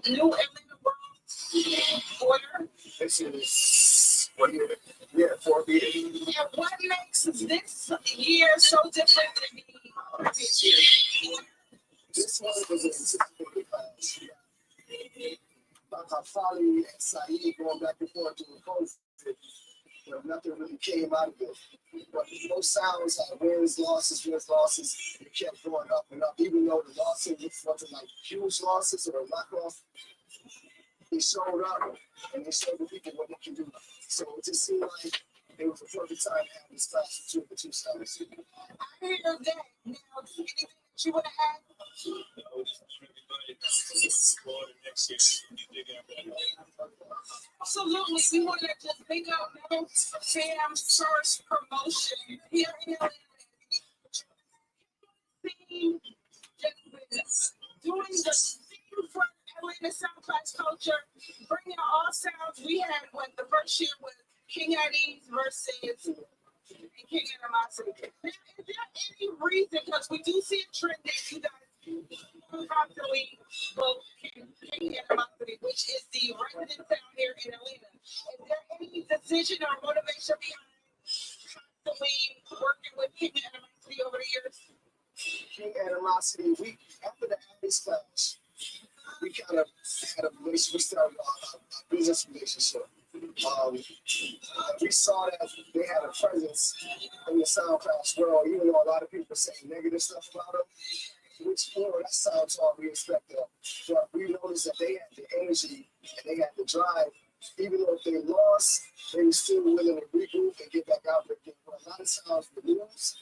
new Atlanta World Order. This is what year? Yeah, 4 years. And what makes this year so different than the previous year? This one was an anticipated class. Folly and Saeed going back and forth to COVID, but nothing really came out of it. But both sounds had wins, losses. It kept going up and up, even though the losses wasn't like huge losses or a knockoff. They showed up and they showed the people what they can do. So it just seemed like it was a perfect time to have this class between the two styles. I hear that. Now, anything that you want to add? I would just want everybody to go to next year and be bigger and better. Absolutely. We want to just big up Metal Fam's first promotion here in Atlanta. Theme, just doing the theme for Atlanta Sound Class Culture, bringing all sounds. We had the first year with King Eddie's versus King Animosity. Now, is there any reason, because we do see a trend that you guys constantly vote King Animosity, which is the resident sound here in Atlanta. Is there any decision or motivation behind constantly working with King Animosity over the years? King Animosity, after the Addis class, we kind of had a relationship, we started a business relationship. We saw that they had a presence in the sound class world, even though a lot of people were saying negative stuff about them, which, that sounds all we expected. But we noticed that they had the energy and they had the drive. Even though if they lost, they were still willing to regroup and get back out there again. But a lot of times we lose,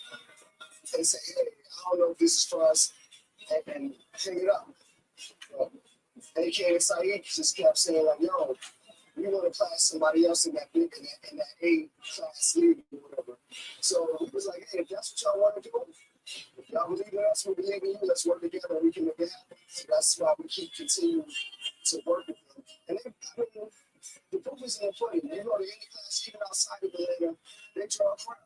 they say, hey, I don't know if this is for us, and hang it up. AK and Saeed just kept saying, like, yo, we want to class somebody else in that big, in that A class league or whatever. So it was like, hey, if that's what y'all want to do, if y'all believe in us, we believe in you, let's work together and we can make it happen. So that's why we keep continuing to work with them. And the proof is in the pudding. They go to any class, even outside of Atlanta, they draw a crowd.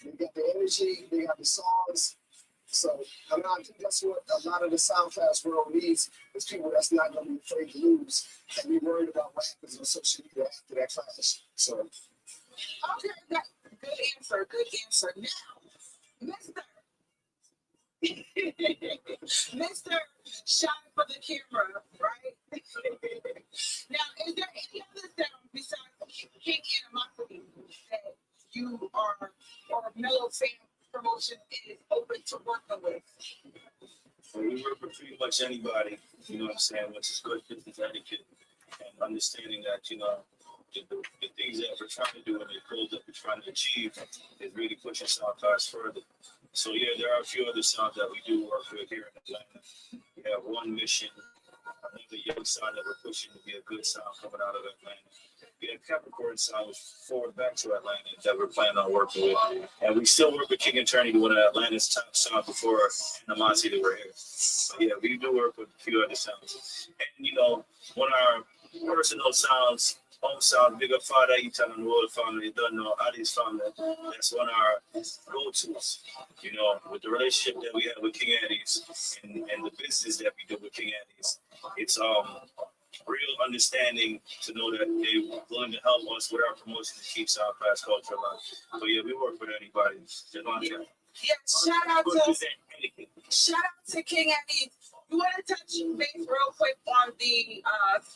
They got the energy, they got the songs. So I think that's what a lot of the sound class world needs is people that's not going to be afraid to lose and be worried about what happens on social media after that class. So, okay, good answer. Now, Mr. Shot for the camera, right? Now, is there any other sound besides King Animosity that you are, or Mellow Fan Promotion is open to working with? We work with pretty much anybody, you know what I'm saying, which is good business etiquette and understanding that, the things that we're trying to do and the goals that we're trying to achieve is really pushing sound class further. So yeah, there are a few other sounds that we do work with here in Atlanta. We have One Mission, another young sound that we're pushing to be a good sound coming out of Atlanta. We have Capricorn sound, which forward back to Atlanta that we're planning on working with. And we still work with King Eternity, one of Atlanta's top sounds before Animosity that we're here. So yeah, we do work with a few other sounds. And one of our personal sounds, home sound, big up Father Eaton and the whole family, you don't know, Ali's family. That's one of our go-tos, with the relationship that we have with King Eddie's and the business that we do with King Eddie's. It's real understanding to know that they're willing to help us with our promotion to keep sound class culture alive. So yeah, we work with anybody. Yeah, shout out to King Eddie. You want to touch base real quick on the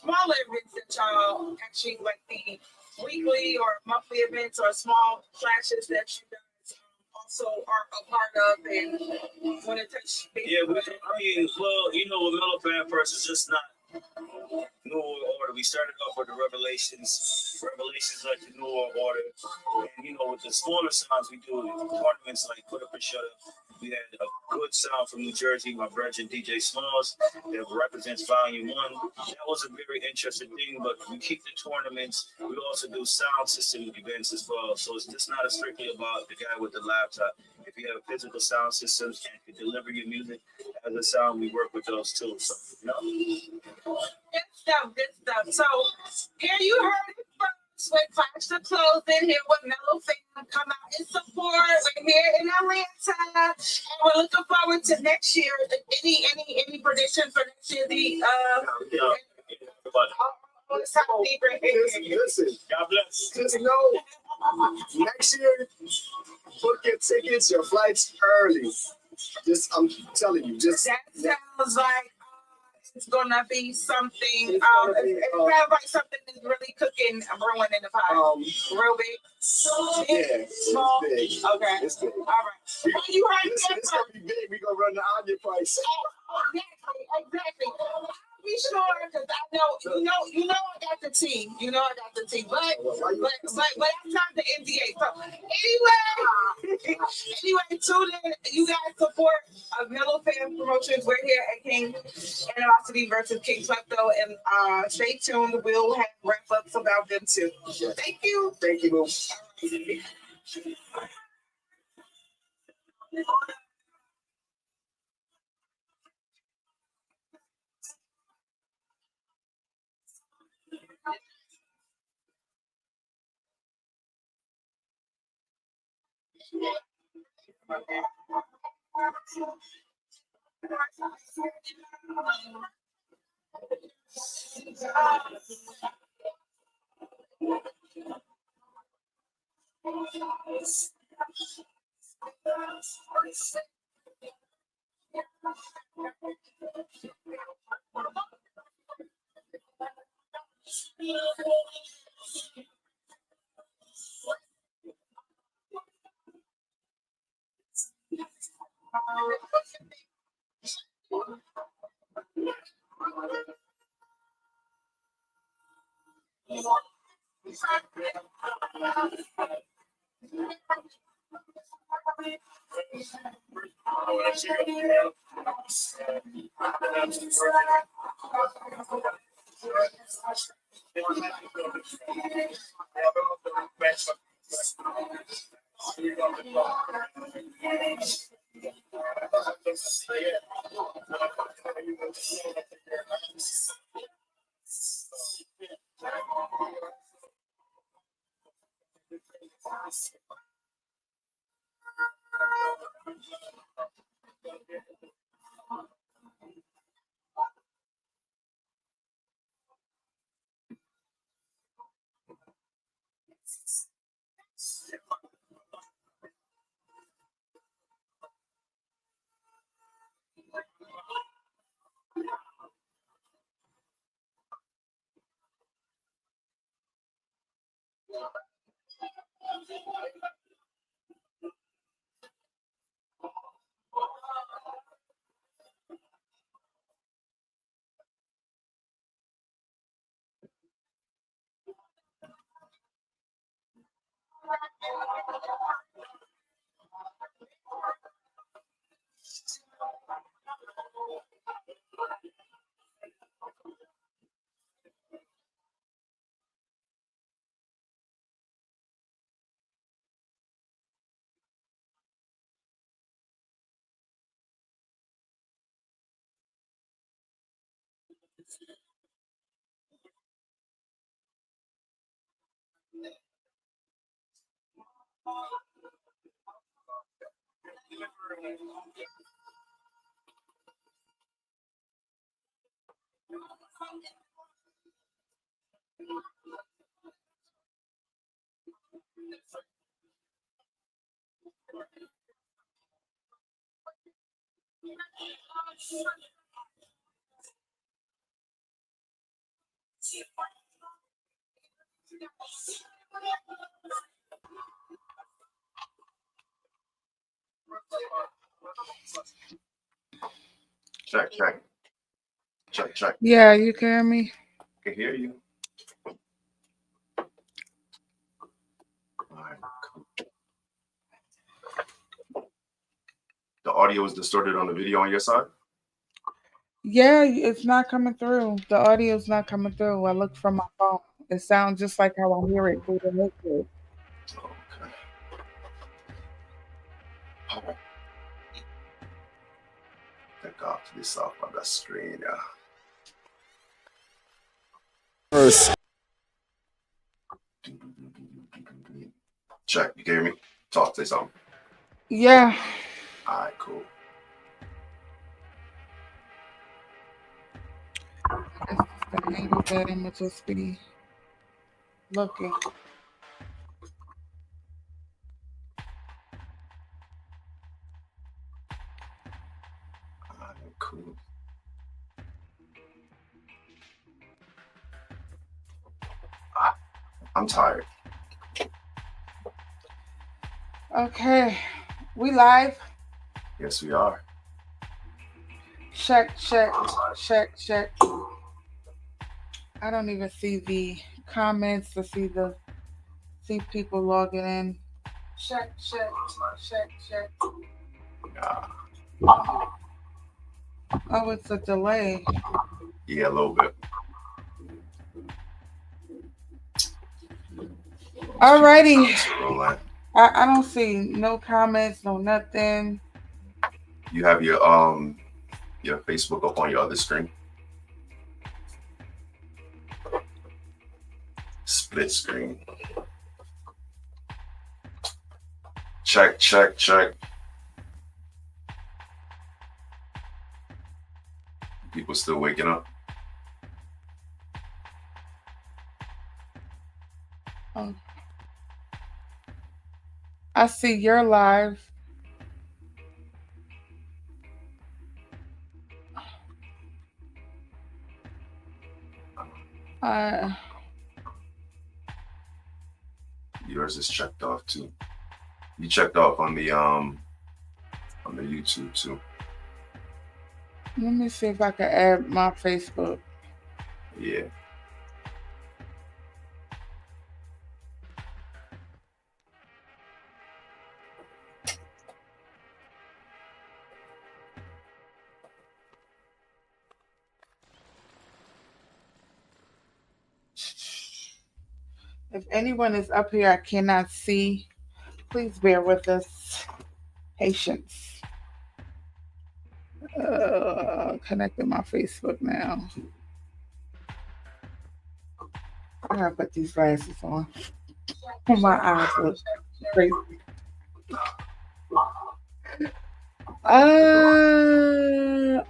smaller events that y'all actually, like the weekly or monthly events or small flashes that you guys also are a part of, and want to touch base? Yeah, with Mellow Fan First is just not New Order. We started off with the Revelations like the New Order, and with the smaller sounds we do tournaments like Put Up and Shut Up. We had a good sound from New Jersey, my brother DJ Smalls, that represents Volume 1. That was a very interesting thing, but we keep the tournaments. We also do sound system events as well. So it's just not strictly about the guy with the laptop. If you have physical sound systems and can deliver your music as a sound, we work with those too. So, Good stuff. So here you heard it first with Clash the Clothing, here with Mellow Fan come out in support. We're here in Atlanta, and we're looking forward to next year. Any prediction for next year? top secret. Listen, God bless. just know next year, book your tickets, your flights early. Just, I'm telling you, just That sounds like it's gonna be something. It's gonna be, It sounds like something is really cooking, brewing in the pot. Real big. yeah, Small. it's big. Okay. It's big. All right. Well, you heard Listen, that it's gonna be big. We gonna run the Anya price. Exactly. Be sure, because I know, I got the team. You know, I got the team. But that's not the NDA. So anyway, tune in. You guys support Mellow Fan Promotions. We're here at King Animosity versus King Klepto, and stay tuned. We'll have wrap ups about them too. Thank you. Thank you, boo. Check, check. Check, check. Yeah, you can hear me. I can hear you. All right, cool. The audio is distorted on the video on your side? Yeah, it's not coming through. The audio's not coming through. I looked from my phone. It sounds just like how I hear it through the headset. Okay. All right. Take off this off of the screen. Yeah. First. Check. You can hear me? Talk, say something. Yeah. All right, cool. The angle that I'm gonna just be looking. Cool. I'm tired. Okay, we live. Yes, we are. Check, check, check, check. I don't even see the comments to see people logging in. Check, check, check, check. Nah. Oh, it's a delay. Yeah, a little bit. Alrighty. Rolling. I don't see no comments, no nothing. You have your Facebook up on your other screen. Split screen. Check, check, check. People still waking up. Oh. I see you're live. Uh, Yours is checked off too. You checked off on the YouTube too. Let me see if I can add my Facebook. Yeah. If anyone is up here I cannot see, please bear with us. Patience. Connecting my Facebook now. I gotta put these glasses on. My eyes look crazy.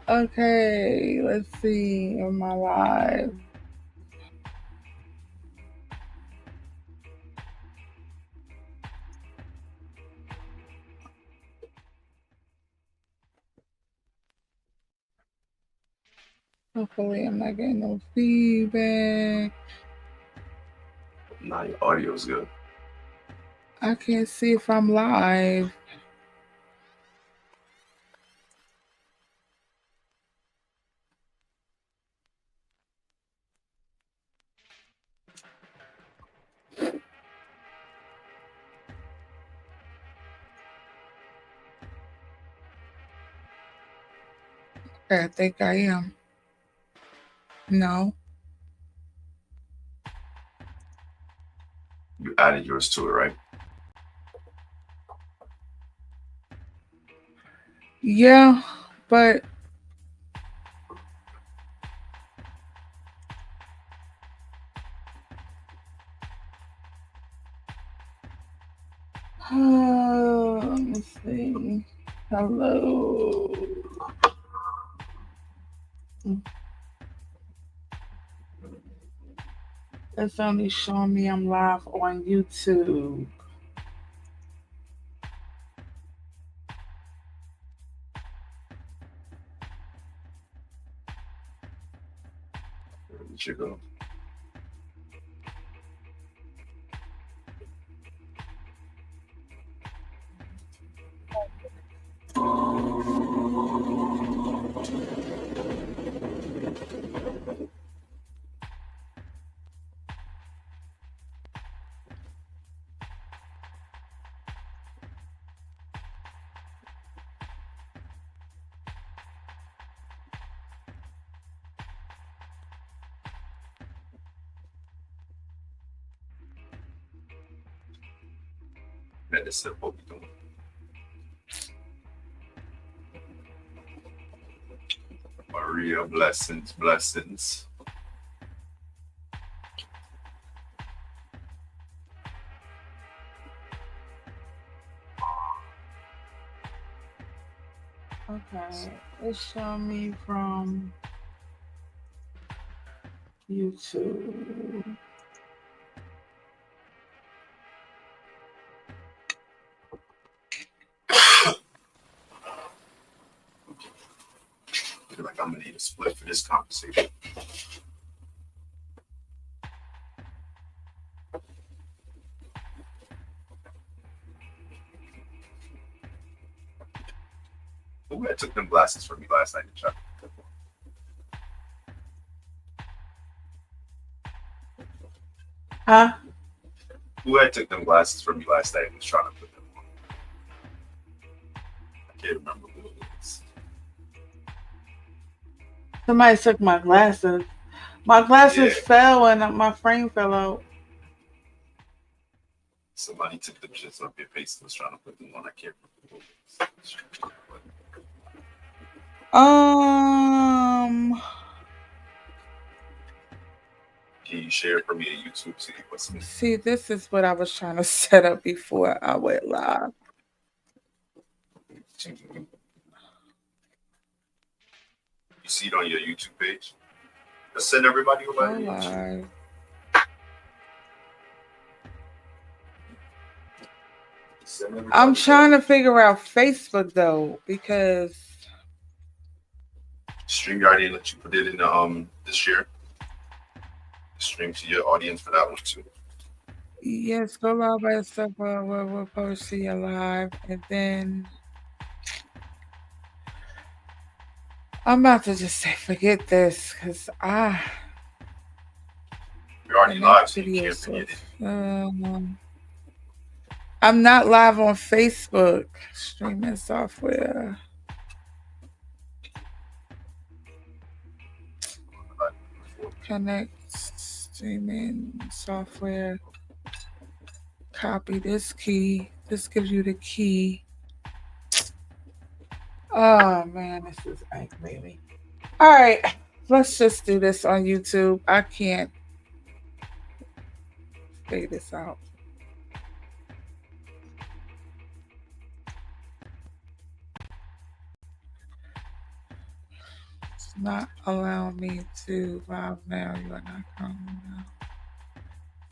Okay. Let's see. Am I live? Hopefully, I'm not getting no feedback. Nah, your audio's good. I can't see if I'm live. I think I am. No. You added yours to it, right? Yeah, but let me see. Hello. It's only showing me I'm live on YouTube. Where did you go? That is what we're doing. Maria, blessings, blessings. Okay, it's showing me from YouTube. I feel like I'm gonna need a split for this conversation. Who had took them glasses from me last night, Chuck? Huh? Who had took them glasses from me last night and was trying to put them on? I can't remember who it was. Somebody took my glasses. My glasses Yeah. fell and my frame fell out. Somebody took the shits off your face and was trying to put them on. I can't remember who it was. Um, Can you share for me a YouTube see what's see, this is what I was trying to set up before I went live. You see it on your YouTube page? Just send everybody a Go letter. live. I'm trying to figure out Facebook though because StreamYard didn't let you put it in the share. Stream to your audience for that one too. yes, go live by yourself. We'll post to your live, and then I'm about to just say forget this because You're already live, so you can't forget it. I'm not live on Facebook. Streaming software. Connect streaming software. Copy this key. This gives you the key. Oh man, this is aggravating me. All right, let's just do this on YouTube. I can't figure this out. It's not allowing me to live now. You are not coming now.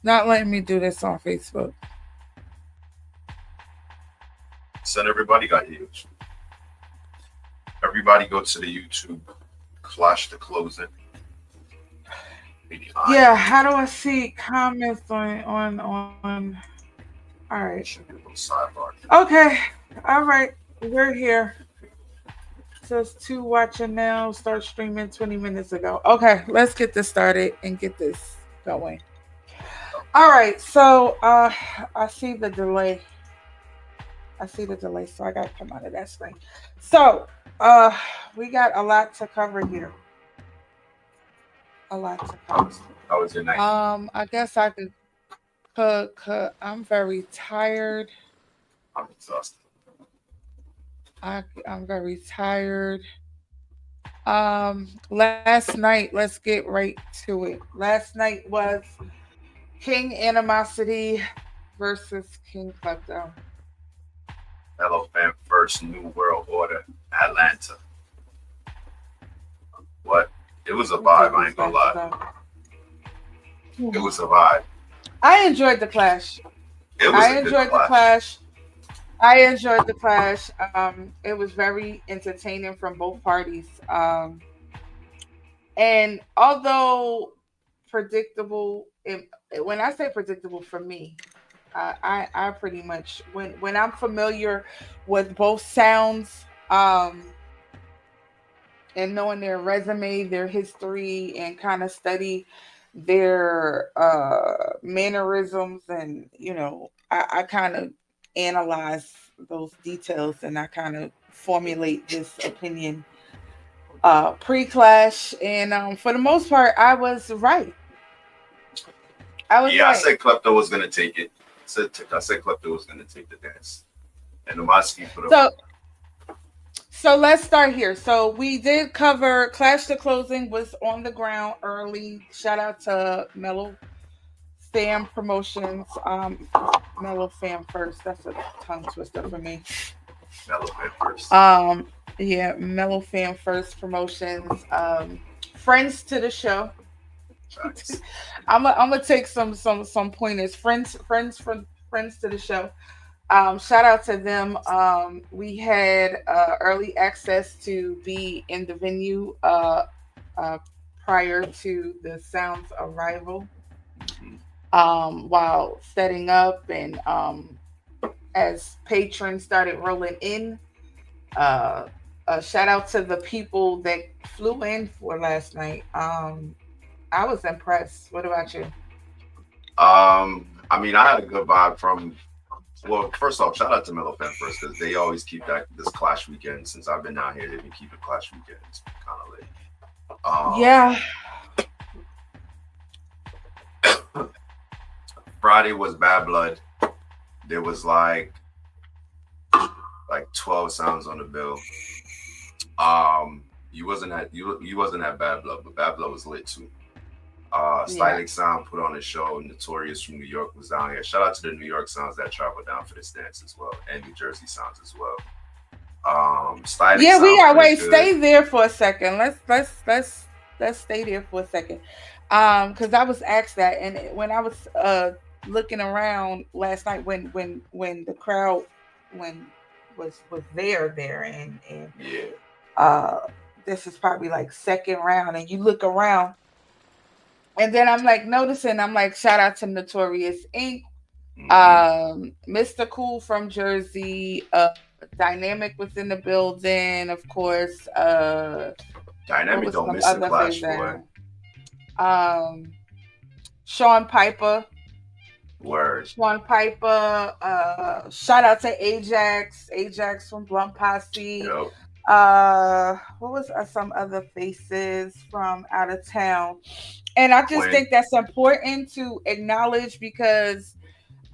Not letting me do this on Facebook. Send everybody got huge. Everybody go to the YouTube Clash the Closing. Yeah, how do I see comments on all right. Okay. All right. We're here. Says 2 watching now. Start streaming 20 minutes ago. Okay, let's get this started and get this going. All right, so I see the delay. So I gotta come out of that screen. So we got a lot to cover here. A lot to cover. How was your night? I guess I could I'm very tired. I'm exhausted. I'm very tired. Last night, let's get right to it. Last night was King Animosity versus King Klepto. Elephant First New World Order, Atlanta. What? It was a vibe, I ain't gonna lie. It was a vibe. I enjoyed the clash. I enjoyed the clash. It was very entertaining from both parties. And although predictable, when I say predictable for me, I pretty much when I'm familiar with both sounds, and knowing their resume, their history, and kind of study their mannerisms, and I kind of analyze those details, and I kind of formulate this opinion pre-clash, and for the most part, I was right. I said Klepto was gonna take it. I said Klepto was gonna take the dance, and Nomasky put up. So let's start here. So we did cover Clash the Closing was on the ground early. Shout out to Mellow Fam Promotions. Mellow Fam First. That's a tongue twister for me. Mellow Fam First. Yeah, Mellow Fam First Promotions. Friends to the show. Facts. I'm gonna take some pointers. Friends to the show. Shout out to them. We had early access to be in the venue uh, prior to the sound's arrival. Mhm. While setting up and as patrons started rolling in. Uh, Shout out to the people that flew in for last night. I was impressed. What about you? I mean, I had a good vibe from. Well, first off, shout out to Mellow Fan first because they always keep that this Clash weekend. Since I've been out here, they've been keeping Clash weekend. It's been kind of lit. Yeah, Friday was Bad Blood. There was like 12 sounds on the bill. You wasn't at Bad Blood, but Bad Blood was lit too. yeah, Stylic Sound put on a show. Notorious from New York was down here. Shout out to the New York sounds that traveled down for this dance as well, and New Jersey sounds as well. Stylic yeah. We Sound got played wait. good. Stay there for a second. Let's stay there for a second. Because I was asked that, and when I was looking around last night, when the crowd when was there, and Yeah. uh this is probably like second round, and you look around. And then I'm like noticing, I'm like, shout out to Notorious Inc. Hmm. Mr. Cool from Jersey, Dynamic was in the building, of course. What Dynamic was don't some miss a other face clash, boy. there? Um, Sean Piper, Word. Sean Piper. Shout out to Ajax from Blunt Posse. Yo. What was some other faces from out of town? And I just Quinn. think that's important to acknowledge because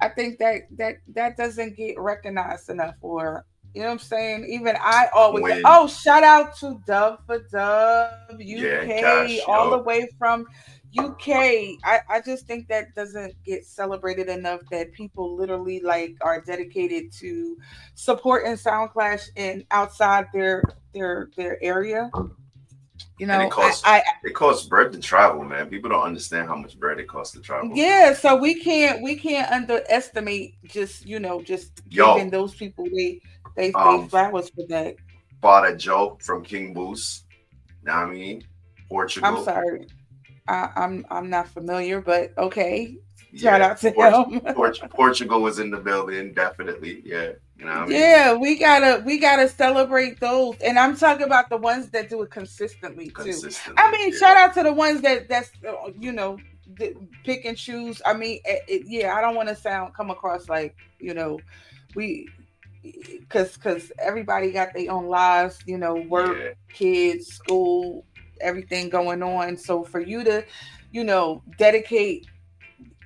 I think that doesn't get recognized enough. Or you know what I'm saying? Even I always say, Quinn. oh, shout out to Dub for Dub Yeah. UK, Cash. all the Yo. way from UK. I just think that doesn't get celebrated enough. That people literally like are dedicated to supporting Soundclash and outside their area. You And know, I it costs bread to travel, man. People don't understand how much bread it costs to travel. yeah, so we can't underestimate just just giving Yo. those people they Um. flowers for that. Father Joe from King Boost. Know what I mean? I'm Portugal. sorry, I'm not familiar, but okay. Shout Yeah. out to him. Portugal was in the building, definitely. Yeah. You know what I mean? Yeah, we gotta celebrate those, and I'm talking about the ones that do it consistently too. I Consistently. mean, shout Yeah. out to the ones that's pick and choose. I mean, yeah, I don't want to come across like we because everybody got their own lives, work, Yeah. kids, school, everything going on. So for you to dedicate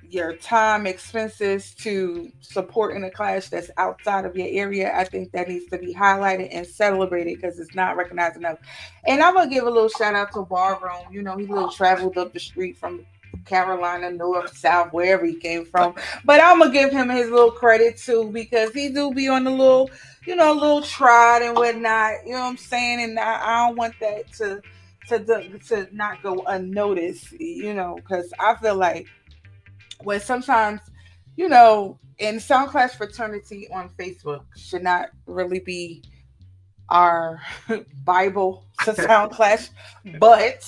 your time expenses to supporting a class that's outside of your area, I think that needs to be highlighted and celebrated because it's not recognized enough. And I'm gonna give a little shout out to Barroom. He little traveled up the street from Carolina, north, south, wherever he came from. But I'm gonna give him his little credit too because he do be on the little, little trot and whatnot. You know what I'm saying? And I don't want that to not go unnoticed. Because I feel like when sometimes, in Sound Clash fraternity on Facebook should not really be our Bible to Sound Clash, but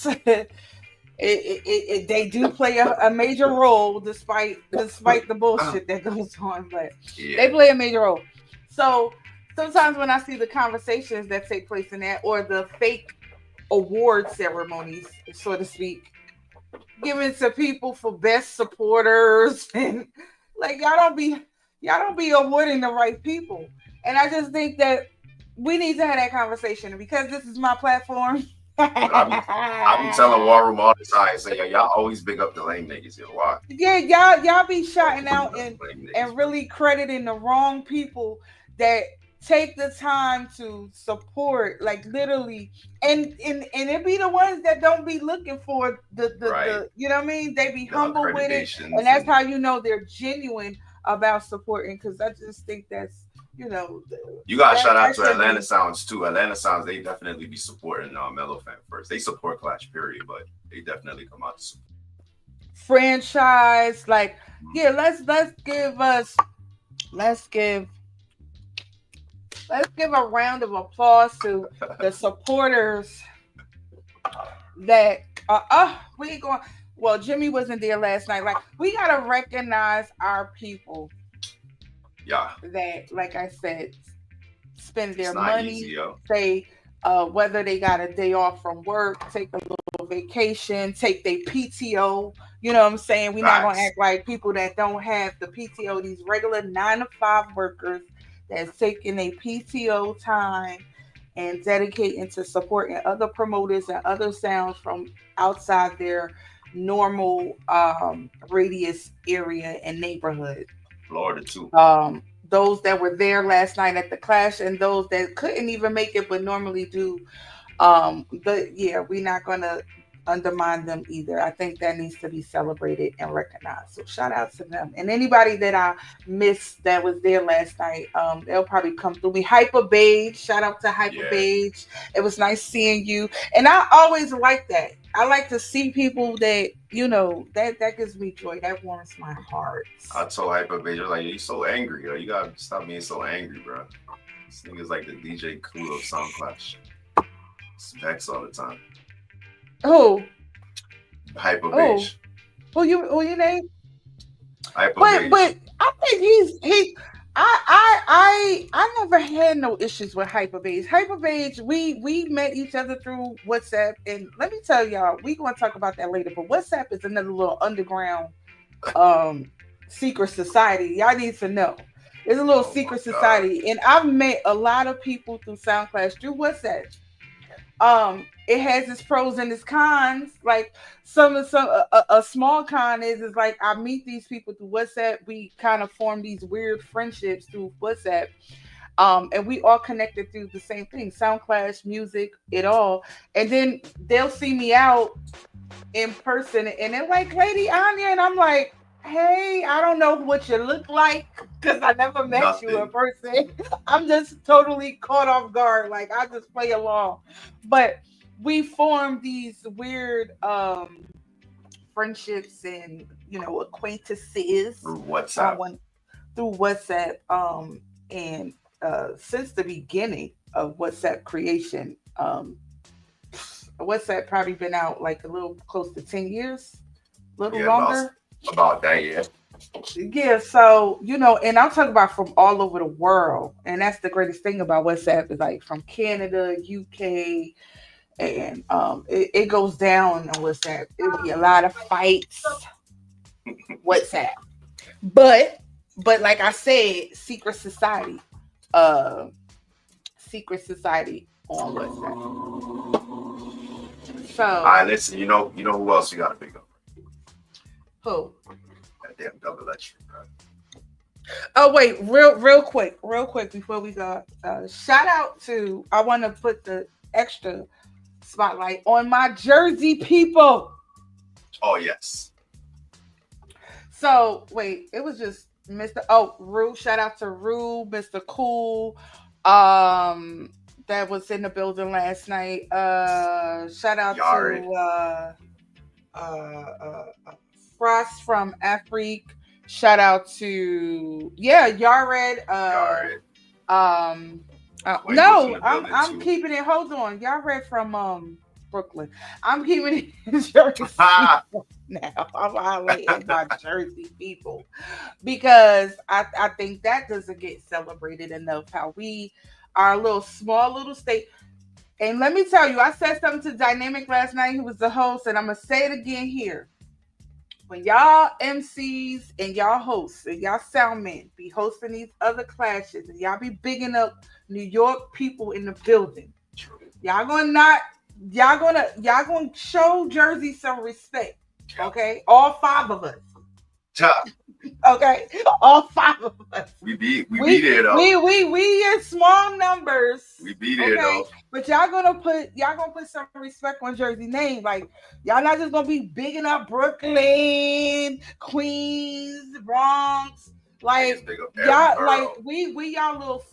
they do play a major role despite the bullshit that goes on, but they Yeah. play a major role. So sometimes when I see the conversations that take place in that or the fake award ceremonies, so to speak, given to people for best supporters and like y'all don't be awarding the right people. And I just think that we need to have that conversation. And because this is my platform. I be telling War Room all the time, say, yo, y'all always big up the lame niggas, yo. Why? Yeah, y'all be shouting Always big out up and the lame niggas, and bro. really crediting the wrong people that take the time to support, like literally, and it be the ones that don't be looking for Right. the you know what I mean? They be The humble with it, and accreditations that's and how you know they're genuine about supporting. Because I just think that's you got to that shout out that to should Atlanta be. Sounds too. Atlanta Sounds, they definitely be supporting Mellow Fan first. They support Clash, period, but they definitely come out to support. franchise. Like, yeah, let's give a round of applause to the supporters that we ain't going. Well, Jimmy wasn't there last night. Like, we gotta recognize our people Yeah, that, like I said, spend it's their not easy, money, yo. say whether they got a day off from work, take a little vacation, take their PTO. You know what I'm saying? We're not gonna Facts. act like people that don't have the PTO, these regular 9 to 5 workers that's taking their PTO time and dedicating to supporting other promoters and other sounds from outside their normal radius area and neighborhood. Florida too. Those that were there last night at the clash and those that couldn't even make it but normally do. But yeah, we're not gonna undermine them either. I think that needs to be celebrated and recognized. So shout out to them. And anybody that I missed that was there last night, they'll probably come through me. Hyper Beige, shout out to Hyper Yeah, Beige. It was nice seeing you. And I always like that. I like to see people that, that gives me joy. That warms my heart. I told Hyper Beige, like, you so angry, yo. You gotta stop being so angry, bro. This nigga's like the DJ Clue of Sound Clash. Vex all the time. Who? Hyper Oh, Beige. who you name? Hyper But Beige. I think I never had no issues with Hyperbase. Hyperbase, we met each other through WhatsApp, and let me tell y'all, we gonna talk about that later. But WhatsApp is another little underground um secret society. Y'all need to know. It's a little Oh my secret god. society, and I've met a lot of people through SoundCloud through WhatsApp. It has its pros and its cons. Like a small con is like I meet these people through WhatsApp. We kind of form these weird friendships through WhatsApp. And we all connected through the same thing, SoundCloud, music, it all. And then they'll see me out in person and they're like, Lady Anya, and I'm like, hey, I don't know what you look like because I never met you in Nothing. person. I'm just totally caught off guard. Like I just play along. But we formed these weird friendships and acquaintances Through on WhatsApp. one through WhatsApp. And since the beginning of WhatsApp creation, WhatsApp probably been out like a little close to 10 years, a little Yeah, longer. about that, yeah. Yeah, so and I'm talking about from all over the world, and that's the greatest thing about WhatsApp is like from Canada, UK, and it goes down on WhatsApp. It'll be a lot of fights, WhatsApp, but like I said, secret society on WhatsApp. So Alright, listen, you know who else you gotta pick up? who? That damn double electric, bro. Oh wait, real quick before we go. Shout out to I want to put the extra spotlight on my Jersey people. Oh yes. So wait, it was just Mr. Rue. Shout out to Rue, Mr. Cool. That was in the building last night. Shout out Yari. to Frost from Afrique. Shout out to Yared. Yari. No, Quavo's in the building, I'm too. keeping it. Hold on, Yared from Brooklyn. I'm keeping it in Jersey Ha! now. I'm highlighting my Jersey people because I think that doesn't get celebrated enough. How we are a little small little state. And let me tell you, I said something to Dynamic last night, who was the host, and I'm gonna say it again here. When y'all MCs and y'all hosts and y'all soundmen be hosting these other clashes and y'all be bigging up New York people in the building, y'all gonna show Jersey some respect. Okay? All 5 of us. Ta. Okay? All 5 of us. We be there though. We in small numbers. We be there Okay? though. But y'all gonna put some respect on Jersey name. Like y'all not just gonna be bigging up Brooklyn, Queens, Bronx. Like Big up every y'all, borough. like we y'all little.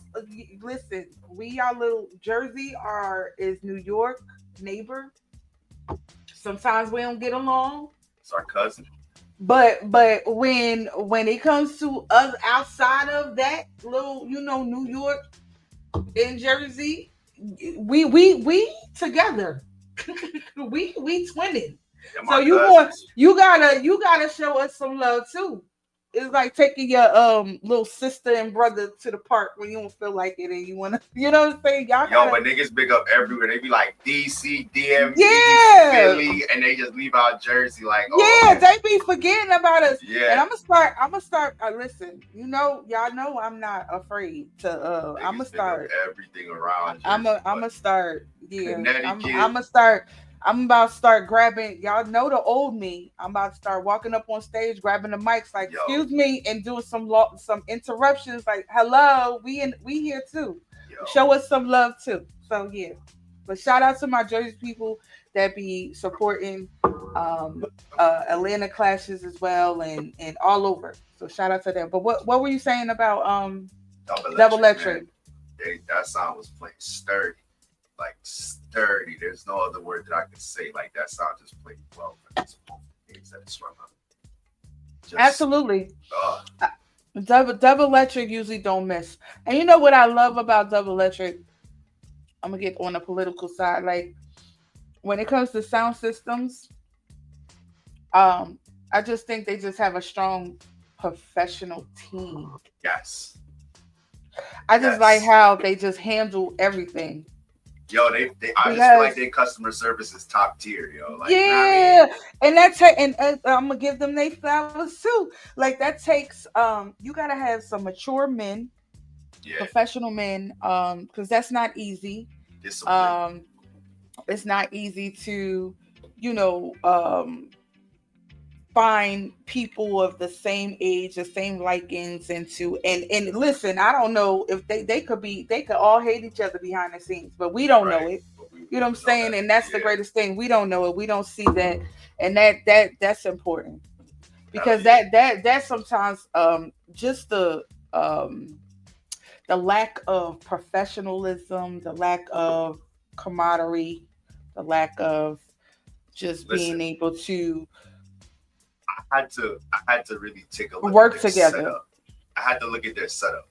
Listen, we y'all little Jersey is New York neighbor. Sometimes we don't get along. It's our cousin. but when it comes to us outside of that little, New York and Jersey, we together. we twinning. They're So my cousins. you gotta show us some love too. It's like taking your little sister and brother to the park when you don't feel like it and you wanna, what I'm saying? Y'all Yo, gotta, but niggas big up everywhere. They be like DC, DMV, yeah. Philly, and they just leave out Jersey like, oh, Yeah, okay. they be forgetting about us. And Yeah, I'm gonna start listen, y'all know I'm not afraid to I'm gonna niggas big up start everything around I'm Jersey. a I'm But gonna start. Yeah, I'm Connecticut, gonna start. I'm about to start grabbing. Y'all know the old me. I'm about to start walking up on stage, grabbing the mics, like yo, "Excuse me," and doing some interruptions, like "Hello, we here too. yo, Show us some love too." So yeah, but shout out to my Jersey people that be supporting Atlanta clashes as well, and all over. So shout out to them. But what were you saying about double Double electric, man. Electric? That sound was playing sturdy, like sturdy. There's no other word that I can say. Like that sound just played well for this games that it's run on. Just, Absolutely. uh, Double Electric usually don't miss. And you know what I love about Double Electric? I'm gonna get on the political side. Like when it comes to sound systems, um, I just think they just have a strong professional team. yes, I just like yes. how they just handle everything. Yo, I just feel like Because their customer service is top tier, yo. Like, you know what I mean? yeah, and I'm gonna give them their flowers too. Like that takes you gotta have some mature men, Yeah, professional men, because that's not easy. discipline. Um, it's not easy to, you know, um, find people of the same age, the same likings, and listen. I don't know if they could all hate each other behind the scenes, but we don't know Right. it. But we You know what I'm never know saying? that. And that's the Yeah, greatest thing. We don't know it. We don't see that, and that's important hell because yeah. that sometimes just the lack of professionalism, the lack of camaraderie, the lack of just Listen, being able to I had to really take a look at work their together. setup. I had to look at their setup.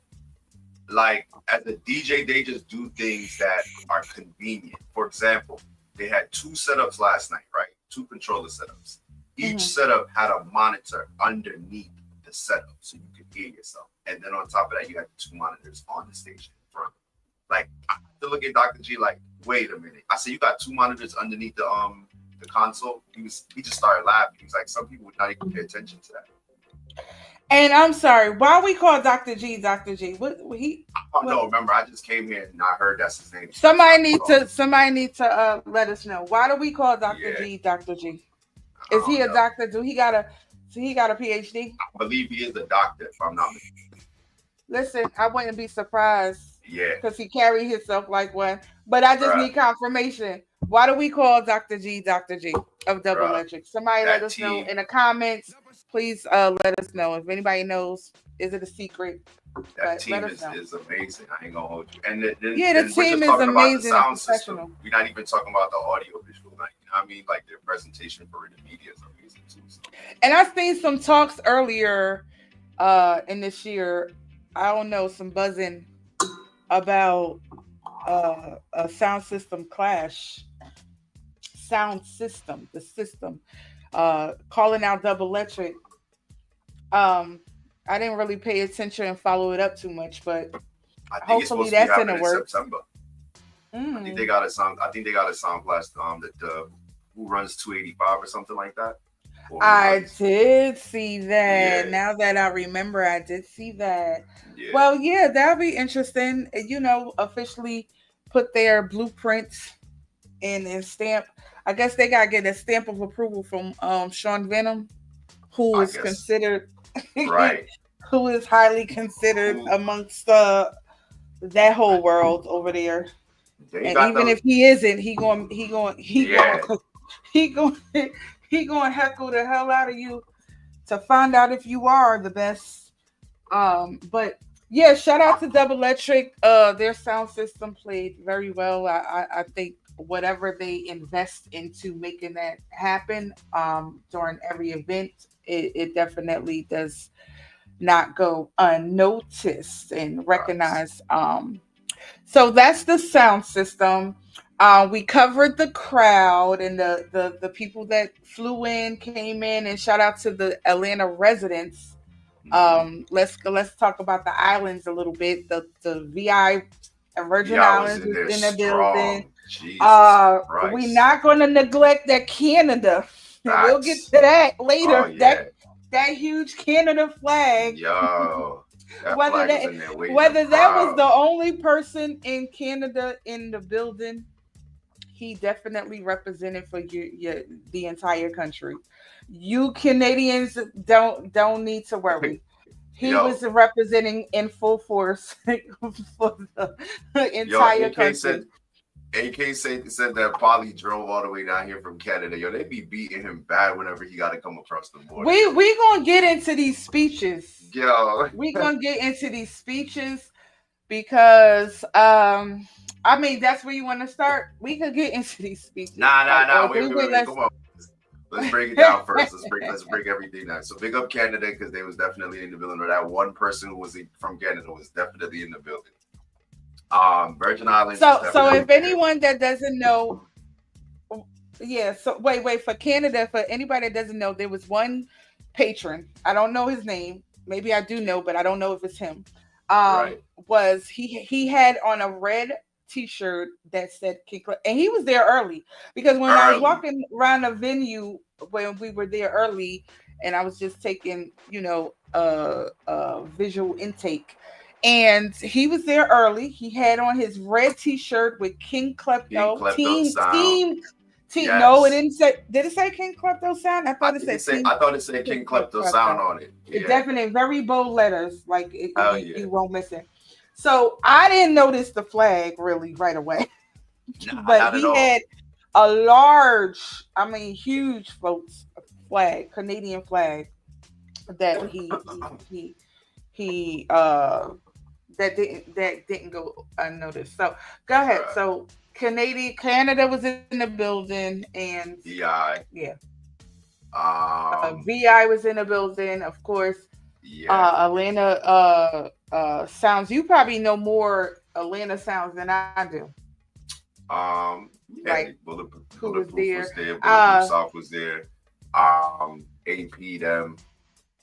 Like as a DJ, they just do things that are convenient. For example, they had two setups last night, right? Two controller setups. Each Hmm. setup had a monitor underneath the setup so you could hear yourself. And then on top of that, you had two monitors on the station in front. Like I had to look at Dr. G like, wait a minute. I said, you got two monitors underneath the console. He just started laughing. He was like, some people would not even pay attention to that. And I'm sorry, why we call Dr. G Dr. G? What he Oh what no, remember I just came here and I heard that's his name, so that's somebody not need called. to let us know. Why do we call Dr. Yeah, G Dr. G? I Is he don't a know. doctor? Do he got a PhD? I believe he is a doctor, if I'm not mistaken. Listen, I wouldn't be surprised Yeah, because he carried himself like one. But I just bruh, need confirmation. Why do we call Dr. G Dr. G of Double bruh. Electric? Somebody let That us know team, in the comments. Please let us know. If anybody knows, is it a secret? that But let team us know. is amazing. I ain't gonna hold you. And then, Yeah, the then we're team just is talking about the amazing and sound system. professional. We're not even talking about the audio visual. Like, you know what I mean? Like their presentation for the media is amazing too. So, And I've seen some talks earlier in this year. I don't know, some buzzing about a sound system clash. Sound system, the system. Calling out Double Electric. Um, I didn't really pay attention and follow it up too much, but I think it's hopefully supposed to be that's in the happening in works. September. I think they Mm. got a sound. I think they got a sound class. The who runs 285 or something like that, or who I runs. did see that. Yeah, Now that I remember, I did see that. yeah. Well, yeah, that'll be interesting. Officially put their blueprints in and stamp. I guess they gotta get a stamp of approval from Sean Venom, who I is guess considered, right. who is highly considered Who amongst that whole world over there. they And got even the if he isn't, he going yeah. he going he going to heckle the hell out of you to find out if you are the best. But yeah, shout out to Double Electric. Their sound system played very well. I think whatever they invest into making that happen during every event, it definitely does not go unnoticed and Facts. recognized. So that's the sound system. We covered the crowd and the people that flew in, came in, and shout out to the Atlanta residents. Mm-hmm. Let's talk about the islands a little bit. The VI and Virgin Yeah, I was Islands in is there in the building. strong. Jesus We Christ. not going to neglect that Canada. We'll get Facts. to that Oh later. yeah. That huge Canada flag. Yo. That Whether flag was that in there waving whether that was proud. the only person in Canada in the building, he definitely represented for the entire country. You Canadians don't need to worry. He Yo, was representing in full force for the yo, entire AK country. said said that Polly drove all the way down here from Canada. Yo, they be beating him bad whenever he got to come across the border. Yo, We gonna get into these speeches. yo. We gonna get into these speeches because I mean that's where you want to start. We could get into these speeches. Nah. Or Wait, do wait, we? wait, wait. Come on. Let's break it down first. Let's break everything down. So big up Canada because they was definitely in the building. Or that one person who was from Canada was definitely in the building. Virgin Islands was So definitely if there. anyone that doesn't know, yeah. So wait for Canada. For anybody that doesn't know, there was one patron. I don't know his name. Maybe I do know, but I don't know if it's him. Right. Was he had on a red T-shirt that said King Cl- and he was there early because when I was Early. walking around the venue when we were there early, and I was just taking visual intake. And he was there early. He had on his red T-shirt with King King Klepto Klepto sound. team. No, it Yes. didn't say. Did it say King Klepto sound? I I thought it think it said said Team I thought it said King Klepto sound Klepto. on it. It Yeah. definitely very bold letters, like Hell yeah. you won't miss it. So I didn't notice the flag really right away, Nah, but not at he all. had a large, I mean, huge folks flag, Canadian flag that he that didn't go unnoticed. So go ahead. Right. So Canada was in the building, and DI. yeah, Um, VI was in the building, of course. yeah. Atlanta sounds. You probably know more Atlanta sounds than I do. Yeah, Like who was Bulletproof there? was there, Bulletproof South was there. AP them,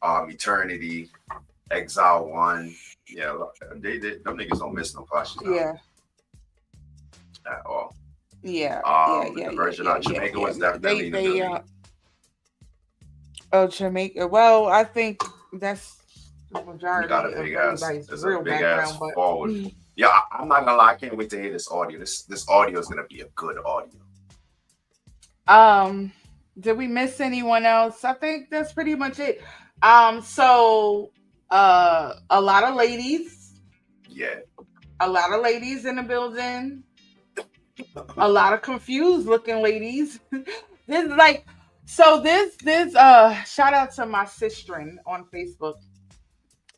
Eternity, Exile One. Yeah, them niggas don't miss no clashes now Yeah, at all. The version of Jamaica yeah. was definitely in the They building. oh Jamaica. Well, I think that's the We got a majority of big ass, everybody's there's a real big ass background, but forward. Yeah, I'm not gonna lie, I can't wait to hear this audio. This audio is gonna be a good audio. um, did we miss anyone else? I think that's pretty much it. So a lot of ladies, Yeah. in the building, a lot of confused looking ladies. This is like this shout out to my sister on Facebook.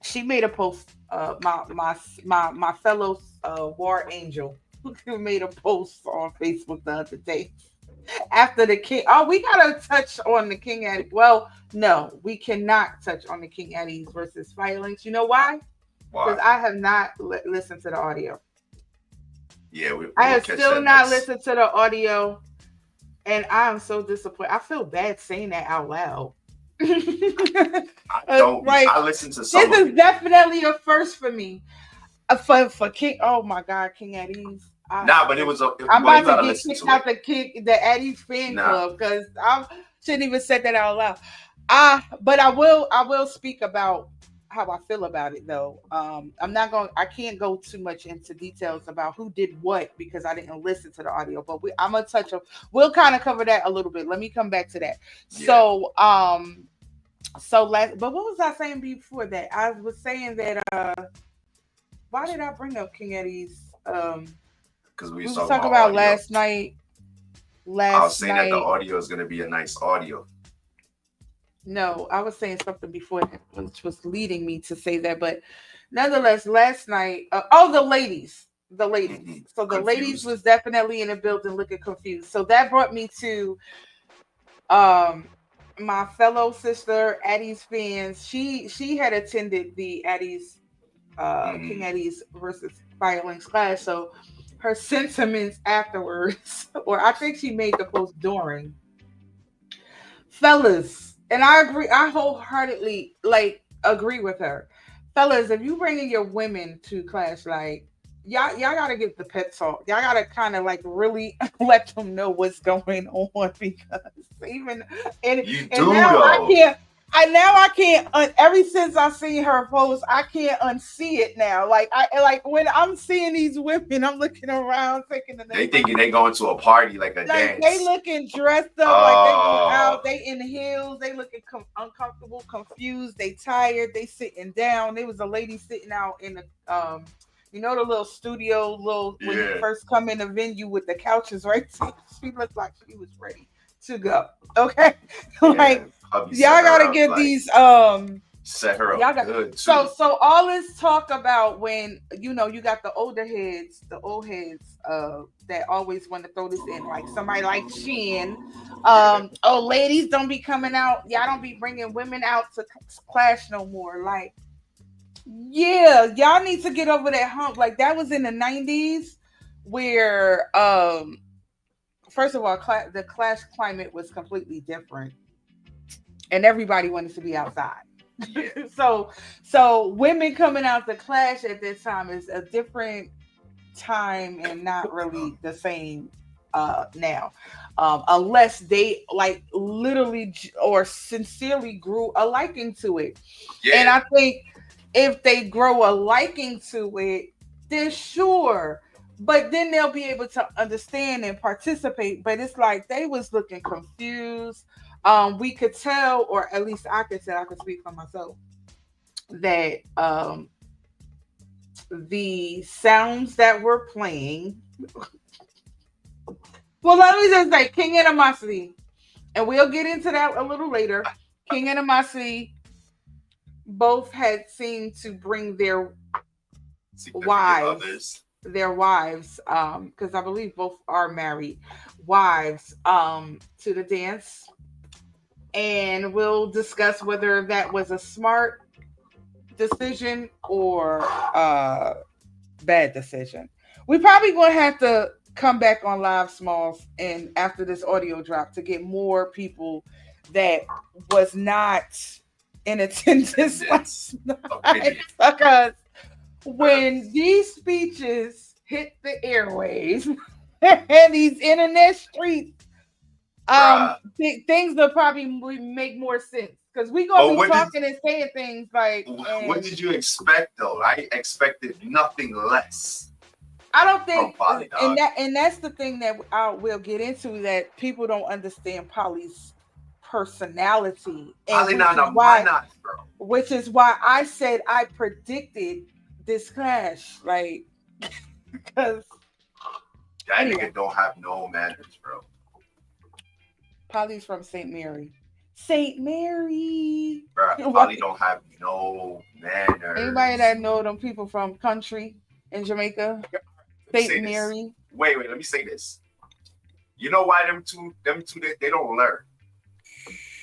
She made a post. My fellow war angel made a post on Facebook the other day after the king. Oh, we gotta touch on the King Eddie. Well, no, we cannot touch on the King Eddie's versus violence. You know why? Because Why? I have not listened to the audio. Yeah, I we'll have catch still that not next. listened to the audio, and I am so disappointed. I feel bad saying that out loud. I don't. Like I listened to this some of is it. definitely a first for me. For King. Oh my God, King Eddie's. Nah, but it was. I'm Well, you about to gotta get listen kicked to it. out the Eddie's fan Nah. club because I shouldn't even said that out loud. But I will speak about how I feel about it though. I can't go too much into details about who did what because I didn't listen to the audio. But I'm gonna touch on. We'll kind of cover that a little bit. Let me come back to that. Yeah. But what was I saying before that? I was saying that why did I bring up King Eddie's Because we we was was talking talking about about audio. last night. I was saying that the audio is gonna be a nice audio. No, I was saying something before that, which was leading me to say that. But nonetheless, last night, the ladies. the ladies. So the ladies Confused. was definitely in the building looking confused. So that brought me to um my fellow sister Addie's fans. She had attended the Addie's King Mhm. Eddie's versus violence class. So her sentiments afterwards, or I think she made the post during, fellas, and I agree. I wholeheartedly like agree with her, fellas. If you bringing your women to class, like y'all gotta get the pep talk. Y'all gotta kind of like really let them know what's going on because even You and do now I though. can't. I can't. Ever since I seen her post, I can't unsee it now. Like I like when I'm seeing these women, I'm looking around, taking the They name thinking they going to a party like a like they dance. looking dressed up like they going Oh, out, they in heels, they looking uncomfortable, confused, they tired, they sitting down. There was a lady sitting out in the the little studio little when you yeah. first come in the venue with the couches, right? She looked like she was ready to go. Okay. Yeah. Like Hubby set y'all her gotta up get like these set her y'all up got good so too. so all this talk about when you got the older heads, the old heads that always want to throw this in, like somebody like Shin. Yeah. Oh, ladies don't be coming out. Y'all don't be bringing women out to clash no more. Like, yeah, y'all need to get over that hump. Like that was in the '90s, where first of all, the clash climate was completely different, and everybody wanted to be outside. Yeah. so so women coming out the clash at this time is a different time and not really the same now, unless they like literally or sincerely grew a liking to it. And Yeah. I think if they grow a liking to it, then sure, but then they'll be able to understand and participate. But it's like they was looking confused. We could tell, or at least I could tell, I could speak for myself, that the sounds that were playing, well, let me just say King Animosity, and we'll get into that a little later. King Animosity both had seemed to bring Significant wives others. wives, because I believe both are married, wives, to the dance, and we'll discuss whether that was a smart decision or bad decision. We probably gonna have to come back on live smalls and after this audio drop to get more people that was not in attendance Attendance. last night Opinion. because Uh, when these speeches hit the airwaves and these internet streets, bruh. things will probably make more sense because we gonna But be talking and saying things like, what and did you expect though? I expected nothing less I don't from think, Polly and Dog. that's the thing that I will get into, that people don't understand Polly's personality, and Polly not a manat, bro. which is why I said I predicted this clash, like because That anyway, nigga don't have no manners, bro. Polly's from St. Mary. St. Mary. Bruh, Polly don't have no Anybody manners. that know them people from country in Jamaica, Let me St. say this. Mary. Wait, let me say this. You know why them two, they don't learn?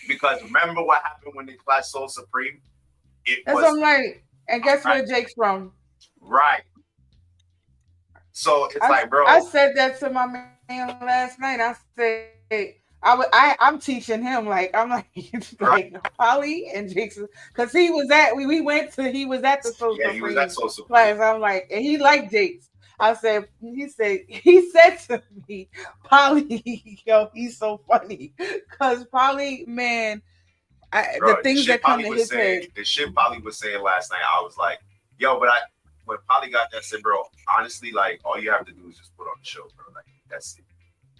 Because remember what happened when they clashed Soul Supreme? It That's what was I'm like. And guess right, where Jake's from? right. So it's I like, I bro, said that to my man last night. I said I'm teaching him like I'm like like right? Polly and Jason because he went to he was at the Soul Yeah, he was at Supreme Soul Supreme. class. I'm like, and he liked Jakes. I said he said to me, Polly, yo, he's so funny because Polly, man, the Bro, things that come to his head. the shit Polly was saying last night, I was like, yo, but when Polly got that said, bro, honestly, like all you have to do is just put on the show, bro. Like that's it.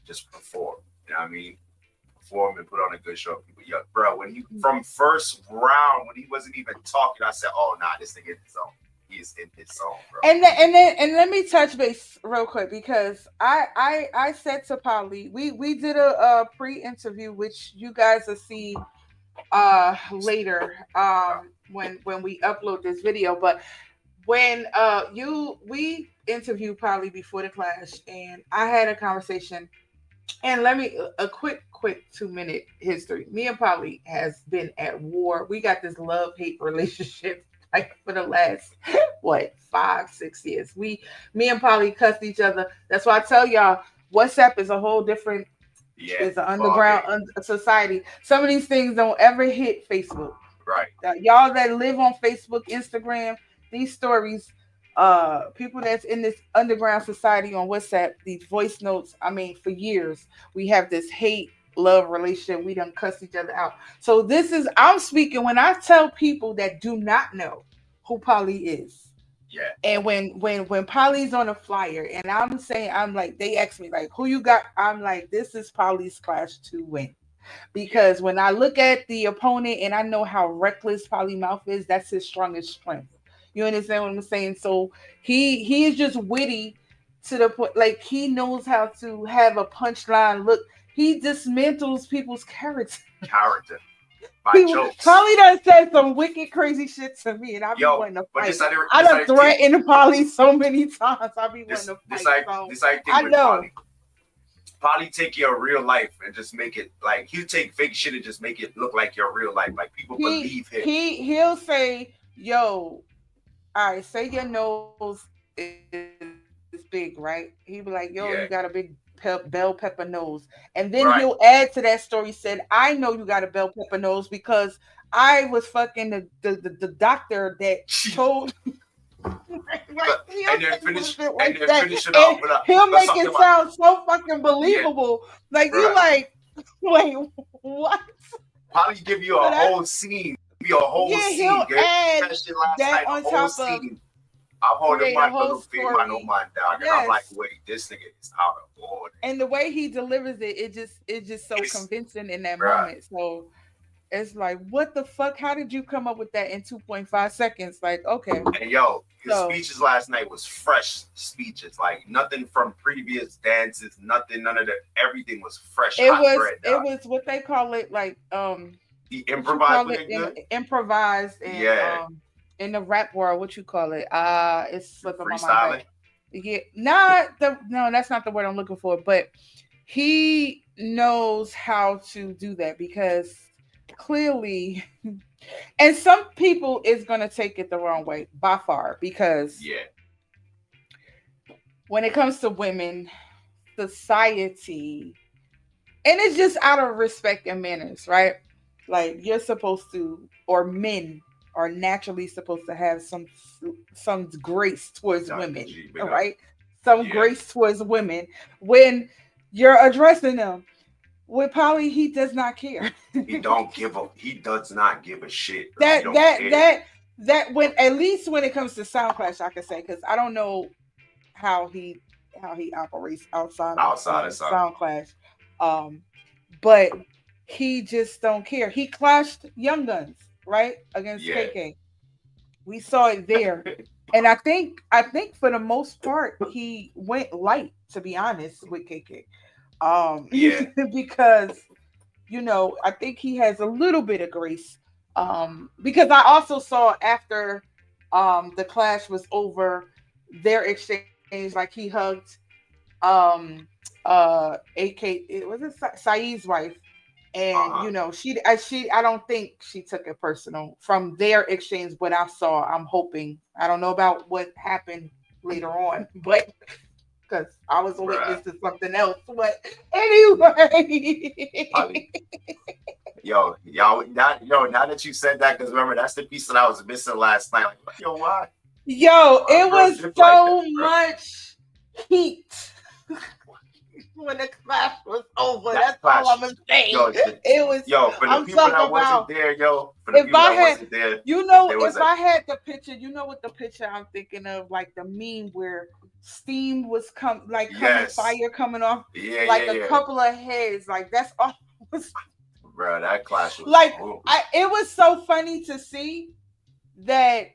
Just perform. You know what I mean? Perform and put on a good show. People, yeah, bro, when he from first round, when he wasn't even talking, I said, oh nah, this nigga in his zone. He is in his zone, bro. And let me touch base real quick because I said to Polly, we did a pre-interview which you guys will see later when we upload this video, but when interviewed Polly before the clash, and I had a conversation. And let me a quick 2 minute history. Me and Polly has been at war. We got this love hate relationship like for the last what 5 6 years. Me and Polly cussed each other. That's why I tell y'all WhatsApp is a whole different. Yeah. It's an Okay. underground society. Some of these things don't ever hit Facebook. Right. Y'all that live on Facebook, Instagram, these stories, people that's in this underground society on WhatsApp, these voice notes. I mean, for years we have this hate love relationship. We done cuss each other out. So this is I'm speaking when I tell people that do not know who Polly is. Yeah. And when Polly's on a flyer, and I'm saying I'm like they ask me like who you got, I'm like this is Polly's clash to win because when I look at the opponent and I know how reckless Polymouth is, that's his strongest strength. You understand what I'm saying? So he is just witty to the point, like he knows how to have a punchline. Look, he dismantles people's character. Character. My He jokes. Polly done said some wicked crazy shit to me, and I be Yo, wanting to but fight. this I done thing. threatened Polly so many times. I be wanting This to this fight. I So this I think I with know. Polly. Polly take your real life and just make it like he'll take fake shit and just make it look like your real life. Like people believe him. He'll say, "Yo, all right, say your nose is big, right?" He be like, "Yo, you got a big Yeah. bell pepper nose," and then he'll Right. add to that story. Said, "I know you got a bell pepper nose because I was fucking the doctor that told." Like he'll And then say some finish shit and like then that, finish it and off with a he'll or make something it like sound so fucking yeah, believable. Like you bruh. like, wait, what? Probably give you So a that's whole scene. Give you a whole yeah. scene, He'll girl. add That shit last that night, a on whole top of scene. I'm holding create a my whole little finger by no story. man down. And I'm like, Yes. wait, this nigga is out of order. And the way he delivers it, it's just so It's convincing in that bruh. moment. So it's like, what the fuck? How did you come up with that in 2.5 seconds? Like, okay, And yo, his so speeches last night was fresh speeches. Like nothing from previous dances, nothing, none of that. Everything was fresh, hot bread, it dog. was what they call it, like He what you improvised call with it it in good. improvised and Yeah. in the rap world, what you call it? It's slipping my mind Freestyling. back. Yeah, not the no, that's not the word I'm looking for, but he knows how to do that because clearly and some people is gonna take it the wrong way by far because Yeah. when it comes to women, society, and it's just out of respect and manners, right? Like you're supposed to, or men are naturally supposed to have some grace towards Dr. women, G, big all up. right? Some Yeah. grace towards women when you're addressing them. With Polly, he does not care. He don't give a. He does not give a shit. Bro. He that don't that care. that that when at least when it comes to Sound Clash, I can say because I don't know how he operates Outside of something. Sound Clash. Um, but he just don't care. He clashed Young Guns, right? Against Yeah. KK. We saw it there. And I think for the most part he went light, to be honest, with KK. Yeah. Because I think he has a little bit of grace. Because I also saw after the clash was over, their exchange, like he hugged um AK, it was it Saeed's wife, and Uh-huh. she I don't think she took it personal from their exchange. What I saw, I'm hoping. I don't know about what happened later on, but because I was a Bruh. witness to something else. But anyway, Polly. Yo, now that you said that, because remember that's the piece that I was missing last night. Like, yo, why? yo, Our it girl was dip like so that, bro. much heat when the clash was over. That That's all clash. I'm gonna say. Yo, It was. for the I'm people talking that wasn't about. there, yo, for the If people I that had, wasn't there, there was if a I had the picture, what the picture I'm thinking of, like the meme where steam was coming yes, fire coming off, yeah, like yeah, a yeah, couple of heads, like that's all. Was, bro. That clash was like over. it was so funny to see that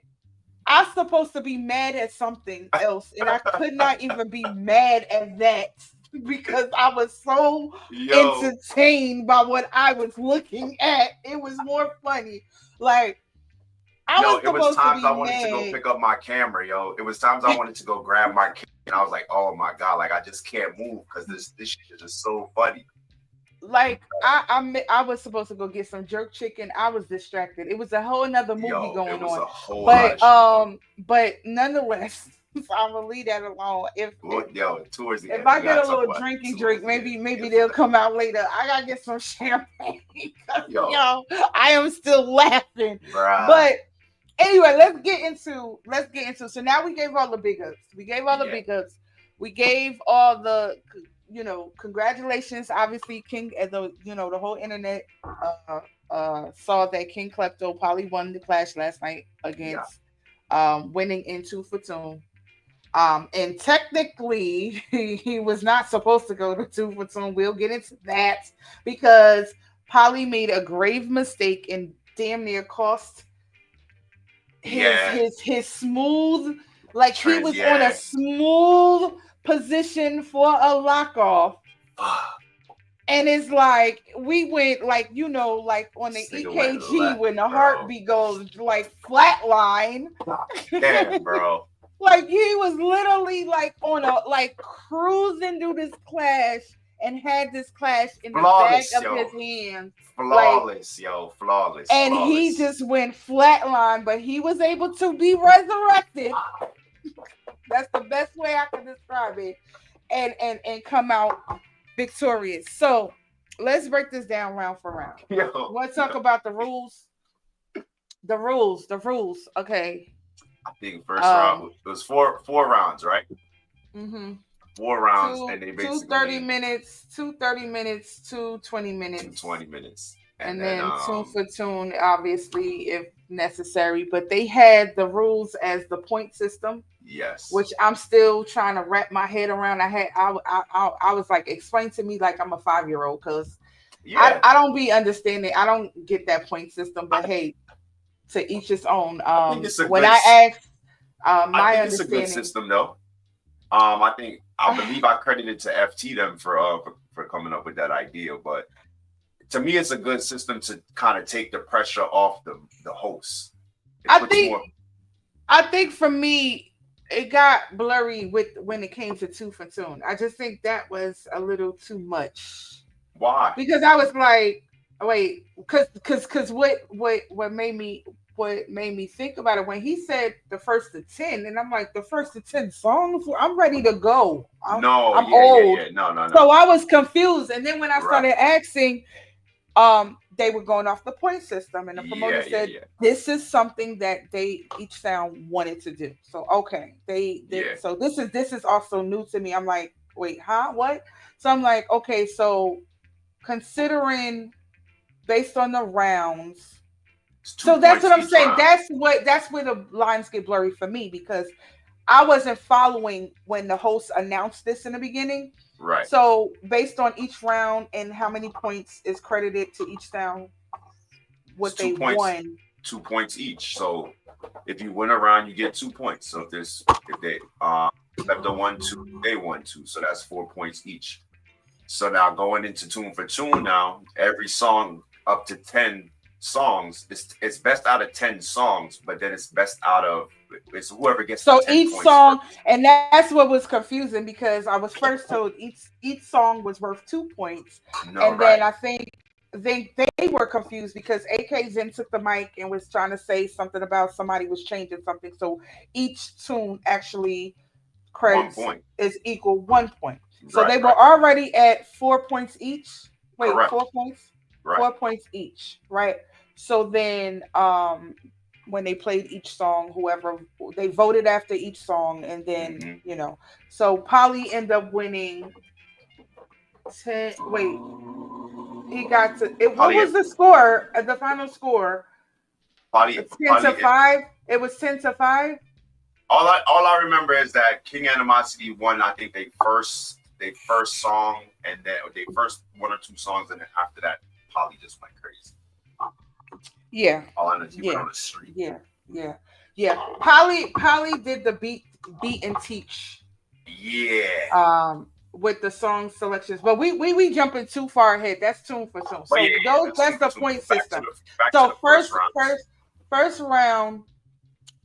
I'm supposed to be mad at something else, and I could not even be mad at that because I was so Yo, entertained by what I was looking at. It was more funny. Like I Yo, was it was supposed to times be I wanted to go mad. pick up my camera, yo. It was times I wanted to go grab my camera, and I was like, oh my God, like I just can't move because this shit is just so funny. Like I was supposed to go get some jerk chicken. I was distracted. It was a whole another movie Yo, it going was on. a whole lot of shit going on. But nonetheless, I'm gonna leave that alone. Well, yo, towards the If end, I we get a gotta talk little about it drinky towards drink, the end. maybe they'll come out later. I gotta get some champagne. Yo, Yo, I am still laughing. bruh. But anyway, let's get into. So now we gave all the big ups. We gave all the Yeah. big ups. We gave all the congratulations. Obviously, King, as the whole internet saw that King Klepto probably won the clash last night Yeah. against winning in two for two. And technically, he was not supposed to go to two for two. We'll get into that because Polly made a grave mistake and damn near cost Yeah. his smooth, like he was on a Yeah. smooth position for a lock off. And it's like we went like like on the This nigga went EKG left, when the bro. heartbeat goes like flatline. Damn, bro. Like he was literally like on a like cruising through this clash and had this clash in the Flawless, back of yo. his hands. Flawless, yo. Flawless. And flawless. he just went flatline, but he was able to be resurrected. That's the best way I can describe it. And come out victorious. So let's break this down round for round. Yo. Want to talk about the rules? The rules. Okay. I think first round it was four rounds, right? Mm-hmm. 4 rounds, and they basically 2 minutes, 20 minutes. 20 minutes. And then tune for tune, obviously, if necessary. But they had the rules as the point system. Yes. Which I'm still trying to wrap my head around. I was like, explain to me like I'm a 5-year-old because I don't be understanding. I don't get that point system. But hey, to each his own. I think it's a when good, I asked, my I think understanding, it's a good system though. I believe I credited to FT them for coming up with that idea, but to me, it's a good system to kind of take the pressure off the host. I think for me, it got blurry when it came to two for tune. I just think that was a little too much. Why? Because I was like, wait, because what made me think about it when he said the first to 10, and I'm like, the first to 10 songs, I'm ready to go. I'm old. Yeah. No. So I was confused, and then when I started asking, they were going off the point system, and the promoter said this is something that they each sound wanted to do. So okay, so this is also new to me. I'm like, wait, huh? What? So I'm like, okay, so considering based on the rounds. So that's what I'm saying. Round. That's where the lines get blurry for me because I wasn't following when the host announced this in the beginning. Right. So based on each round and how many points is credited to each sound, what they won. 2 points each. So if you win a round, you get 2 points. So if they Klepto won 2, they won 2. So that's 4 points each. So now going into tune for tune now, every song up to 10 songs, it's best out of 10 songs, but then it's best out of it's whoever gets so 10 each points song first. And that's what was confusing because I was first told each song was worth 2 points. Then I think they were confused because AK then took the mic and was trying to say something about somebody was changing something. So each tune actually credits is equal 1 point. So they were already at 4 points each. Wait, Correct. 4 points? Right. 4 points each, right? So then when they played each song, whoever they voted after each song, and then so Polly ended up winning 10. Wait, he got to it. What was the score? The final score? 10-5. It was 10-5. All I remember is that King Animosity won. I think they first song, and then they first 1 or 2 songs, and then after that, Polly just went crazy. Yeah. All I know is he went on the street. Yeah. Polly did the beat and teach. Yeah. With the song selections, but we jumping too far ahead. That's tune for tune. So that's the point system. So first first round,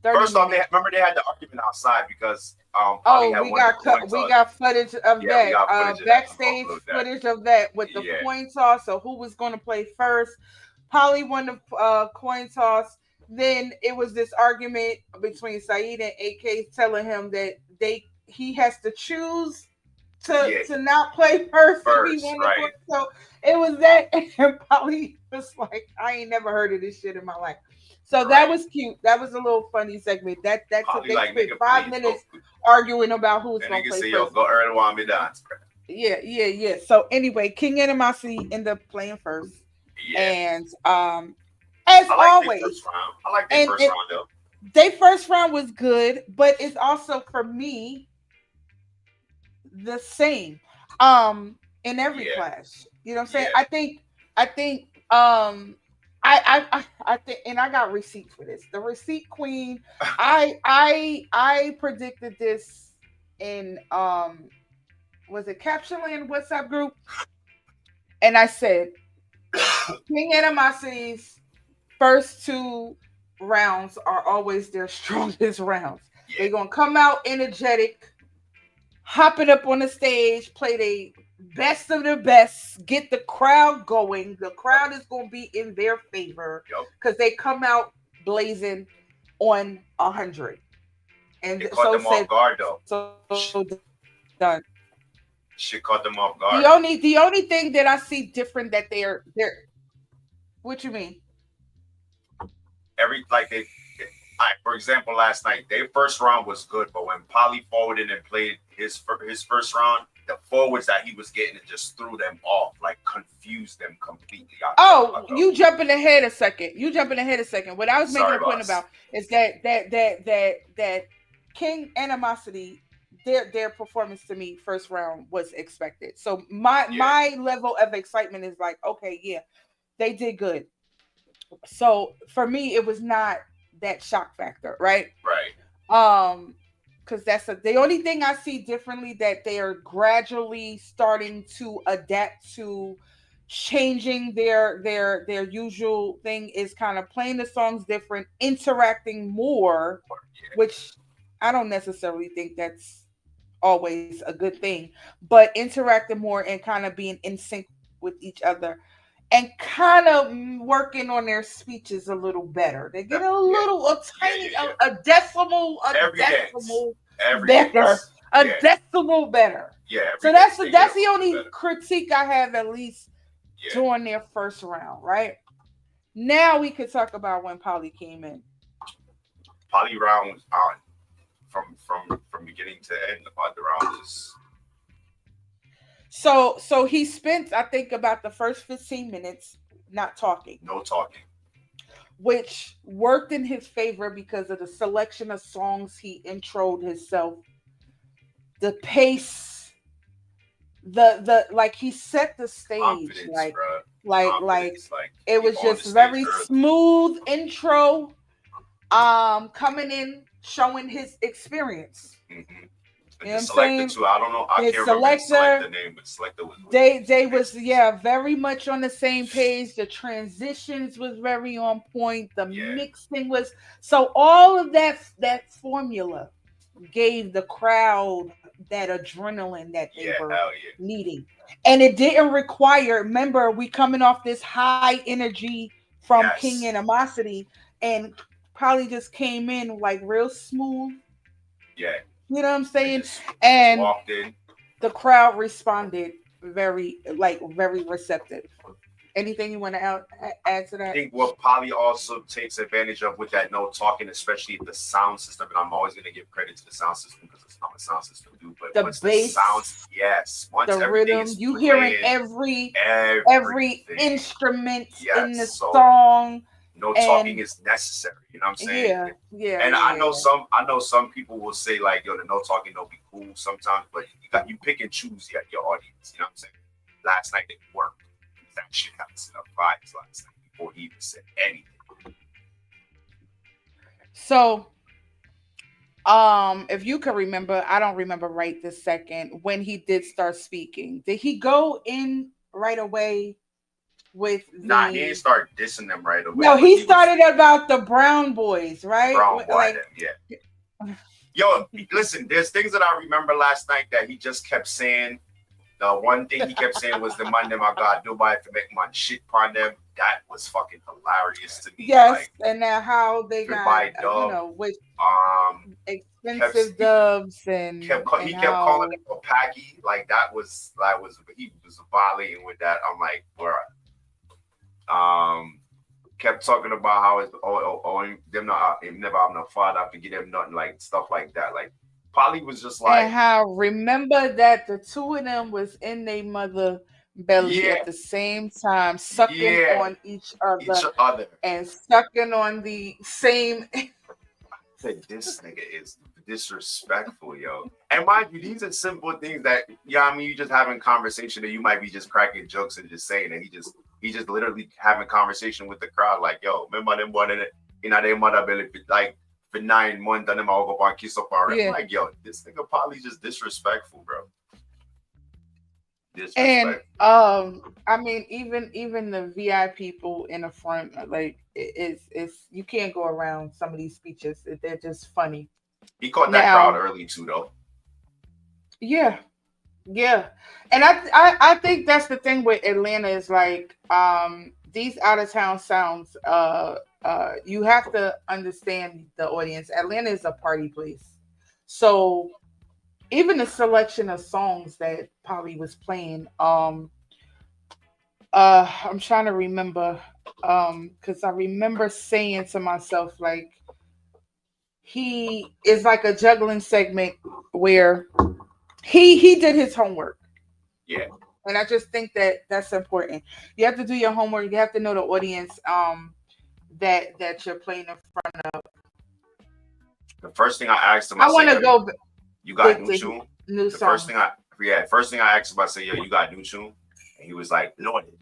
30 First off, minutes. remember they had the argument outside because Polly Oh, had won the coin we toss. got footage of Yeah, we that. got footage of that. I'm gonna Backstage upload that. footage of that with the Yeah. coin toss. So who was going to play first? Polly won the coin toss. Then it was this argument between Saeed and AK telling him that he has to choose Yeah. to not play first if he First, won the right. coin. So it was that, and Polly was like, "I ain't never heard of this shit in my life." So that Right. was cute. That was a little funny segment. That took Polly they like, spent nigga, 5 minutes please, arguing about who's and gonna nigga play say, yo, first. go earn while me dance, bro. Yeah. So anyway, King Animosity ended up playing first, Yeah. and as I like their always, first round. I like their and first round though. their first round was good, but it's also for me the same in every Yeah. clash. You know what I'm saying? Yeah. I think I think, and I got receipts for this. The receipt queen, I predicted this in was it Captureland WhatsApp group? And I said King Animosity's first two rounds are always their strongest rounds. Yeah. They're gonna come out energetic, hopping up on the stage, play the best of the best, get the crowd going. The crowd is going to be in their favor because they come out blazing on 100. And It caught them off guard though. So done. Shit caught them off guard. The only thing that I see different that they're what you mean? For example, last night their first round was good, but when Polly forwarded and played his first round, the forwards that he was getting, it just threw them off, like confused them completely. You jumping ahead a second. What I was making a point about is that King Animosity, their performance to me first round was expected. So my level of excitement is like, okay, yeah, they did good. So for me, it was not that shock factor, right? Because that's the only thing I see differently, that they are gradually starting to adapt to changing their usual thing, is kind of playing the songs different, interacting more, which I don't necessarily think that's always a good thing, but interacting more and kind of being in sync with each other, and kind of working on their speeches a little better. They get a decimal better. Decimal better. Yeah. So that's the only critique I have, at least during their first round, right? Now we could talk about when Polly came in. Polly round was on from beginning to end. The round was. So he spent, I think, about the first 15 minutes not talking. No talking. Which worked in his favor because of the selection of songs he introed himself. The pace, the like he set the stage, like it was just very smooth intro, coming in, showing his experience. Mm-hmm. You know what I'm saying? Too. I don't know. I can't remember the name, but Selector was. They was very much on the same page. The transitions was very on point. The mixing was, so all of that formula gave the crowd that adrenaline that they were needing, and it didn't require. Remember, we coming off this high energy from King Animosity, and probably just came in like real smooth. Yeah. You know what I'm saying? And walked in. The crowd responded very receptive. Anything you want to add to that? I think what Polly also takes advantage of with that no talking, especially the sound system, and I'm always going to give credit to the sound system because it's not a sound system do, but the once bass, the sounds, once the rhythm, you hearing every instrument in the song. No talking is necessary. You know what I'm saying? And I know some people will say like, yo, the no talking don't be cool sometimes, but you pick and choose your audience. You know what I'm saying? Last night they worked. That shit had enough vibes last night before he even said anything. So, if you can remember, I don't remember right this second, when he did start speaking. Did he go in right away with Nah, he didn't start dissing them right away. No, he started about the Brown Boys, right? Brown boy, Like, yeah. Yo, listen, there's things that I remember last night that he just kept saying. The one thing he kept saying was the man them I got Dubai to make man shit on them. That was fucking hilarious to me. yes, like, and now how they got, buy dub. with expensive Kept, dubs and he kept calling him a packy. Like he was violating with that. I'm like, bro. Kept talking about how it's them not never have no father to get them nothing, like stuff like that. Like Polly was just like, and how remember that the two of them was in their mother belly at the same time, sucking on each other and sucking on the same. This nigga is disrespectful, yo. And mind you, these are simple things that I mean, you just having conversation that you might be just cracking jokes and just saying, and he just literally having conversation with the crowd, like, yo, remember them one in it, their mother belly like for 9 months, and them all go up and kiss up already. Yeah. Like, yo, this nigga probably just disrespectful, bro. And I mean, even the VIP people in the front, like it's you can't go around some of these speeches. They're just funny. He caught that crowd early too, though. Yeah, and I think that's the thing with Atlanta is like these out of town sounds. You have to understand the audience. Atlanta is a party place, so even the selection of songs that Polly was playing, I'm trying to remember, because I remember saying to myself, like, he is like a juggling segment where he did his homework. Yeah. And I just think that that's important. You have to do your homework. You have to know the audience that you're playing in front of. The first thing I asked him, I want to go. You got new tune? New the song. first thing I asked him, I said, yo, you got new tune? And he was like, loaded.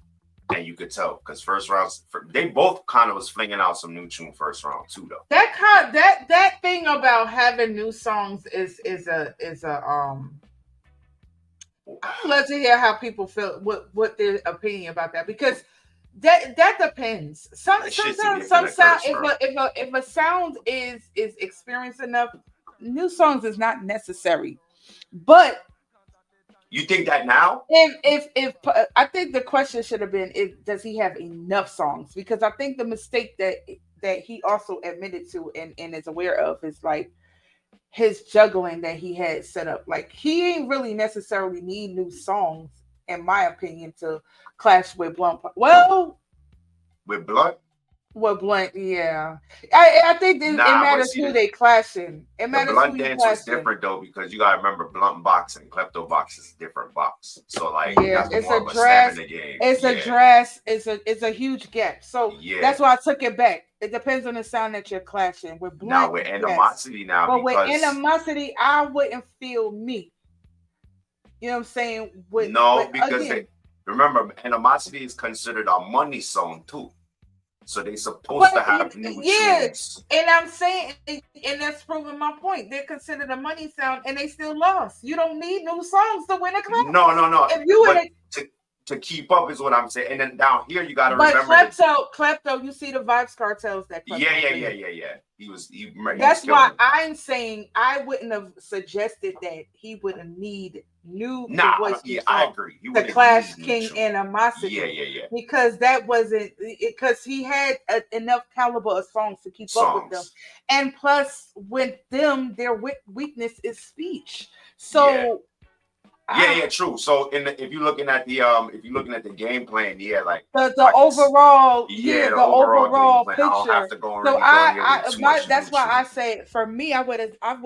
And you could tell because first rounds, they both kind of was flinging out some new tune first round too, though. That thing about having new songs is a I'd love to hear how people feel, what their opinion about that, because that depends. Sometimes some sound, if a sound is experienced enough, new songs is not necessary. But you think that now? If I think the question should have been, does he have enough songs? Because I think the mistake that he also admitted to and is aware of is like his juggling that he had set up. Like he ain't really necessarily need new songs, in my opinion, to clash with Blunt. Well, with Blunt. With Blunt, yeah. I think it matters who they clashing. It matters Blunt who you dance was different though, because you gotta remember Blunt box and Klepto box is a different box. So like it's more a dress. It's a dress. It's a huge gap. So that's why I took it back. It depends on the sound that you're clashing with Blunt. Now with animosity now, but with animosity, I wouldn't feel me. You know what I'm saying? Because remember, animosity is considered a money song too. So they supposed to have new tunes. And I'm saying, and that's proving my point. They're considered a money sound, and they still lost. You don't need new songs to win a class. No. If you to keep up is what I'm saying. And then down here you got to remember. But Klepto, you see the Vibes Cartels that. Klepto yeah. That's why I'm saying I wouldn't have suggested that he wouldn't need new. I agree. The Clash King animosity. Yeah. Because that wasn't because he had enough caliber of songs to keep up with them, and plus with them, their weakness is speech. So. Yeah, true. So if you're looking at the game plan, like the overall picture. That's why I say for me, I would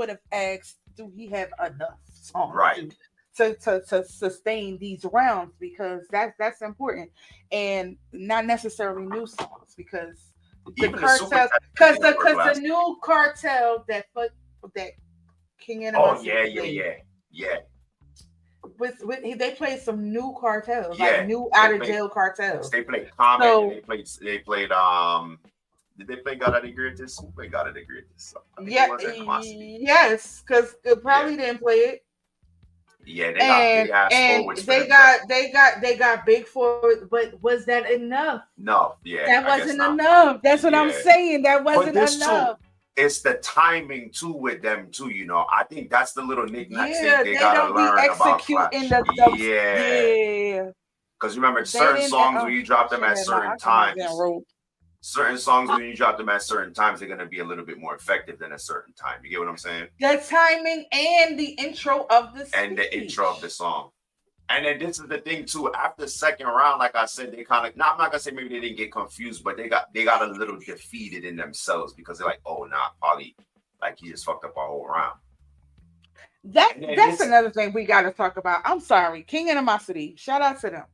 have asked, do he have enough songs to sustain these rounds, because that's important, and not necessarily new songs, because the cartel, because the new cartel that King Animosity. Yeah. With they played some new cartels, like new out of jail cartels. They played Common. They played Did they play God of the Greatest? Who played God of the Greatest? Yes, because probably didn't play it. Yeah, they got big ass and forwards for they them. got big forward, but was that enough? No, yeah, That I guess wasn't not. enough. That's what I'm Yeah. saying. That But wasn't this too, enough. it's the timing too with them too. I think that's the little knickknacks Yeah, they they gotta don't be learn about executing Flash. Yeah, because remember They certain didn't. songs when you drop them Shit, at man, certain I can't even times. roll. Certain songs when you drop them at certain times, they're gonna be a little bit more effective than a certain time. You get what I'm saying? The timing and the intro of the speech. And the intro of the song. And then this is the thing too. After the second round, like I said, they kind of. Now I'm not gonna say maybe they didn't get confused, but they got a little defeated in themselves because they're like, oh nah, Polly, like he just fucked up our whole round. That's another thing we got to talk about. I'm sorry, King Animosity. Shout out to them.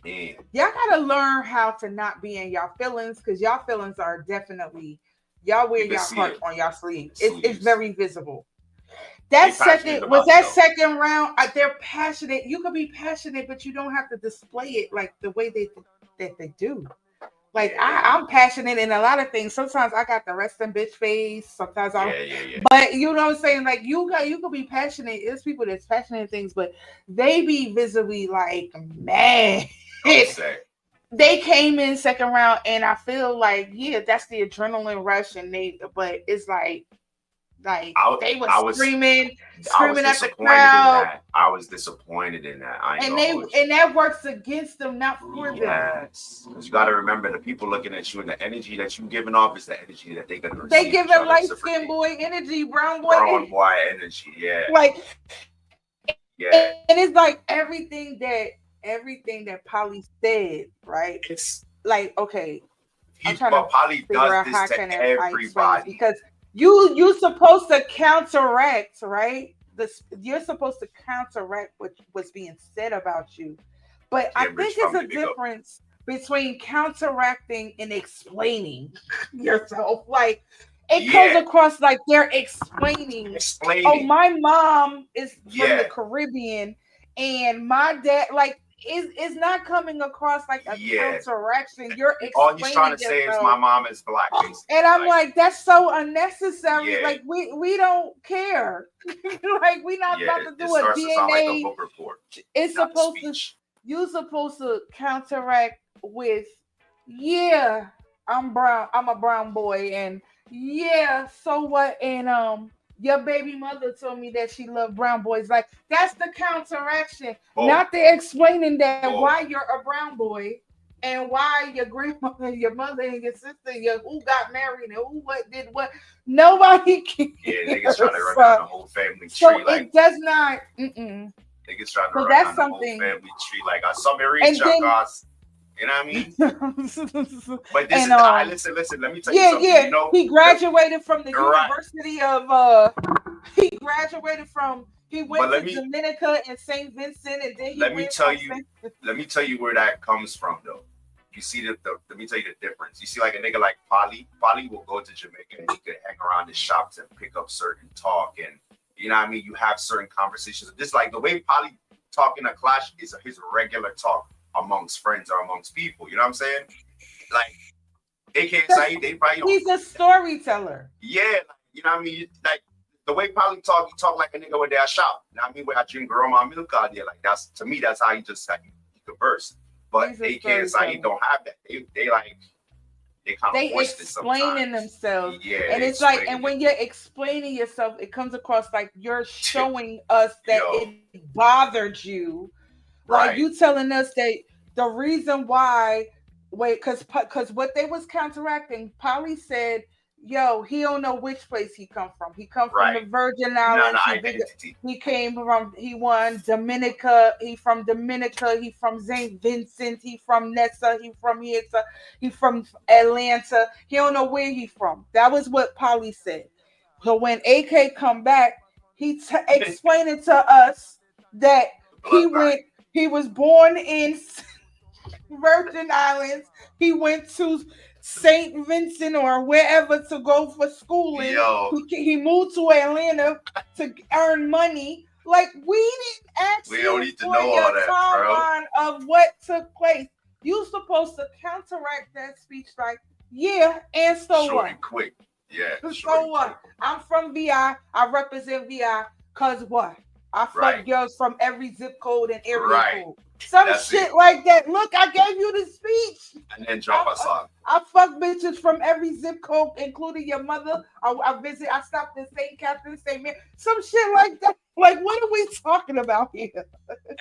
Man. Y'all gotta learn how to not be in y'all feelings, because y'all feelings are definitely y'all wear y'all heart on y'all sleeve. It's very visible. That second round. They're passionate. You could be passionate, but you don't have to display it like the way that they do. Like I'm passionate in a lot of things. Sometimes I got the resting bitch face. Sometimes I'm. But you know what I'm saying? Like you could be passionate. There's people that's passionate in things, but they be visibly like mad. They came in second round, and I feel like that's the adrenaline rush, but it's like they were screaming at the crowd. I was disappointed in that. And that works against them, not for them. Yes, because you got to remember the people looking at you, and the energy that you giving off is the energy that they're gonna receive. They give it light skin boy energy, brown boy energy. Yeah, and it's like everything that Polly said, right? It's like, okay, I'm trying to Polly figure out does how this can to I explain everybody this, because you supposed to counteract, right? You're supposed to counteract what was being said about you, but I think it's a difference between counteracting and explaining yourself. Like it comes across like they're explaining. Oh, my mom is from the Caribbean, and my dad, like, is not coming across like a counteraction. You're explaining. All he's trying to say is my mom is black, basically. And I'm like, that's so unnecessary. Yeah. Like we don't care. Like we not about to do a DNA. Like a book report. It's supposed to. You're supposed to counteract with, I'm brown. I'm a brown boy, and so what? And your baby mother told me that she loved brown boys. Like that's the counteraction, not the explaining that why you're a brown boy and why your grandmother, your mother, and your sister, who got married and who did what. Nobody cares. Yeah, niggas trying to run down the whole family tree. So it does not. Niggas trying to run down the whole family tree. Like I saw Mary guys. You know what I mean? But this listen, let me tell you something. Yeah. You know, he graduated from the University of he went to Dominica and St. Vincent, and then let me tell you where that comes from though. You see let me tell you the difference. You see, like a nigga like Polly will go to Jamaica and he could hang around the shops and pick up certain talk, and you know what I mean? You have certain conversations. Just like the way Polly talking to Clash is his regular talk amongst friends or amongst people. You know what I'm saying? Like AK Saeed, they probably he's a storyteller. Yeah, you know what I mean? Like the way Polly he talk like a nigga with their shop. You know what I mean? Where I drink my milk out there. Like that's, to me, that's how he converse. But AK and Saeed don't have that. They kind of explaining themselves. Yeah, and it's like, and when you're explaining yourself, it comes across like you're showing us that it bothered you. Like you telling us that the reason why, because what they was counteracting, Polly said, he don't know which place he come from. He come from the Virgin Islands. He won Dominica. He from Dominica. He from St. Vincent. He from Nessa. He from here. He from Atlanta. He don't know where he from. That was what Polly said. So when AK come back, he explained to us that he was born in Virgin Islands. He went to St. Vincent or wherever to go for schooling. He moved to Atlanta to earn money. Like we didn't actually for your timeline of what took place. You supposed to counteract that speech like, and so short what? And quick. Yeah. So what? I'm from VI. I represent VI. Cause what? I fuck Right. girls from every zip code and area Right. code. Some That's shit it. like that. Look, I gave you the speech. And then drop I, a song. I fuck bitches from every zip code, including your mother. I stopped in St. Catherine, St. Mary. Some shit like that. Like, what are we talking about here?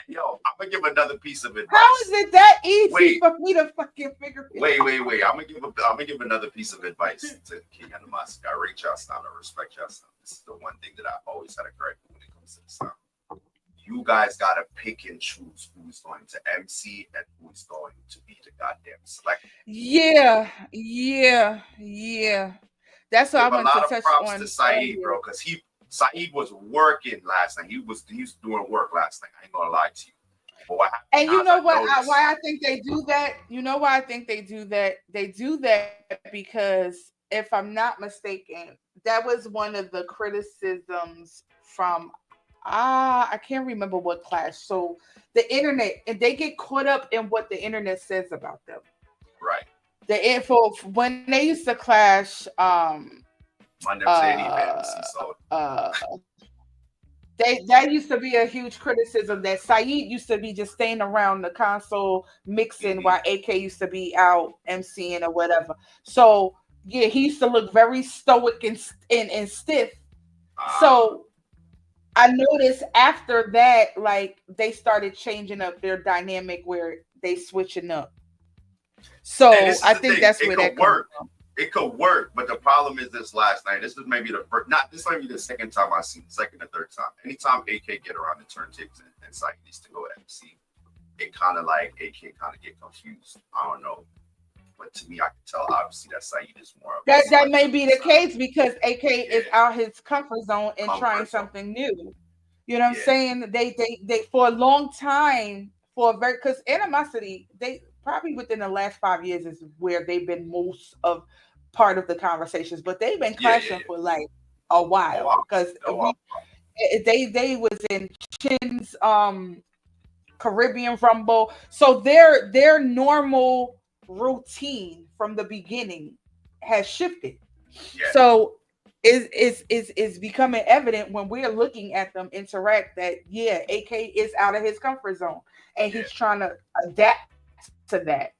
Yo, I'm gonna give another piece of advice. How is it that easy Wait. for me to fucking figure it Wait. out? I'm gonna give another piece of advice to King and the Master. I rate y'all sound. I respect y'all sound. This is the one thing that I always had a gripe when it comes to the sound. You guys gotta pick and choose who's going to MC and who's going to be the goddamn select. Yeah. That's what I Give a wanted lot to of touch props on. to Saeed, earlier. bro, because Saeed was working last night. He was doing work last night. I ain't gonna lie to you. But what happened, And you know what? noticed, Why I think they do that? You know why I think they do that? They do that because, if I'm not mistaken, that was one of the criticisms from I can't remember what class. So the internet, and they get caught up in what the internet says about them. right? The info when they used to clash, Monday, MC, so that used to be a huge criticism that Saeed used to be just staying around the console mixing while AK used to be out MCing or whatever. So yeah, he used to look very stoic and stiff. So I noticed after that, like they started changing up their dynamic where they switching up. So I think thing. that's It where could that comes work. from. It could work, but the problem is this last night. This is maybe the first, not this might be the second time I've seen, second or third time. Anytime AK get around the turntables and Saeed needs to go MC, it kind of like AK kind of get confused. I don't know, but to me, I can tell obviously that Saeed is more of That may be the case because AK is out his comfort zone and Comfort trying zone. something new. You know what I'm Yeah. saying? They for a long time, because Animosity, they probably within the last 5 years is where they've been most of part of the conversations, but they've been clashing for like a while because they was in Chin's Caribbean Rumble, so their normal routine from the beginning has shifted. Yeah. So is becoming evident when we're looking at them interact that yeah, AK is out of his comfort zone and he's trying to adapt to that.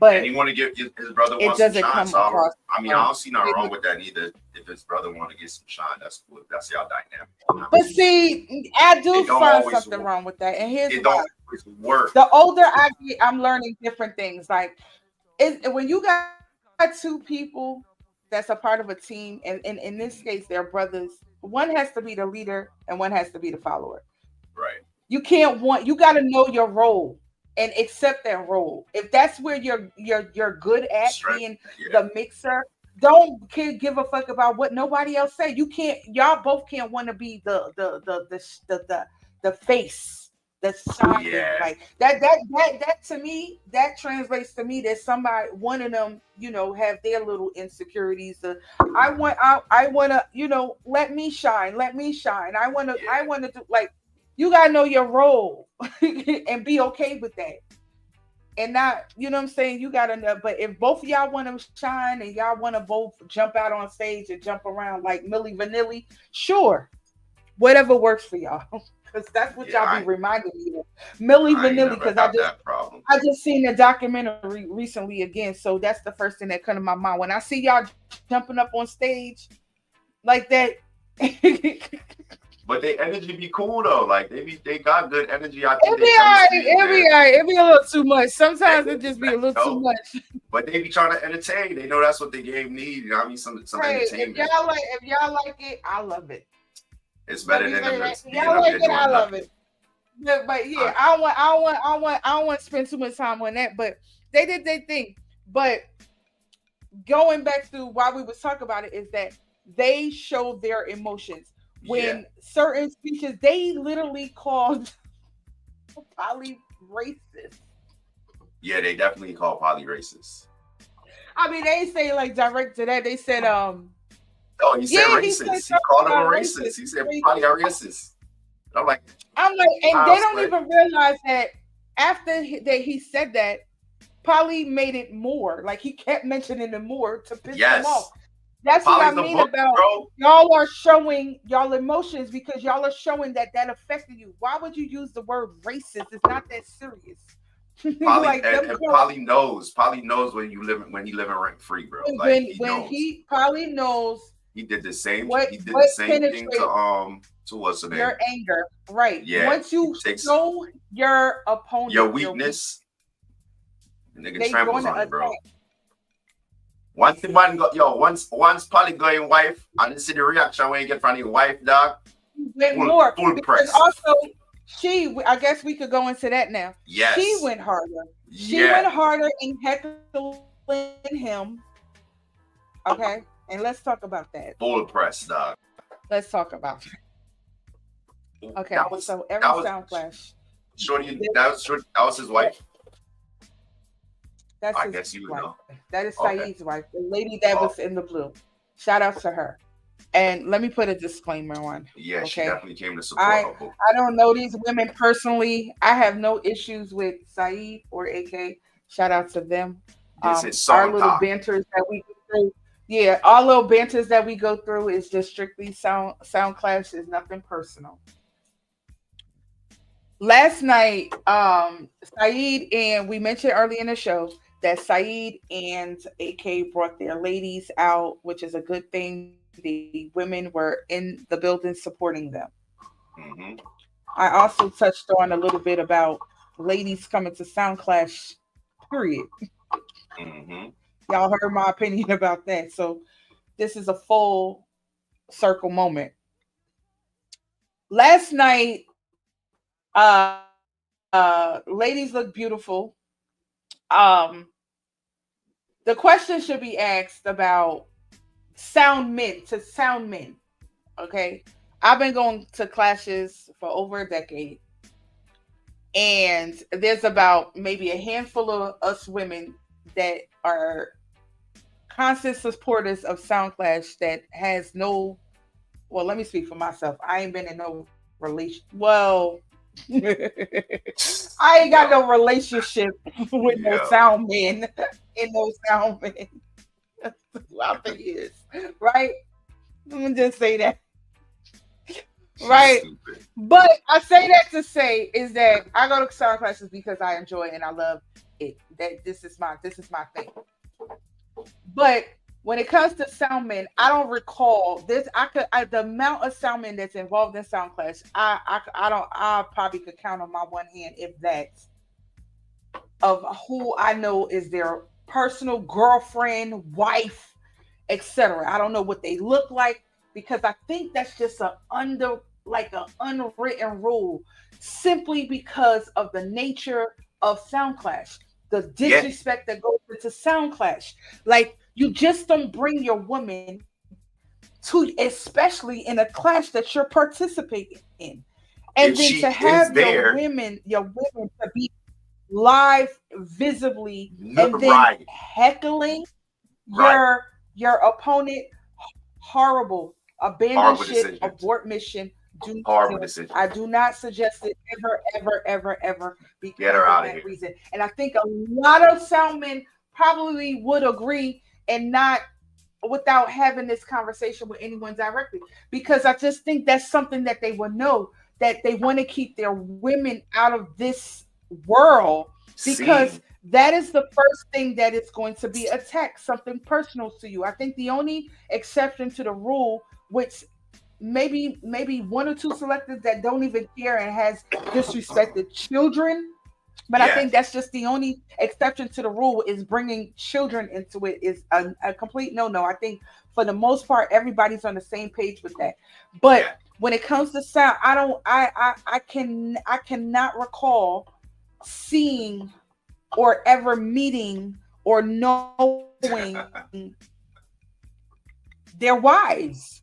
But and he want to give his brother it wants some doesn't shine. come So across. I mean, I don't see nothing wrong with that either. If his brother want to get some shine, that's cool. That's y'all dynamic. But see, I do It don't find always something work. wrong with that, and here's It why. don't always work. The older I get, I'm learning different things. Like when you got two people that's a part of a team, and in this case, they're brothers. One has to be the leader, and one has to be the follower. Right. You got to know your role and accept that role. If that's where you're good at being the mixer, don't give a fuck about what nobody else say. Y'all both can't want to be the face, the shining. Like that to me, that translates to me that one of them, have their little insecurities. I want to, let me shine. I want to do, like, you gotta know your role and be okay with that. And not, you know what I'm saying? You gotta know, but if both of y'all want to shine and y'all want to both jump out on stage and jump around like Milli Vanilli, sure. Whatever works for y'all. Because that's what y'all be reminding me of. Milli Vanilli, because I just seen the documentary recently again. So that's the first thing that come to my mind. When I see y'all jumping up on stage like that. But they energy be cool though. Like they got good energy. I think it be a little too much. Sometimes it just be a little too much. But they be trying to entertain. They know that's what the game needs. You know what I mean? Some entertainment. If y'all like it, I love it. It's better than y'all like it, I love it. But yeah, I don't want to spend too much time on that. But they did their thing. But going back to why we was talking about it is that they show their emotions. When certain speeches, they literally called Poly racist. Yeah, they definitely call Poly racist. I mean, they say like direct to that. They said, oh, he said racist. He called him a racist. He said Poly racist. I'm like, and they don't even realize that after he said that, Poly made it more. Like he kept mentioning it more to piss them off. That's what I Polly's the mean book, about bro. y'all are showing y'all emotions because y'all are showing that that affected you. Why would you use the word racist? It's not that serious. Polly Like them and girls, Polly knows. Polly knows when he living rent free, bro. Like when he when knows. he probably knows He did the same. what He did the what same thing penetrates to what's her name? your anger. Right. Yeah. Once He you takes show your your opponent your weak, weakness, the nigga they tramples going to on it, attack. bro. Once the man got once Polly got his wife, I didn't see the reaction when you get from your wife, dog. Went Full more full because press. also she. I guess we could go into that now. She Yes. went harder. She went Yeah. harder in heckling him. Okay, and let's talk about that. Full press, dog. Let's talk about that. Okay, That was so every that was sound clash. Shorty. That was his wife. That's I his guess you would wife. know. That is Okay. Saeed's wife, the lady that Oh, was in the blue. Shout out to her. And let me put a disclaimer on. yeah, she Okay. definitely came to support I her book. I don't know these women personally. I have no issues with Saeed or AK. Shout out to them. This is Our song little talk. banters that we go through. Yeah, our little banters that we go through is just strictly sound clash, is nothing personal. Last night, Saeed and we mentioned early in the show that Saeed and AK brought their ladies out, which is a good thing. The women were in the building supporting them. Mm-hmm. I also touched on a little bit about ladies coming to Sound Clash, period. Mm-hmm. Y'all heard my opinion about that. So this is a full circle moment. Last night, ladies look beautiful. Um, the question should be asked about sound men. Okay. I've been going to clashes for over a decade, and there's about maybe a handful of us women that are constant supporters of Sound Clash that has no, well, let me speak for myself. I ain't been in no relation. Well, I ain't got Yo, no relationship with no yo, sound men and no sound men throughout the years, right? Let me just say that, she's right? stupid. But I say that to say is that I go to sound classes because I enjoy it and I love it. That this is my thing. But when it comes to soundmen, I don't recall this. The amount of soundmen that's involved in sound class. I don't. I probably could count on my one hand if that of who I know is their personal girlfriend, wife, etc. I don't know what they look like because I think that's just a under like an unwritten rule simply because of the nature of sound clash, the Yeah, disrespect that goes into sound clash. Like you just don't bring your woman to, especially in a clash that you're participating in, and then if to she have is there, your women to be live visibly no, and then right, heckling right, your opponent. Horrible. Abandon horrible ship, decisions, abort mission. Do not horrible do it. I decisions. do not suggest it ever, ever, ever, ever Get because her of out of that here. reason. And I think a lot of soundmen probably would agree and not without having this conversation with anyone directly because I just think that's something that they would know, that they want to keep their women out of this world because Scene. that is the first thing that is going to be attacked, something personal to you. I think the only exception to the rule, which maybe one or two selectors that don't even care and has disrespected children, but I Yeah, think that's just the only exception to the rule is bringing children into it is a complete no. I think for the most part, everybody's on the same page with that. But yeah. when it comes to sound, I don't, I cannot recall seeing or ever meeting or knowing their wives.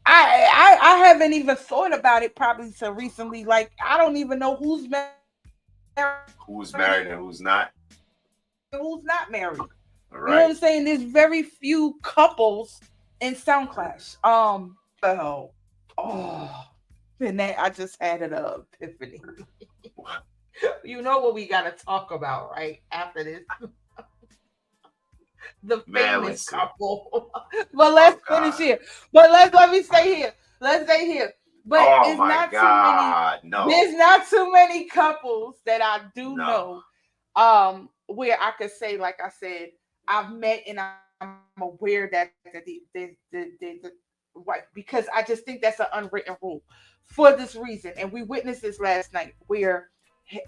I haven't even thought about it probably so recently. Like I don't even know who's married and who's not married. Who's married and who's not? You know what I'm saying? There's very All few right. couples in Sound Clash. So and that I just had an epiphany. You know what we gotta talk about, right? After this. the Man, famous listen. couple. But let's Oh, finish God. here. But let me stay here. Let's stay here. But Oh it's my not too many. God, no, There's not too many couples that I do no. know, where I could say, like I said, I've met and I'm aware that right, because I just think that's an unwritten rule for this reason, and we witnessed this last night where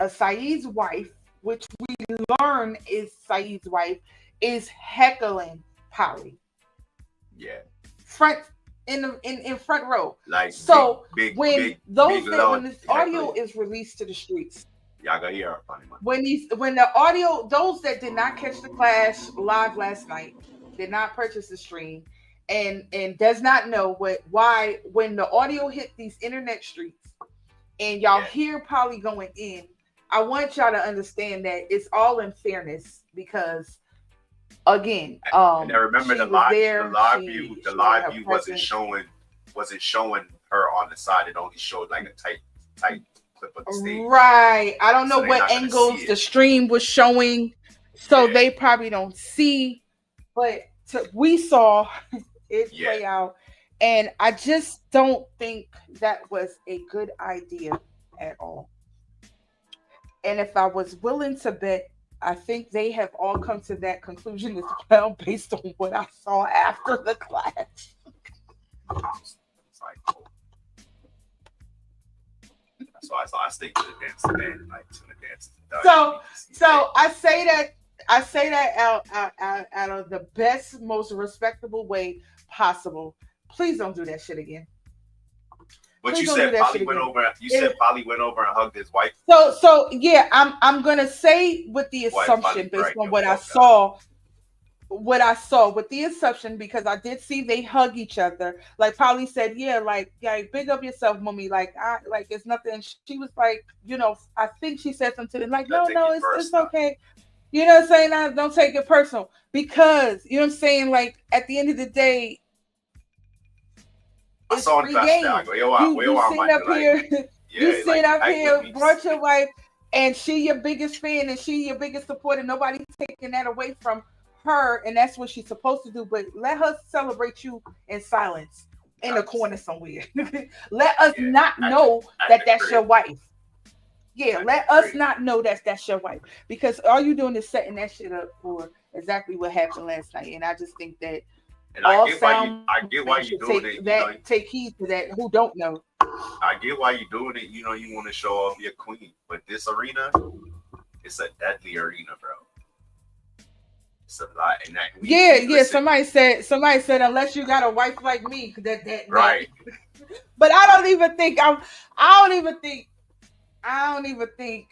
Saeed's wife, which we learn is Saeed's wife, is heckling Polly Yeah, front in front row. like So big, when big, those big that when loud this audio heckling. is released to the streets, Y'all gonna hear our funny one. when the audio, those that did not catch the clash live last night, did not purchase the stream, and does not know why when the audio hit these internet streets and y'all Yeah, hear Polly going in, I want y'all to understand that it's all in fairness because again, and I remember she was there, the she had live her view presence. wasn't showing her on the side. It only showed like a tight clip of the stage, Right. I don't know so they're what not gonna see angles the it. stream was showing, so Yeah, they probably don't see, but we saw it yeah. play out. And I just don't think that was a good idea at all. And if I was willing to bet, I think they have all come to that conclusion as well based on what I saw after the class. It's like, oh, that's why I stick to the dance and like to the dances and done. So, You see so I say that out of the best, most respectable way possible. Please don't do that shit again. But Please you don't do said that shit Polly went again. over. You If said Polly went over and hugged his wife. so yeah, I'm gonna say with the Why assumption Polly based right on the fuck out? what I saw with the assumption because I did see they hug each other. Like Polly said, yeah, big up yourself, mommy. Like I like it's nothing. She was like, I think she said something like, Not no, take no, it it's personal. okay. You know what I'm saying? Don't take it personal because you know what I'm saying. Like at the end of the day, I it's saw in free class there. I game. go, yo, You I sit might be up like, here, you yeah, sit like up act with here, me. brought your wife, and she your biggest fan, and she your biggest supporter. Nobody taking that away from her, and that's what she's supposed to do. But let her celebrate you in silence in a corner somewhere. Let us Yeah, not at the know at that the that's your crib, wife. Yeah, at the let us crib. not know that's your wife because all you doing is setting that shit up for exactly what happened last night. And I just think that And all sound I men get should why you doing it. You know, take heed to that who don't know. I get why you doing it. You know, you want to show off your queen, but this arena, it's a deadly arena, bro. It's a lot, and that Yeah, we yeah. listen Somebody said unless you got a wife like me, that. right. But I don't even think I don't even think I don't even think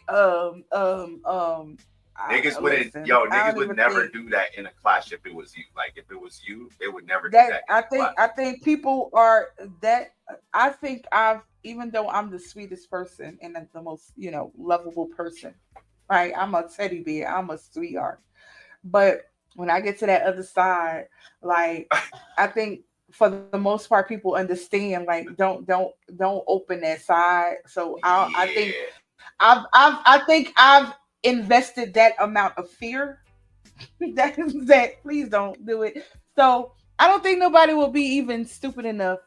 listen. I Niggas don't would even never think do that in a clash if it was you. Like if it was you, they would never do that that in a clash. I think people are that I think I've even though I'm the sweetest person and the most, lovable person, right? I'm a teddy bear, I'm a sweetheart. But when I get to that other side, like I think for the most part people understand like don't open that side. So I think Yeah, I think I've invested that amount of fear that please don't do it. So I don't think nobody will be even stupid enough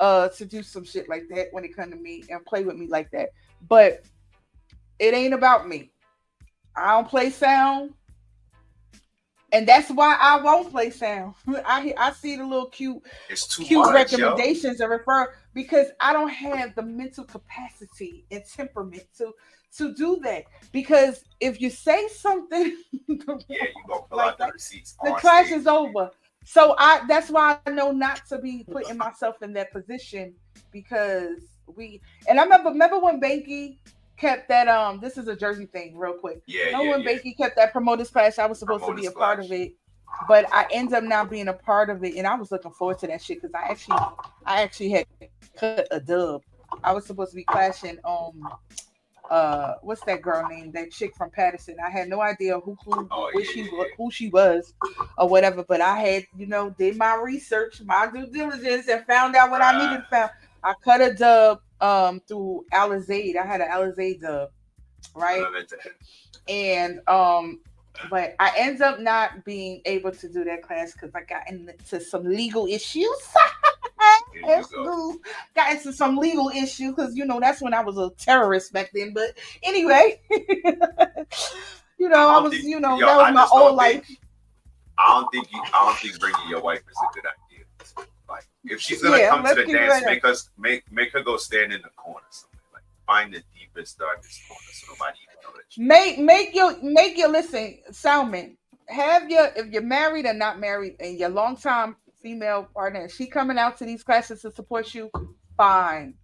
to do some shit like that when it come to me and play with me like that. But it ain't about me. I don't play sound. And that's why I won't play sound. I see the little it's too cute much, yo. recommendations and refer because I don't have the mental capacity and temperament to do that. Because if you say something Yeah, you gonna pull like out the that, receipts the on clash stage. is over. So that's why I know not to be putting myself in that position because and I remember when Banky kept that this is a Jersey thing real quick. Yeah, Remember yeah, when yeah. Banky kept that promoters clash, I was supposed to Promoter be a part of splash. it, but I end up not being a part of it, and I was looking forward to that shit because I actually had cut a dub. I was supposed to be clashing what's that girl name? That chick from Patterson. I had no idea Oh yeah, yeah, who she was or whatever, but I had, did my research, my due diligence and found out yeah. what I needed to found. I cut a dub through Alizade. I had an Alizade dub, I right? love it. And But I ends up not being able to do that class because I got into some legal issues. Here you go. Got into some legal issues because that's when I was a terrorist back then. But anyway, I I don't was, think, that was I my just old don't life. think. I don't think bringing your wife is a good idea. Like, if she's gonna Yeah, come to let's the keep it dance, right make her go stand in the corner somewhere. Like, find the deepest, darkest corner so nobody even know that you. Make your listen, Salmon. Have your if you're married or not married, and your longtime female partner, she coming out to these classes to support you, fine.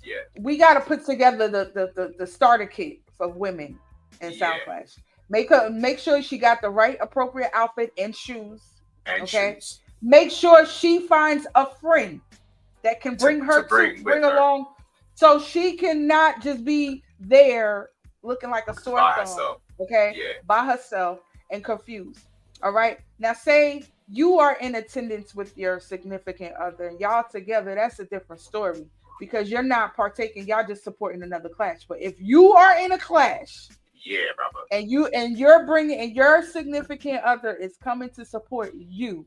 Yeah, We got to put together the starter kit for women in Sound yeah, Clash. Make sure she got the right appropriate outfit and shoes. and Okay. shoes Make sure she finds a friend that can bring to her to bring with bring her along, so she cannot just be there looking like a sore by thumb. herself. Okay, Yeah, by herself and confused. All right. Now, say you are in attendance with your significant other, and y'all together. That's a different story because you're not partaking. Y'all just supporting another clash. But if you are in a clash yeah, brother. and you're bringing and your significant other is coming to support you,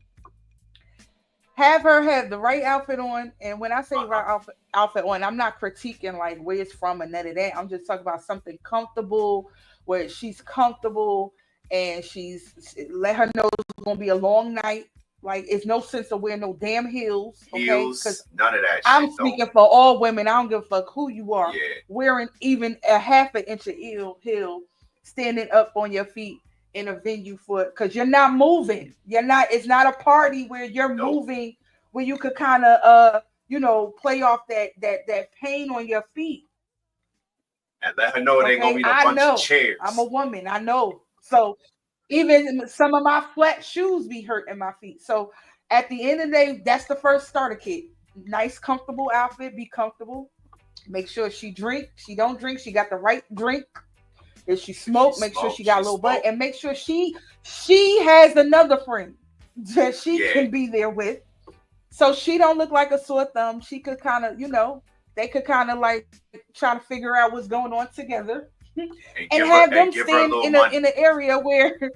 have her have the right outfit on. And when I say Uh-huh. right outfit on, I'm not critiquing like where it's from and none of that. I'm just talking about something comfortable, where she's comfortable and let her know it's gonna be a long night. Like it's no sense of wearing no damn heels, okay? Because Heels, none of that I'm shit. Don't. speaking for all women. I don't give a fuck who you are. Yeah, Wearing even a half an inch of heel, standing up on your feet in a venue for it, because you're not moving. You're not. It's not a party where you're nope. moving, where you could kind of play off that pain on your feet. And let her know it ain't gonna Okay, be no I bunch of know. I'm a chairs. woman. I know. So even some of my flat shoes be hurting my feet. So at the end of the day, that's the first starter kit. Nice, comfortable outfit. Be comfortable. Make sure she drink. She don't drink. She got the right drink. If she If she smoke, make sure smoke, she got she a little butt, smoke. and make sure she has another friend that she Yeah, can be there with, so she don't look like a sore thumb. She could kind of, they could kind of like try to figure out what's going on together, and have them and give her a stand little in an money area where and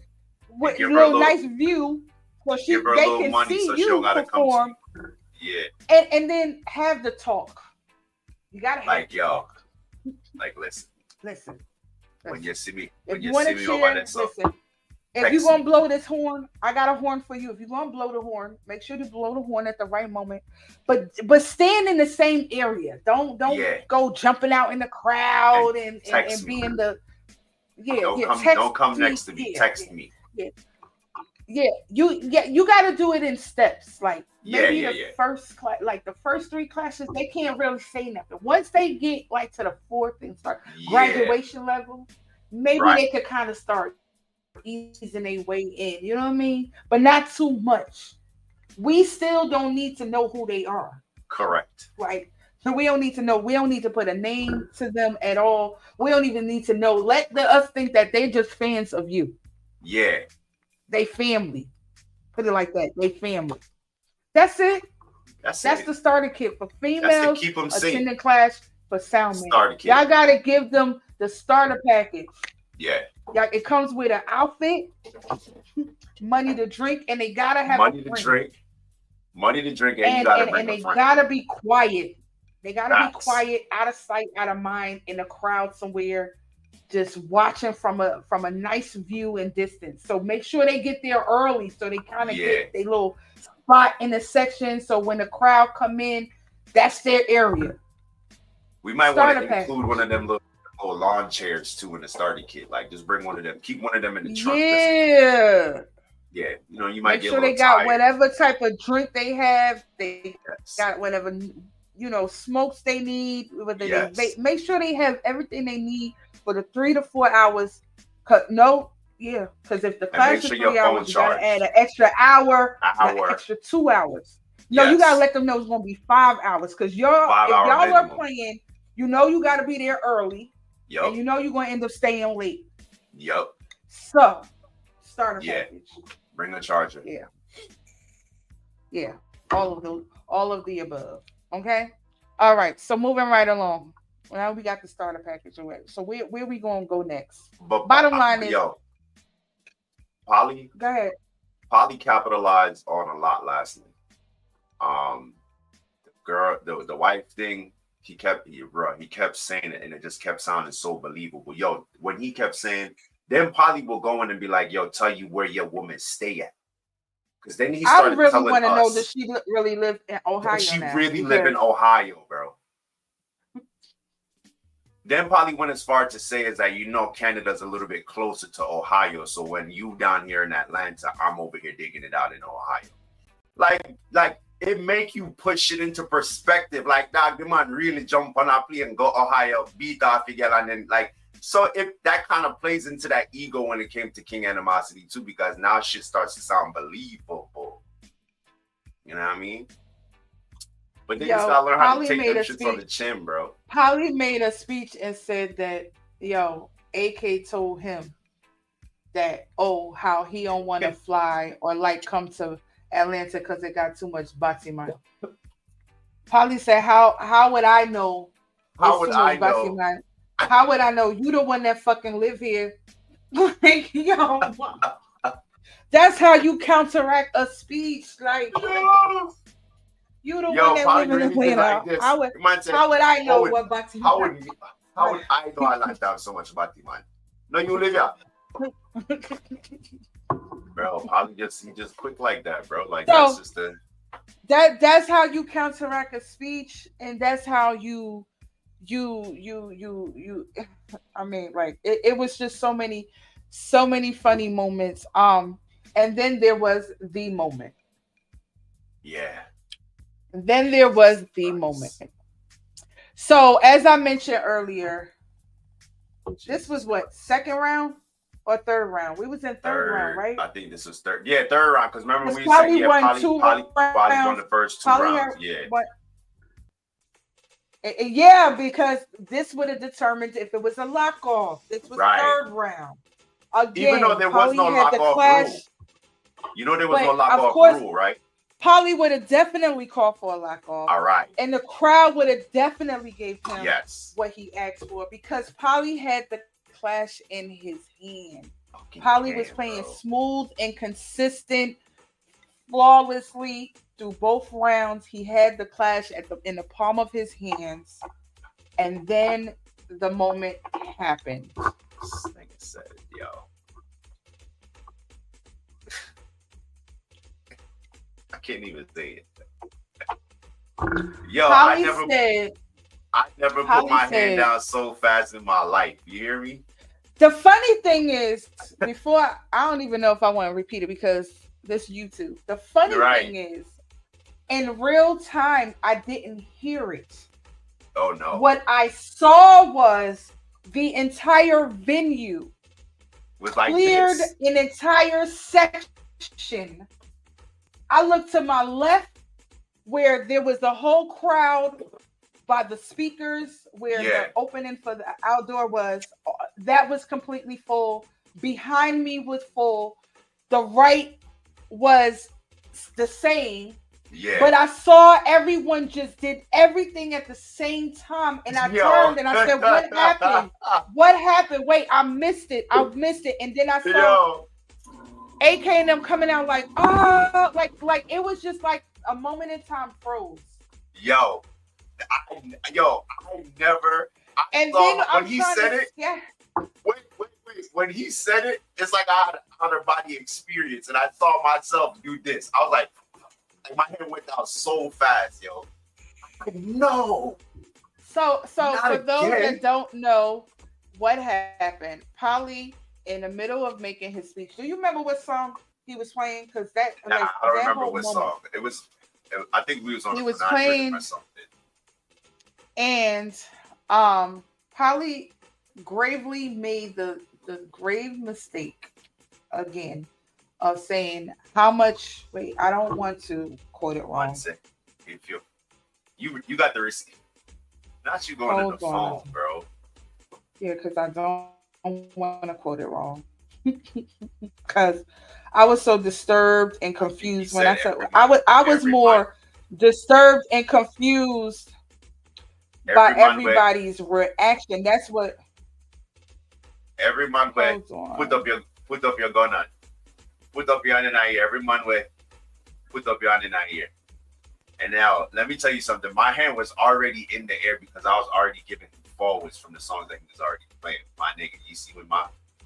with a give her a little little nice view, so give her a they little can money see so she don't you gotta come to perform, you. Yeah, and then have the talk. You gotta have like the yo, talk. like listen, Listen, when listen. you see me, If when you you want see to me over cheer, there, so listen. If you're text gonna me. blow this horn, I got a horn for you. If you're gonna blow the horn, make sure you blow the horn at the right moment. But stand in the same area. Don't Yeah, go jumping out in the and crowd and text me. be in the Don't yeah. come, Text don't come me. next to me. Text me. Yeah. You gotta do it in steps. Like Yeah, maybe yeah, the yeah, first class, like the first three classes, they can't really say nothing. Once they get like to the fourth and start yeah. graduation level, maybe Right, they could kind of start easing their way in. You know what I mean? But not too much. We still don't need to know who they are, correct. right? So we don't need to know. We don't need to put a name to them at all. We don't even need to know. Us think that they're just fans of you. Yeah, They family. Put it like that. They family. That's it. that's That's it. the starter kit for That's to females keep them sane. attending class for sound man. Starter kit. Y'all gotta give them the starter package. Yeah, Y'all, it comes with an outfit, money to drink, and they gotta have a money to friend. drink, money to drink, and you and gotta and bring and a they friend. gotta be quiet. They gotta be Facts. quiet, out of sight, out of mind, in a crowd somewhere, just watching from a nice view and distance. So make sure they get there early, so they kind of Yeah, get their little spot in the section. So when the crowd come in, that's their area. we might want Starter to package. include one of them little lawn chairs too in the starter kit. Like just bring one of them. Keep one of them in the trunk. Yeah. Yeah, you might Make get a sure little they got tired. whatever type of drink they have. They Yes, got whatever smokes they need. Whether yes. make sure they have everything they need for the 3 to 4 hours. Because if the And make class is sure your 3 hours, phone you gotta add charged. an extra hour, an Hour. extra 2 hours. No, you gotta Yes. let them know it's gonna be 5 hours. Because Five if hour y'all are minimum. playing, you gotta be there early, and Yup. you're gonna end up staying late. Yup. So, starter Yeah. package. Bring a charger. Yeah. Yeah, all of the above. Okay. All right. So moving right along. Now we got the starter package away. So where we gonna go next? But Bottom line is yo, Polly Go ahead. capitalized on a lot last night. The girl, the wife thing, he kept saying it, and it just kept sounding so believable. Yo, when he kept saying, then Polly will go in and be like, "Yo, tell you where your woman stay at," because then he I started really telling want to know, does us she really live in Ohio that she now? really live in Because Ohio, bro. Then Polly went as far to say is that Canada's a little bit closer to Ohio, so when you down here in Atlanta, I'm over here digging it out in Ohio. Like it make you push it into perspective. Like, dog, the man really jump on a plane and go Ohio, beat off again, and then like, so if that kind of plays into that ego when it came to King Animosity too, because now shit starts to sound believable. You know what I mean? But then you yo, gotta learn how to Polly take made them a shits on the speech. chin, bro. Polly made a speech and said that, yo, AK told him that, oh, how he don't want to fly or like come to Atlanta because it got too much batiman. Polly said, how would I know How it's would too I much know? batiman? How would I know? You the one that fucking live here. Like, yo, that's how you counteract a speech. Like, you the one that Polly live in really did Atlanta. like this. How would Man said, I know what how batiman? would I know Atlanta have so much Batman? No, you live here. Bro, Polly he just quick like that, bro. Like that's So just the that's how you counteract a speech, and that's how you I mean, like it was just so many funny moments. And then there was the moment. yeah. Then there was the moment. Nice. So as I mentioned earlier, this was Jesus what, Christ. second round or third round? We was in third round, right? I think this was third. Yeah, third round. Because remember Because we said Polly won two Polly won rounds. the first two Polly had rounds. Yeah. what? Yeah, because this would have determined if it was a lock off. This was Right. third round. Again, Even though there was Polly no had lock the off clash. rule. You know there was no But lock of off course, rule, right? Polly would have definitely called for a lock off. All right. And the crowd would have definitely gave him Yes. what he asked for, because Polly had the clash in his hand. Fucking Polly was damn, playing bro. smooth and consistent, flawlessly through both rounds. He had the clash in the palm of his hands, and then the moment happened. This nigga said, yo. I can't even say it. Yo, Polly I never put Polly my said- hand down so fast in my life. You hear me? The funny thing is, before I don't even know if I want to repeat it because this YouTube. The funny Right. thing is, in real time, I didn't hear it. Oh no. What I saw was the entire venue Was like cleared this. an entire section. I looked to my left where there was the whole crowd by the speakers where Yeah. the opening for the outdoor was. That was completely full. Behind me was full. The right was the same. Yeah. But I saw everyone just did everything at the same time. And I turned and I said, what happened? What happened? Wait, I missed it. And then I saw Yo. AK and them coming out like, oh, like it was just like a moment in time froze. Yo. I never. And saw, then when he said it, yeah. wait. When he said it, it's like I had an outer body experience, and I saw myself do this. I was like my head went down so fast, yo. No. So Not for those again. that don't know what happened, Polly, in the middle of making his speech, do you remember what song he was playing? Because that, Nah, like, I don't that remember whole what moment. song. It was. I think we was on. He was Not playing- or something. And Polly gravely made the grave mistake again of saying how much. Wait, I don't want to quote it One wrong. second. If you got the receipt. Not you going to the Hold on. phone, bro. Yeah, because I don't want to quote it wrong. Because I was so disturbed and confused when I said I was more disturbed and confused by everybody's reaction. That's what. Every man, Hold on. put up your gun on. put up your hand in our ear. Every man will put up your hand in our ear. And now, let me tell you something. My hand was already in the air because I was already giving forwards from the songs that he was already playing. My nigga, you see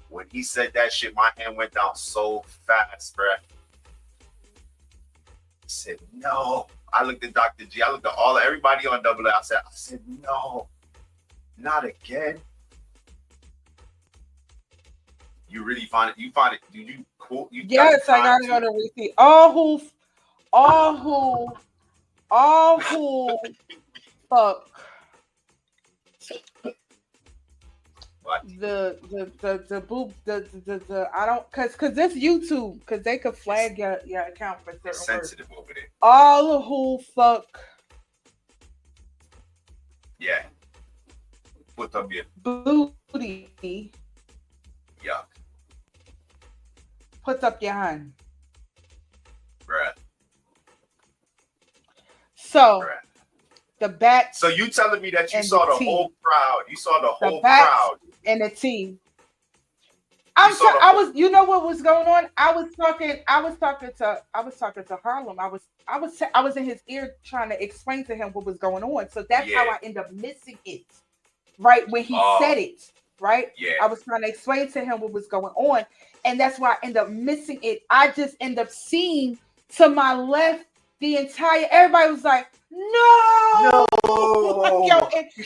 when he said that shit, my hand went down so fast, bruh. I said, no. I looked at Dr. G. I looked at everybody on Double A. I said, no, not again. You really find it? You find it? Do you cool? Yes, I gotta go to receipt. All who fuck what? the boob the I don't cause this YouTube because they could flag your account for certain Sensitive words. over there. All who fuck Yeah. Put up your booty. Yuck. Put up your hand. Bruh. So Bruh. the bat. So you telling me that you and saw the the T. whole crowd? You saw the whole bat crowd. and the T. I was. You know what was going on? I was talking to Harlem. I was in his ear trying to explain to him what was going on. So that's how I end up missing it. Right when he said it. Right. Yeah. I was trying to explain to him what was going on, and that's why I end up missing it. I just end up seeing to my left the entire. Everybody was like, "No, yo,"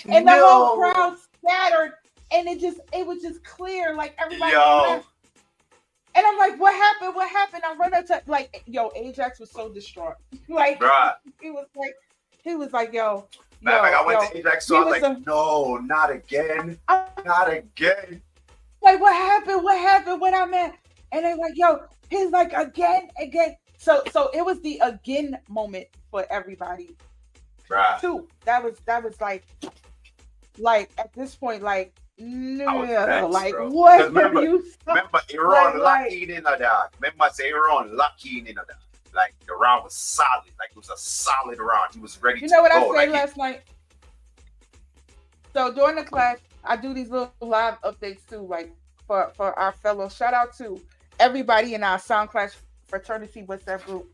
and the whole crowd scattered. And it was just clear, like everybody left. And I'm like, what happened? What happened? I run up to Ajax was so distraught. Like bruh. he was like, yo. I went to Ajax, so I was like, no, not again. Not again. Like, what happened? What happened? What I meant? And they're like, yo, he's like, again. So it was the again moment for everybody. Bruh. Too. That was like at this point, like, no, like bro. what? Remember, Aaron like, lucky in that. Remember, say Aaron lucky in that. Like the round was solid. Like it was a solid round. He was ready. You know what go. I said last night? So during the class, I do these little live updates too, like for our fellows. Shout out to everybody in our Sound Clash fraternity WhatsApp group.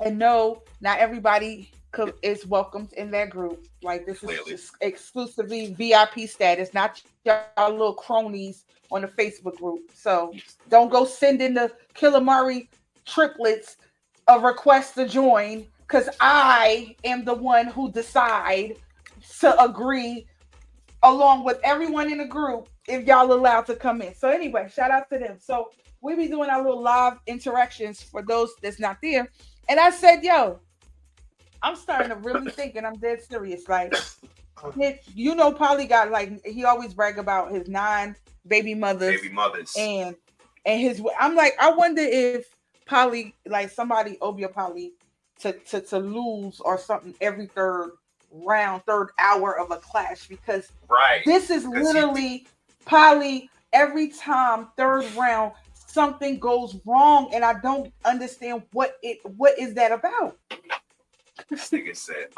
And no, not everybody is welcomed in that group. Like this is just exclusively VIP status, not y'all little cronies on the Facebook group. So don't go sending the Killamari triplets a request to join, because I am the one who decide to agree along with everyone in the group if y'all allowed to come in. So anyway, shout out to them. So we be doing our little live interactions for those that's not there. And I said, yo, I'm starting to really think, and I'm dead serious. Like, Polly got like, he always brag about his 9 baby mothers. And his, I'm like, I wonder if Polly, like somebody Obia Polly to lose or something every third hour of a clash, because this is literally Polly every time third round something goes wrong, and I don't understand what is that about. This nigga said,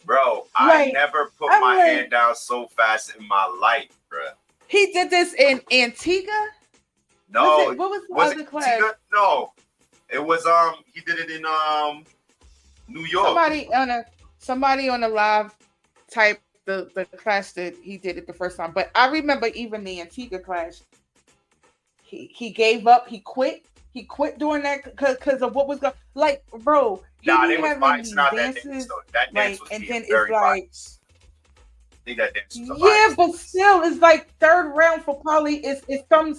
bro, I never put my hand down so fast in my life, bro. He did this in Antigua? No. What was the other class? Antigua? No. It was, he did it in, New York. Somebody on the live type the class that he did it the first time. But I remember even the Antigua class, he gave up, he quit. He quit doing that because of what was going. Like, bro, they was vibes. Not dances, that dance was and then very it's like, vibes. I think that dance was vibes. But still, it's like third round for Polly. It's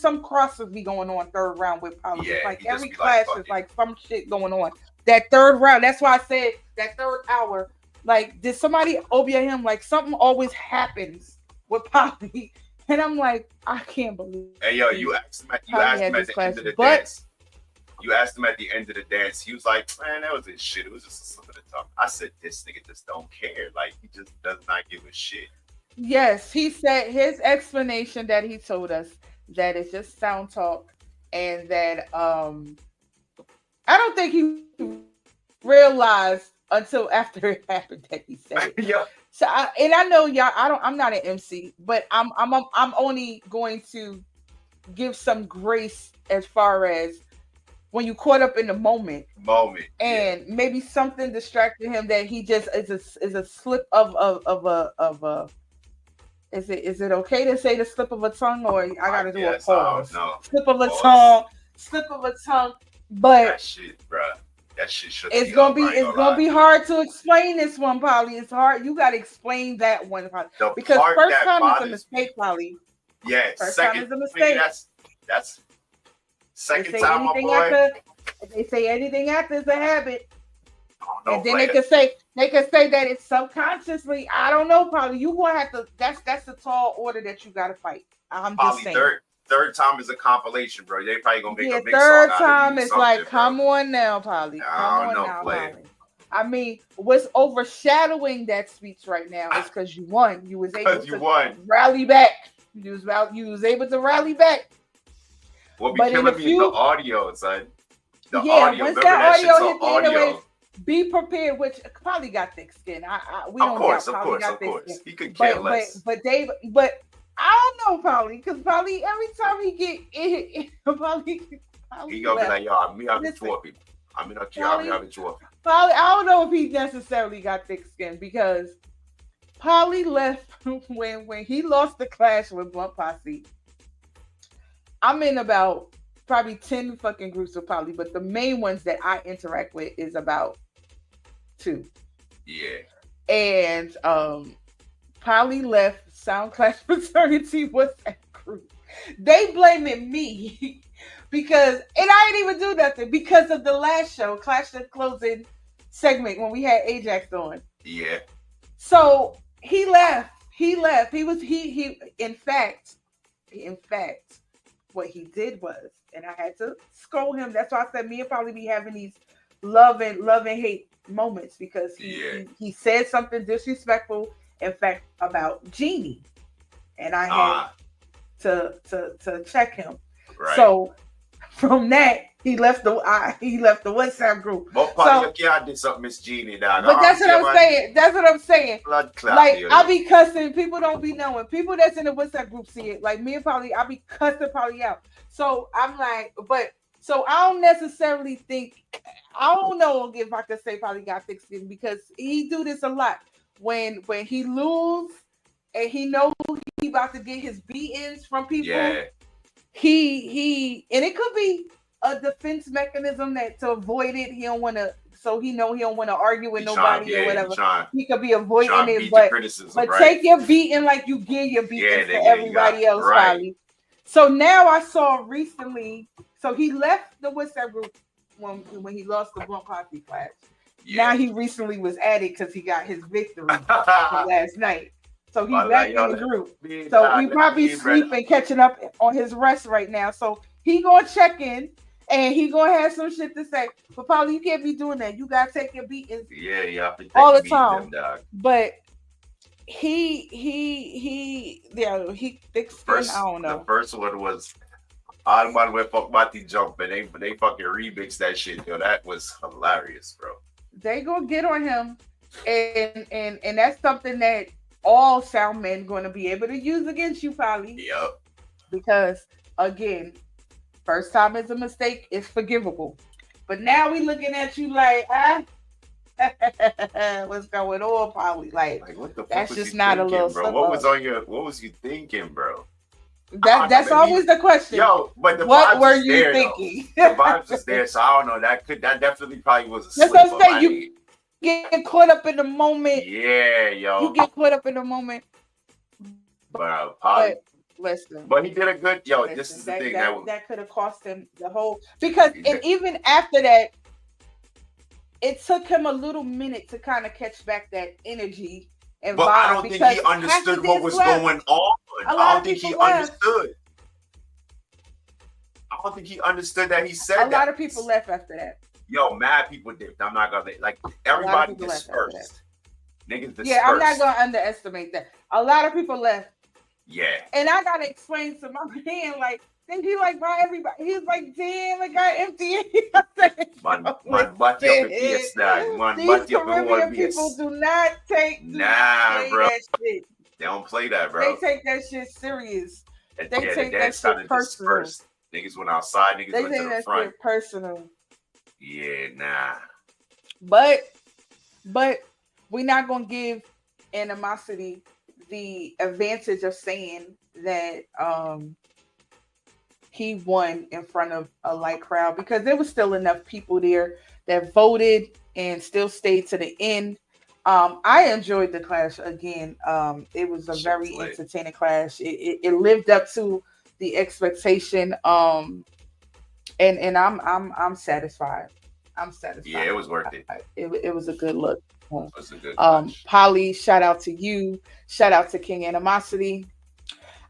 some crosses be going on third round with Polly. Yeah, it's like every class is like some shit going on. That third round. That's why I said that third hour. Like, did somebody obia him? Like, something always happens with Polly, and I'm like, I can't believe. Hey yo, you asked him at the end of the dance. You asked him at the end of the dance. He was like, man, that was his shit. It was just a slip of the tongue. I said, this nigga just don't care. Like, he just does not give a shit. Yes, he said his explanation that he told us that it's just sound talk, and that I don't think he realized until after it happened that he said it. Yeah. So I know y'all. I'm not an MC, but I'm only going to give some grace as far as when you caught up in the moment and maybe something distracted him that he just is a slip of a is it okay to say the slip of a tongue, or I gotta do a pause? No. Slip of a tongue. But that shit, bro. That shit should. It's gonna be hard to explain this one, Polly. It's hard. You gotta explain that one, Polly. Because first time is a mistake, Polly. Yeah, first second time is a mistake. That's second time, my boy. They say anything after is a habit. No, and then they could say that it's subconsciously. I don't know, Polly. You gonna have to. That's the tall order that you gotta fight. I'm just saying. Third time is a compilation, bro. They probably gonna make a mix third song time is like, bro. come on now, Polly. Polly. I mean, what's overshadowing that speech right now is because you won. You was able to rally back. You was able to rally back. What be killing me is the audio, son. The audio. Once that audio hit the airwaves, be prepared. Which Polly got thick skin. We don't doubt Polly got thick skin. He could care less. But I don't know, Polly, because Polly, every time he get it, Polly he gonna be like, yo, I'm having two people. I'm having two people. Polly, I don't know if he necessarily got thick skin because Polly left when he lost the clash with Blunt Posse. I'm in about probably 10 fucking groups with Polly, but the main ones that I interact with is about 2. Yeah. And Polly left SoundClash Fraternity WhatsApp group. They blaming me because, and I didn't even do nothing because of the last show, Clash the Closing segment when we had Ajax on. Yeah. So he left. He in fact, what he did was, and I had to scold him. That's why I said me and Polly be having these love and hate moments because he said something disrespectful, in fact, about Jeannie, and I had to check him. Right. So from that, he left the WhatsApp group. But Polly, I did something, Miss Jeannie, dog. But that's what I'm saying. That's what I'm saying. Blood clot, like I be cussing. People don't be knowing. People that's in the WhatsApp group see it. Like me and Polly, I be cussing Polly out. So I'm like, so I don't necessarily think. I don't know if I could say Polly got thick skin because he do this a lot. When he lose and he knows he about to get his beatings from people, he and it could be a defense mechanism that to avoid it. He don't want to, so he don't want to argue with nobody or whatever. He could be avoiding it, but take your beating like you give your beatings to everybody else, Polly. So now I saw recently, so he left the WhatsApp group when he lost the Blunt Posse class. Yeah. Now he recently was added because he got his victory last night. So he's back in the group. So he probably sleeping, catching up on his rest right now. So he gonna check in and he gonna have some shit to say. But Polly, you can't be doing that. You gotta take your beatings. All the time. But he thick skin. I don't know. The first one was all man went fuck Matty jump and they fucking remixed that shit. Yo, that was hilarious, bro. They gonna get on him, and that's something that all sound men gonna be able to use against you, Polly. Yep. Because again, first time is a mistake, it's forgivable. But now we looking at you like, what's going on, Polly? Like what the fuck that's just not thinking, a little bro. What was you thinking, bro? That's always the question. Yo, but what were you thinking? The vibes was there, so I don't know. That definitely probably was a slip. That's what I'm saying. You get caught up in the moment. Yeah, yo. You get caught up in the moment. But listen. But he did a good. Yo, this is the thing that could have cost him the whole because and even after that, it took him a little minute to kind of catch back that energy. But I don't think he understood what was going on. I don't think he understood. I don't think he understood that he said that. A lot of people left after that. Yo, mad people did. I'm not gonna like everybody dispersed. Niggas dispersed. Yeah, I'm not gonna underestimate that. A lot of people left. Yeah. And I gotta explain to my man, like, then he like brought everybody. He was like, damn, I got empty. Man, but your PS now. Man, but your Caribbean people do not take bro. that shit. They don't play that, bro. They take that shit serious. And They yeah, the take that dance shit started personal. dispersed. Niggas went outside, niggas They went to take the that front. shit personal. Yeah, nah. But we're not gonna give animosity the advantage of saying that he won in front of a light crowd, because there was still enough people there that voted and still stayed to the end. I enjoyed the clash again. It was a Shit was very lit. entertaining clash. It lived up to the expectation. And I'm satisfied. I'm satisfied. Yeah, it was worth it. It was a good look. It was a good clash. Polly, shout out to you. Shout out to King Animosity.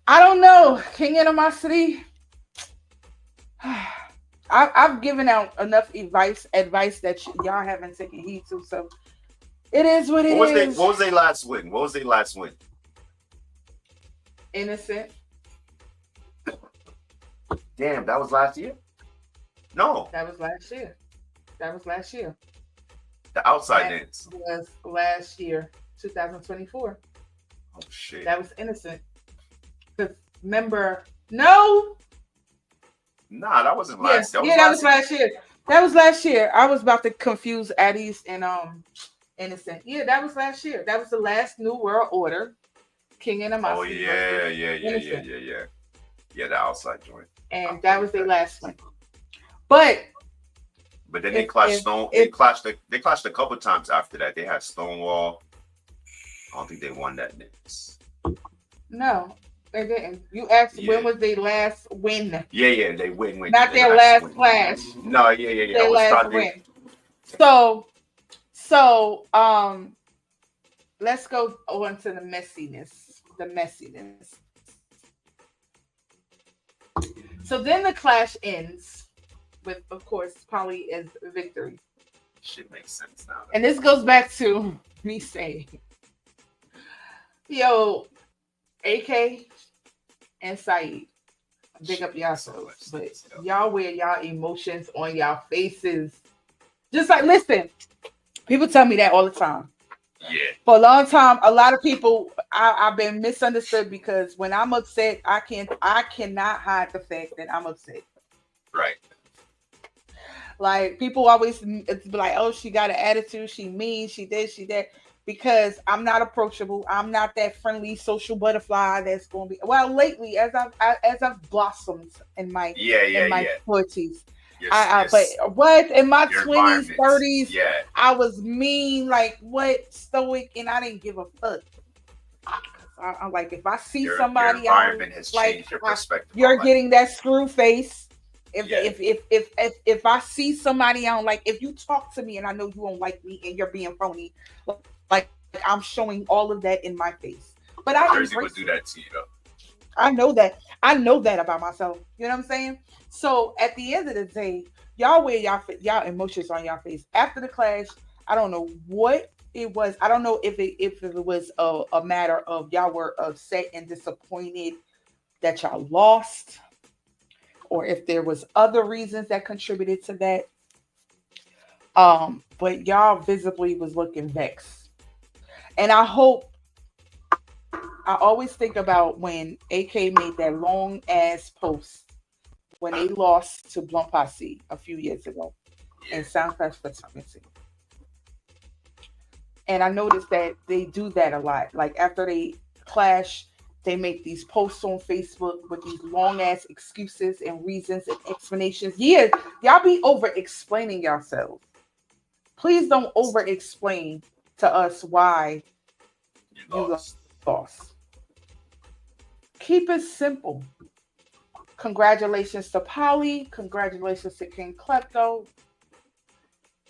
I don't know, King Animosity. I've given out enough advice that y'all haven't taken heed to. So it is what it is. What was their last win? What was their last win? Innocent. Damn, that was last year? No. That was last year. The outside That dance. was last year, 2024. Oh shit. That was Innocent. Because remember, no. Nah, that wasn't last. That was last year. That was last year. I was about to confuse Addie's and Innocent. Yeah, that was last year. That was the last New World Order. King Animosity. Oh yeah. Yeah, the outside joint. And that was their last one. But then they clashed they clashed a couple times after that. They had Stonewall. I don't think they won that dance. No, they didn't. You asked when was their last win? Yeah, they win. Not their last clash. No, yeah. Their last win. So let's go on to the messiness. So then the clash ends with, of course, Polly as victory. Shit makes sense now. And this goes back to me saying, yo, AK and Saeed, big up yourselves, but y'all wear y'all emotions on y'all faces. Just like, listen, people tell me that all the time. Yeah. For a long time, a lot of people, I've been misunderstood because when I'm upset, I cannot hide the fact that I'm upset. Right. Like, people always be like, oh, she got an attitude, she mean, she this, she that. Because I'm not approachable. I'm not that friendly social butterfly that's going to be. Well, lately, as I've blossomed in my 40s, but what in my 20s, 30s, I was mean, like what, stoic, and I didn't give a fuck. I'm like, if I see somebody, your environment has changed your perspective. You're getting that screw face. If I see somebody, I don't like. If you talk to me and I know you don't like me and you're being phony, like I'm showing all of that in my face. But I Jersey would do that to you though. I know that about myself. You know what I'm saying? So at the end of the day, y'all wear y'all emotions on y'all face. After the clash, I don't know what it was. I don't know if it was a matter of y'all were upset and disappointed that y'all lost, or if there was other reasons that contributed to that. But y'all visibly was looking vexed. And I always think about when AK made that long ass post when they lost to Blunt Posse a few years ago in Soundclash Fraternity. And I noticed that they do that a lot. Like after they clash, they make these posts on Facebook with these long ass excuses and reasons and explanations. Yeah, y'all be over explaining yourselves. Please don't over explain to us why you lost. Keep it simple. Congratulations to Polly. Congratulations to King Klepto.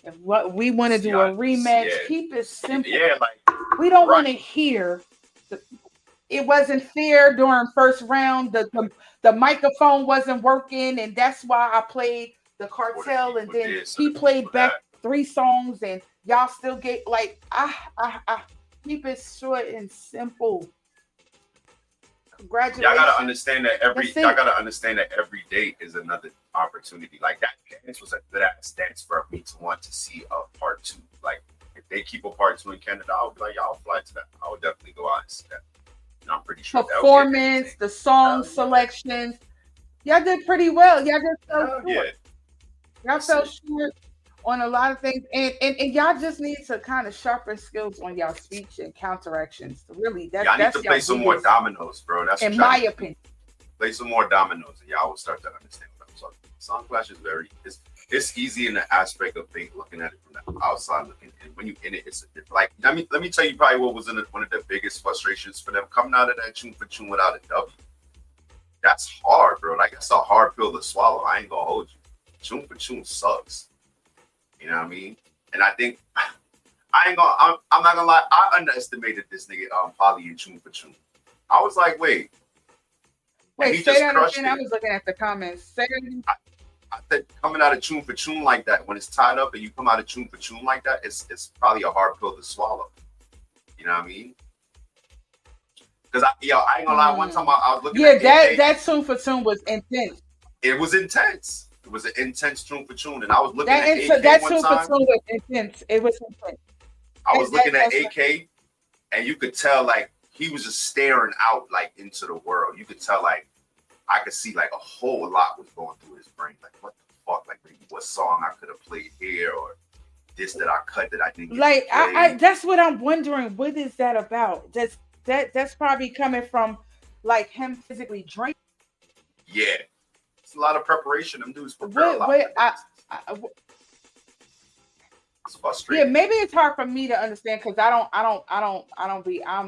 If what we want to do a rematch, keep it simple. Yeah, like we don't want to hear. It wasn't fair during first round. The microphone wasn't working, and that's why I played the cartel, and then he played back 3 songs, and y'all still get like keep it short and simple. Congratulations. Y'all gotta understand that every day is another opportunity. Like that dance was a good ass dance for me to want to see a part 2. Like if they keep a part 2 in Canada, I would be like, y'all fly to that. I would definitely go out and see that. I'm pretty sure performance, the song selections. Y'all did pretty well. Y'all just fell short. Yeah. Y'all fell short on a lot of things, and y'all just need to kind of sharpen skills on y'all speech and counteractions. Really, y'all need to play some more dominoes, bro. That's in my opinion. Play some more dominoes, and y'all will start to understand what I'm talking about. Song Clash is it's easy in the aspect of looking at it from the outside looking in. When you in it, it's a different. Like, let me tell you probably what was one of the biggest frustrations for them coming out of that tune for tune without a W. That's hard, bro. Like, that's a hard pill to swallow. I ain't gonna hold you. Tune for tune sucks. You know what I mean? And I think I'm not gonna lie. I underestimated this nigga Polly in tune for tune. I was like, wait, say that again. I was looking at the comments. Say that again. I said coming out of tune for tune like that, when it's tied up and you come out of tune for tune like that, it's probably a hard pill to swallow. You know what I mean? Because I ain't gonna lie. One time I was looking at that tune for tune was intense. It was intense. It was an intense tune for tune, and I was looking at AK that one tune time. For tune was intense. It was intense. I was looking at AK, and you could tell like he was just staring out like into the world. You could tell like I could see like a whole lot was going through his brain. Like, what the fuck? Like, maybe what song I could have played here, or this that I cut that I didn't. Like, I that's what I'm wondering. What is that about? That's probably coming from like him physically drinking. Yeah, it's a lot of prepreration. Them dudes prepare a lot. It's frustrating. Yeah, maybe it's hard for me to understand because I'm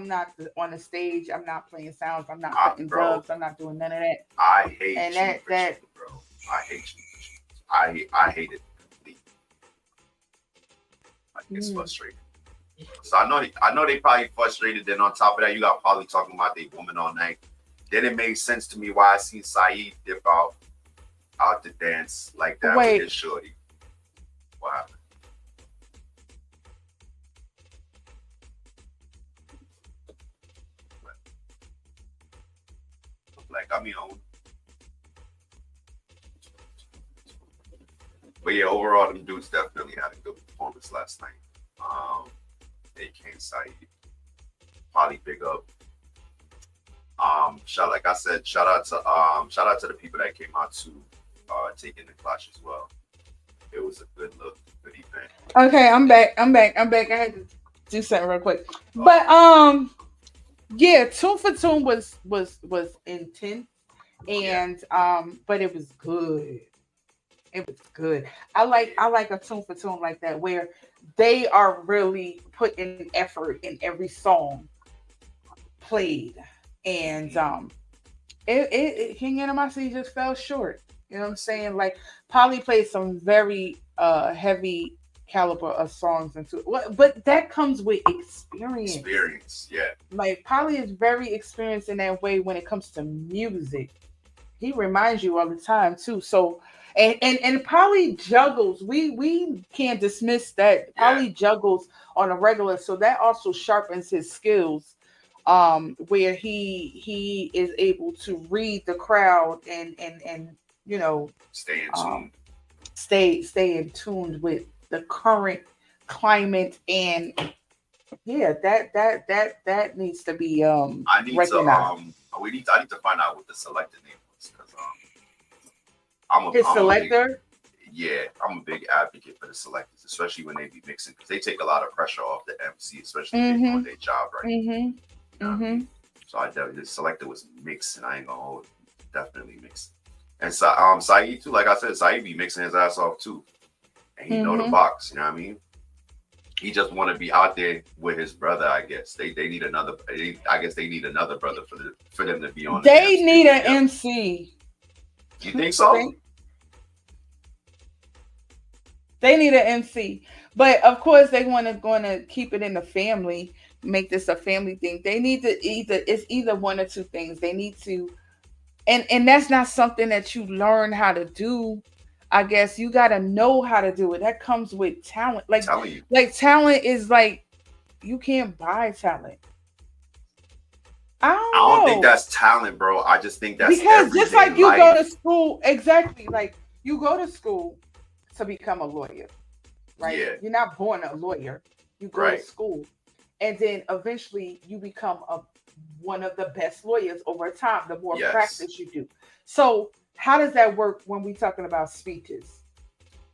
not on the stage. I'm not playing sounds. I'm not putting drugs. I'm not doing none of that. I hate and that bro. I hate you. I hate it completely. Like, it's frustrating. So I know they probably frustrated. Then on top of that, you got Polly talking about they woman all night. Then it made sense to me why I seen Saeed dip out to dance like that with his shorty. What happened? Like, I mean, but yeah, overall, them dudes definitely had a good performance last night. AK and Saeed, Polly, big up. Like I said, shout out to the people that came out to take in the clash as well. It was a good event. Okay, I'm back. I had to do something real quick, but yeah, tune for tune was intense, and but it was good. It was good. I like a tune for tune like that where they are really putting effort in every song played, and King Animosity just fell short. You know what I'm saying? Like, Polly played some very heavy caliber of songs into it, but that comes with experience. Yeah. Like, Polly is very experienced in that way when it comes to music. He reminds you all the time too. So and Polly juggles. We can't dismiss that. Polly juggles on a regular, so that also sharpens his skills. Where he is able to read the crowd and you know, stay in tune. Stay in tune with the current climate, and yeah, that needs to be recognized. I need to find out what the selector name was, because I'm a big advocate for the selectors, especially when they be mixing, because they take a lot of pressure off the MC, especially if they're doing their job right. So I definitely, the selector was mixing. I ain't gonna hold it. Definitely mixing. And Saeed too, like I said, Saeed be mixing his ass off too, and he know the box. You know what I mean? He just want to be out there with his brother. I guess they need another. I guess they need another brother for them to be on. They need an MC. You think so? They need an MC, but of course they want to keep it in the family, make this a family thing. They need to either one or two things. They need to, and that's not something that you learn how to do. I guess you got to know how to do it. That comes with talent. Like talent is like, you can't buy talent. I don't think that's talent, bro. I just think that's because just like you go to school, exactly. Like, you go to school to become a lawyer, right? Yeah. You're not born a lawyer. You go to school, and then eventually you become a one of the best lawyers over time, the more Yes. practice you do. So how does that work when we talking about speeches?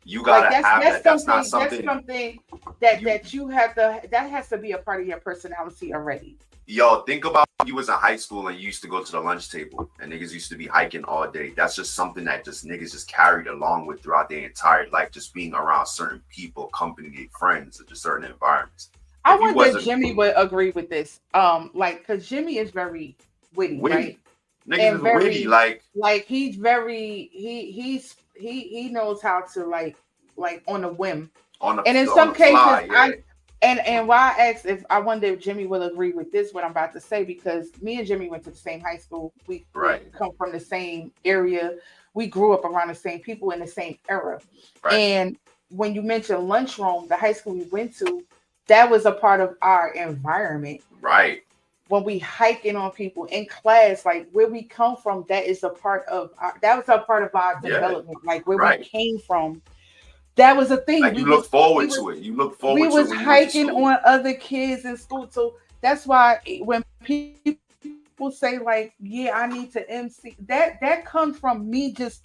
You Like gotta have that. That's not that's something. something that You, that you have to, that has to be a part of your personality already. yo, think about when you was in high school and you used to go to the lunch table and niggas used to be hiking all day. That's just something that just niggas just carried along with throughout their entire life, just being around certain people, company, friends, or just certain environments. I If you wonder if wasn't Jimmy would agree with this. Like, because Jimmy is very witty, witty, right? niggas And is witty, like he's very he knows how to like on a whim. And in on some the cases, fly, yeah. and why I asked if I wonder if Jimmy will agree with this, what I'm about to say, because me and Jimmy went to the same high school. We Right. come from the same area. We grew up around the same people in the same era. Right. And when you mentioned lunchroom, the high school we went to, that was a part of our environment. Right. When we hiking on people in class, like where we come from, that is a part of our, that was a part of our Yeah. development, like where Right. we came from. That was a thing. Like you look forward to it. You look We forward to it was when you went to hiking school. on other kids in school. So that's why when people say like, yeah, I need to MC, that comes from me just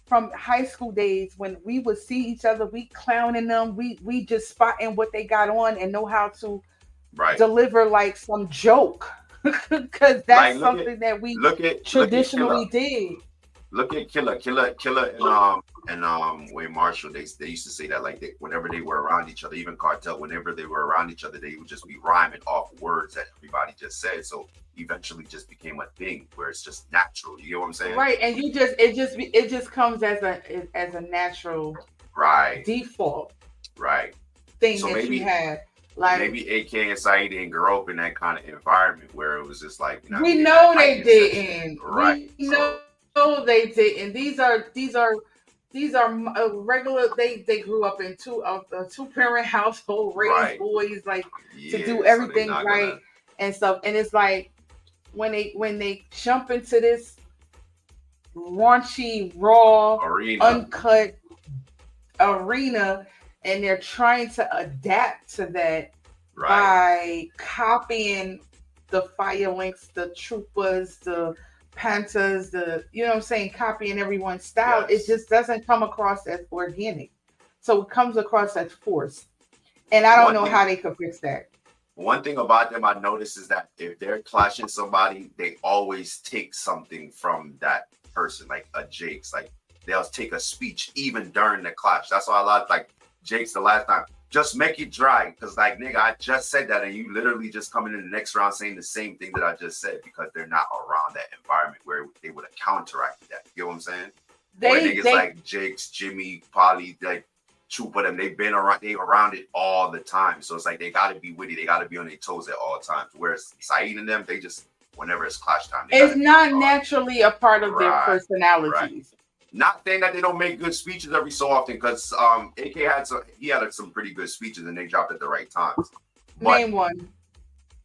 from high school days when we would see each other, we clowning them, we just spotting what they got on and know how to Right. deliver like some joke. Because Like that's something that we traditionally did. Look at Killer, and Wayne Marshall. They used to say that like whenever they were around each other, even Cartel, whenever they were around each other, they would just be rhyming off words that everybody just said. So eventually, just became a thing where it's just natural. You get what I'm saying? Right, and it just comes as a natural Right. default Right. thing So that maybe you have. Like maybe AK and Saeed didn't grow up in that kind of environment where it was just like, you know, we in know that they hiking section. didn't. Right. We know they didn't. These are regular. They grew up in a 2-parent household, raised Right. boys like to Yeah, do so they everything not right gonna. and stuff. And it's like when they jump into this raunchy, raw, Arena. uncut arena, and they're trying to adapt to that Right. by copying the fire links, the troopers, the panthers, you know what I'm saying, copying everyone's style. Yes. It just doesn't come across as organic. So it comes across as forced. And I don't know how they could fix that. One thing about them I noticed is that if they're clashing somebody, they always take something from that person, like a Jake's. Like they'll take a speech even during the clash. That's why a lot of like Jake's the last time. Just make it dry. Because like nigga, I just said that and you literally just coming in the next round saying the same thing that I just said because they're not around that environment where they would have counteracted that. You know what I'm saying? Where niggas like Jake's, Jimmy, Polly, like Troop of them, they around it all the time. So it's like they gotta be witty, they gotta be on their toes at all times. Whereas Saeed and them, they just whenever it's clash time, it's not naturally a part of their personalities. Right. Not saying that they don't make good speeches every so often, because AK had some pretty good speeches and they dropped at the right times. But name one.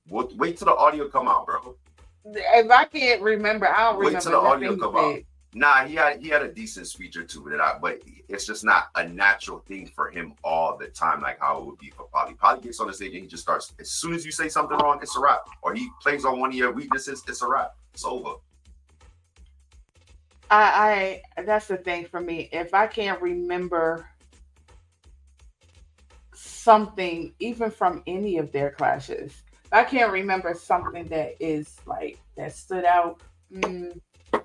Wait till the audio come out, bro. If I can't remember, I don't remember. Wait till the audio come out. Nah, he had a decent speech or two but it's just not a natural thing for him all the time, like how it would be for Polly. Polly gets on the stage and he just starts, as soon as you say something wrong, it's a wrap. Or he plays on one of your weaknesses, it's a wrap. It's over. I that's the thing for me. If I can't remember something, even from any of their clashes, if I can't remember something that is like that stood out.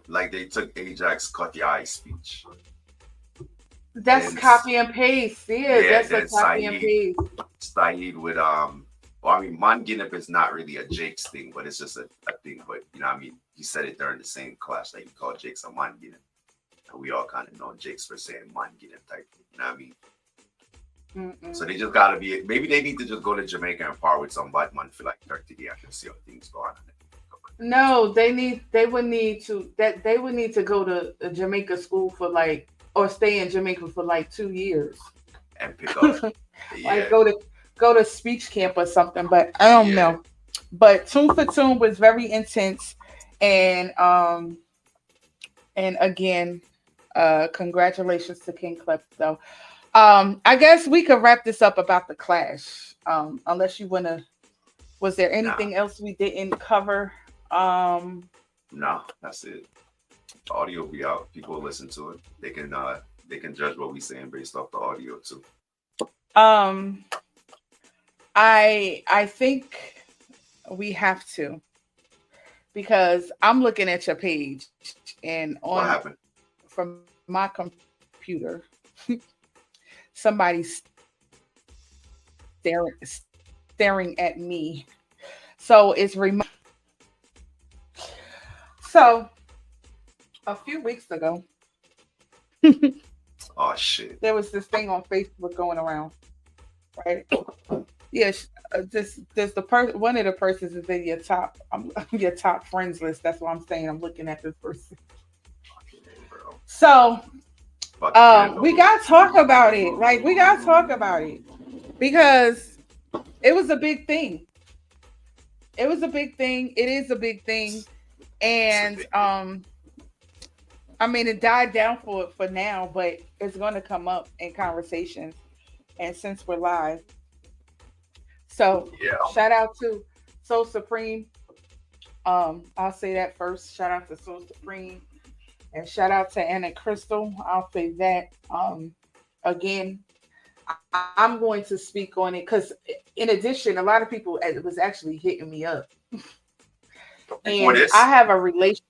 Like they took Ajax cut your eye speech. That's copy and paste. Yeah, that's a copy and paste. Saeed with well, I mean, Man Ginnup is not really a Jake's thing, but it's just a thing. But you know, I mean, he said it during the same clash that he called Jake's a Man Ginnup. And we all kind of know Jake's for saying Man Ginnup type thing. You know what I mean? So they just gotta be. Maybe they need to just go to Jamaica and par with some Batman for like 30 days and see how things go on. No, they would need to go to Jamaica school for like, or stay in Jamaica for like 2 years. And pick up. Like go to speech camp or something, but I don't know. But Tune for Tune was very intense, and again, congratulations to King Klepto. I guess we could wrap this up about the clash. Unless you wanna Was there Nah, anything else we didn't cover? no, that's it. The audio will be out. People will listen to it. They can judge what we saying based off the audio too. Um, I think we have to, because I'm looking at your page and What on happened? from my computer, somebody's staring at me. So it's so a few weeks ago, Oh shit. there was this thing on Facebook going around, right? Yes, this the one of the persons is in your top your top friends list. That's what I'm saying. I'm looking at this person. Bro. So Fucking we gotta talk about it. Like, we gotta talk about it because it was a big thing. It was a big thing. It is a big thing. And I mean, it died down for now, but it's gonna come up in conversations. And since we're live, so yeah. shout out to Soul Supreme. I'll say that first. Shout out to Soul Supreme, and shout out to Anna Crystal. I'll say that. Again, I'm going to speak on it because, in addition, a lot of people was actually hitting me up, and I have a relation.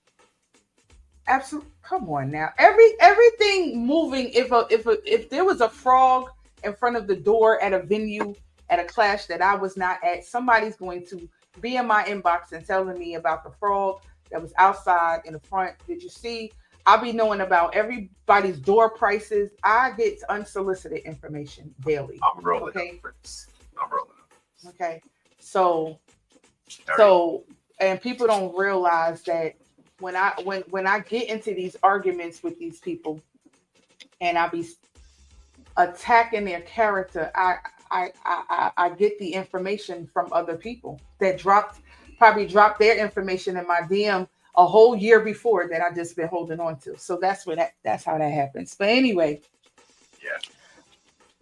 Absolutely, come on now. Everything moving. If there was a frog in front of the door at a venue at a clash that I was not at, somebody's going to be in my inbox and telling me about the frog that was outside in the front. Did you see? I'll be knowing about everybody's door prices. I get unsolicited information daily. I'm rolling. Okay. I'm rolling. Okay. So, and people don't realize that when I get into these arguments with these people, and I be attacking their character, I get the information from other people that probably dropped their information in my DM a whole year before that I just been holding on to. So that's how that happens. But anyway, yeah.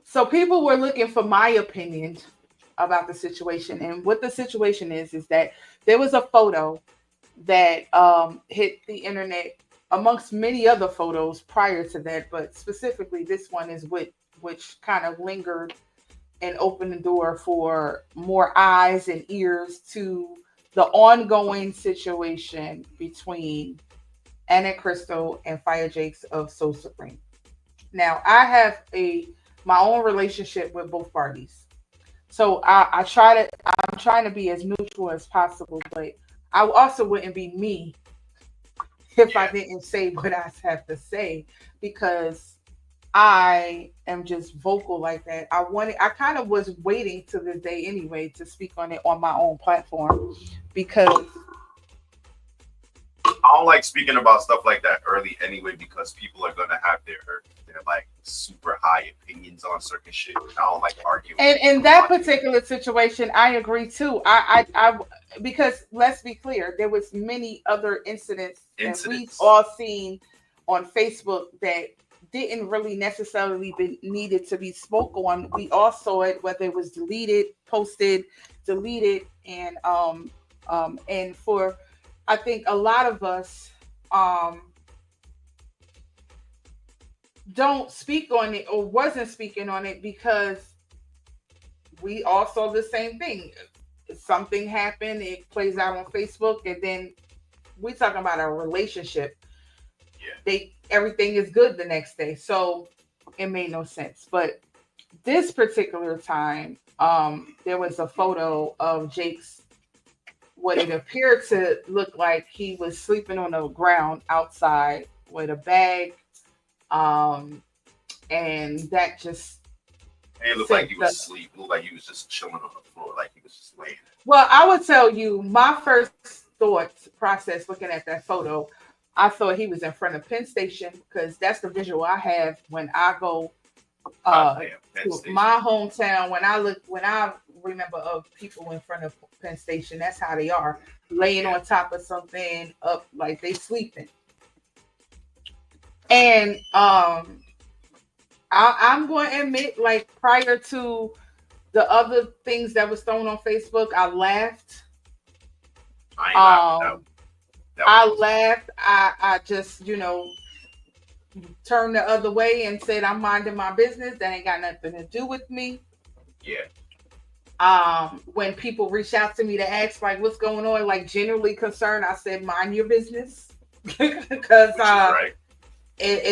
So people were looking for my opinion about the situation, and what the situation is that there was a photo that hit the internet amongst many other photos prior to that, but specifically this one is which kind of lingered and opened the door for more eyes and ears to the ongoing situation between Anna Crystal and Fire Jakes of Soul Supreme. Now, I have my own relationship with both parties, so I'm trying to be as neutral as possible, but I also wouldn't be me if I didn't say what I have to say, because I am just vocal like that. I kind of was waiting to this day anyway to speak on it on my own platform, because I don't like speaking about stuff like that early anyway, because people are gonna have their like super high opinions on certain shit. I don't like arguing. And in that particular situation, I agree too. I because let's be clear, there was many other incidents that we've all seen on Facebook that didn't really necessarily be needed to be spoke on. We all saw it, whether it was deleted, posted, deleted, and for I think a lot of us don't speak on it or wasn't speaking on it because we all saw the same thing. Something happened, it plays out on Facebook, and then we're talking about a relationship. Yeah. Everything is good the next day. So it made no sense. But this particular time, there was a photo of Jake's, what it appeared to look like he was sleeping on the ground outside with a bag. And that just... It looked like he was asleep. It looked like he was just chilling on the floor, like he was just laying. Well, I would tell you, my first thought process looking at that photo, I thought he was in front of Penn Station, because that's the visual I have when I go to my hometown. When I remember of people in front of Penn Station, that's how they are, laying on top of something, up like they sleeping. And I'm going to admit, like, prior to the other things that was thrown on Facebook, I laughed. I ain't laughing. I laughed. I just, turned the other way and said, I'm minding my business. That ain't got nothing to do with me. Yeah. When people reach out to me to ask like what's going on, like generally concerned, I said mind your business. Because Right. it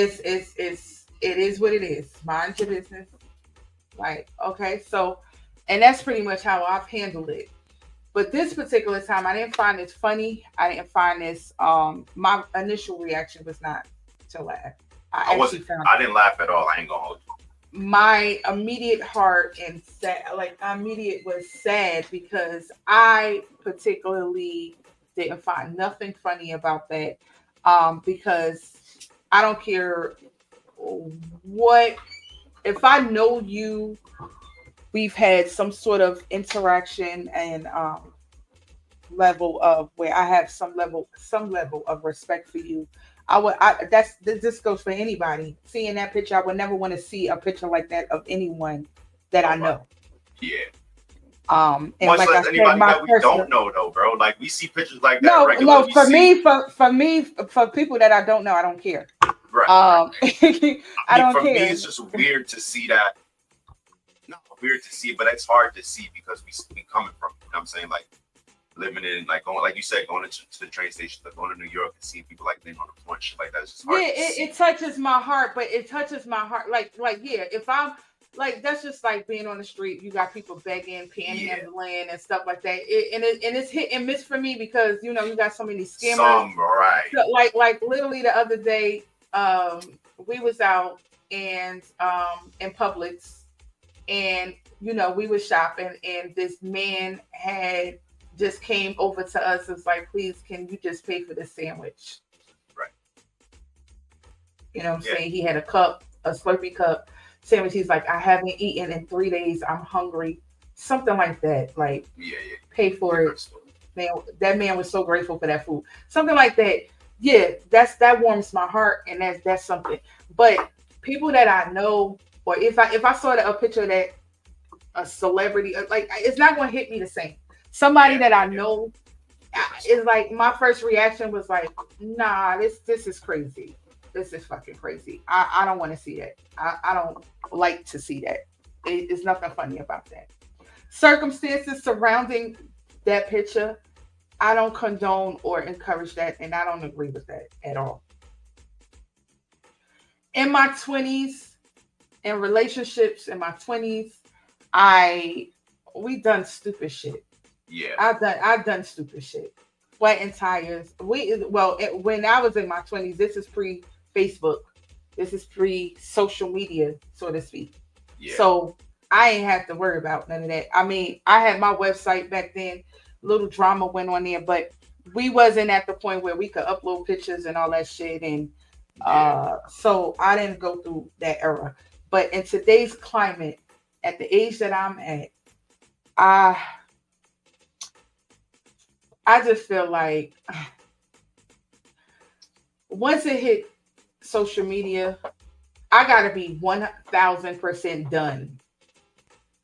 is what it is. Mind your business. Like, okay, so, and that's pretty much how I've handled it. But this particular time, I didn't find this funny. I didn't find this. My initial reaction was not to laugh. I didn't laugh at all. I ain't gonna hold you. My immediate heart and sad, like immediate was sad because I particularly didn't find nothing funny about that. Because I don't care what, if I know you, we've had some sort of interaction and level of where I have some level of respect for you. This goes for anybody. Seeing that picture, I would never want to see a picture like that of anyone that I know. Yeah. And much like less I said, anybody my that we don't know though, bro. Like we see pictures like that no, regularly. for me, for people that I don't know, I don't care. Right. I don't for care. Me, it's just weird to see that. Not weird to see, but it's hard to see because we coming from. You know what I'm saying, like living in, like going, like you said, going to the train station, like going to New York and seeing people like laying on the floor and shit like that. It's just hard. Yeah, it touches my heart, but it touches my heart. Like yeah, if I'm like, that's just like being on the street. You got people begging, panhandling, and stuff like that. It's hit and miss for me because you got so many scammers. Right. So, like literally the other day, we was out and in Publix, and we was shopping, and this man had just came over to us and was like, please, can you just pay for this sandwich? Right. You know what I'm saying? He had a Slurpee cup sandwich. He's like, I haven't eaten in 3 days. I'm hungry. Something like that. Like, pay for it. Man, that man was so grateful for that food. Something like that. Yeah, that warms my heart, and that's something. But people that I know, or if I saw a picture that a celebrity, like, it's not going to hit me the same. Somebody that I know is like, my first reaction was like, nah, this is crazy. This is fucking crazy. I don't want to see that. I don't like to see that. There's nothing funny about that. Circumstances surrounding that picture, I don't condone or encourage that, and I don't agree with that at all. In my 20s, in relationships in my 20s, we done stupid shit. Yeah. I've done stupid shit. Flattening tires. When I was in my 20s, this is pre-Facebook. This is pre-social media, so to speak. Yeah. So I ain't have to worry about none of that. I mean, I had my website back then. Little drama went on there, but we wasn't at the point where we could upload pictures and all that shit. And so I didn't go through that era. But in today's climate, at the age that I'm at, I just feel like once it hit social media, I gotta be 1000% done,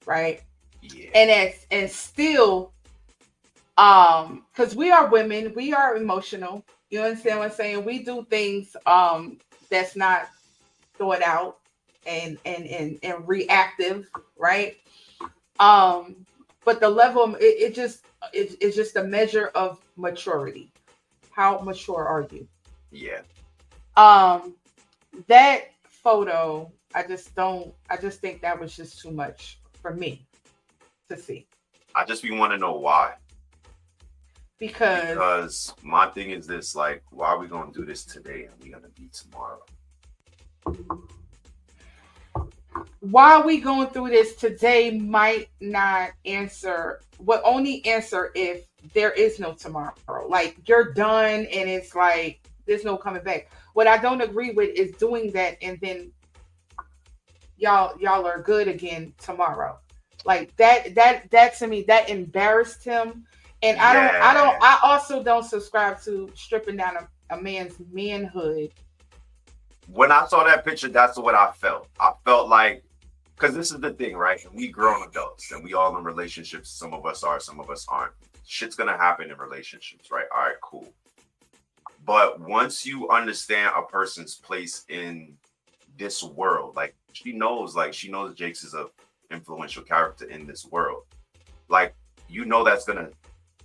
right? Yeah. And still, because we are women, we are emotional. You understand what I'm saying? We do things that's not thought out and reactive, right? But the level, it's just a measure of maturity. How mature are you? Yeah. That photo, I just think that was just too much for me to see. I just want to know why. Because my thing is this, like, why are we gonna do this today and we're gonna be tomorrow? Why are we going through this today might not answer. What only answer if there is no tomorrow. Like, you're done and it's like there's no coming back. What I don't agree with is doing that and then y'all are good again tomorrow. Like that to me, that embarrassed him. And I also don't subscribe to stripping down a man's manhood. When I saw that picture, that's what I felt. I felt like because this is the thing, right? We grown adults and we all in relationships. Some of us are, some of us aren't. Shit's gonna happen in relationships, right? All right, cool. But once you understand a person's place in this world, like she knows Jakes is a influential character in this world. Like, you know, that's gonna,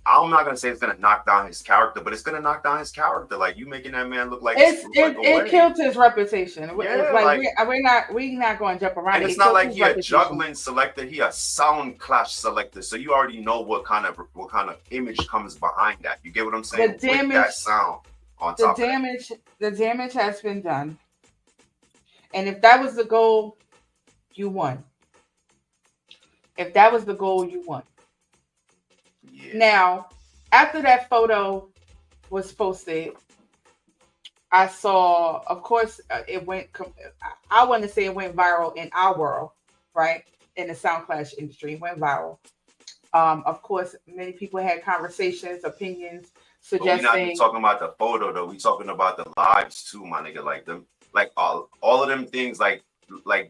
I'm not gonna say it's gonna knock down his character, but it's gonna knock down his character. Like, you making that man look like it killed his reputation. Yeah, like we're not going to jump around. And it's not like he a juggling selector; he a sound clash selector. So you already know what kind of image comes behind that. You get what I'm saying? The damage, with that sound on top. The damage has been done, and if that was the goal, you won. If that was the goal, you won. Yeah. Now, after that photo was posted, I saw, of course, it went, I want to say it went viral in our world, right? In the sound clash industry, it went viral. Of course, many people had conversations, opinions, suggesting. We're not talking about the photo, though. We're talking about the lives, too, my nigga. Like, them, like all of them things, like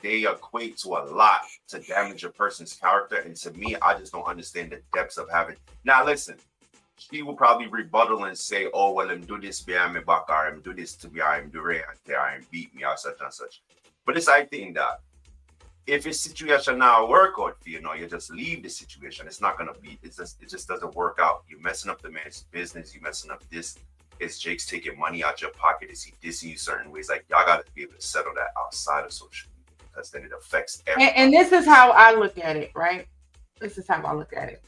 they equate to a lot to damage a person's character. And to me, I just don't understand the depths of having. Now, listen, she will probably rebuttal and say, oh, well, I'm do this behind my back, or I'm do this to me, I'm do it, and beat me, or such and such. But it's, I think that if a situation now work out for you, you just leave the situation. It's not going to be, it just doesn't work out. You're messing up the man's business. You're messing up this. Is Jake's taking money out your pocket? Is he dissing you certain ways? Like, y'all got to be able to settle that outside of social media, because then it affects everyone. And this is how I look at it, right? This is how I look at it.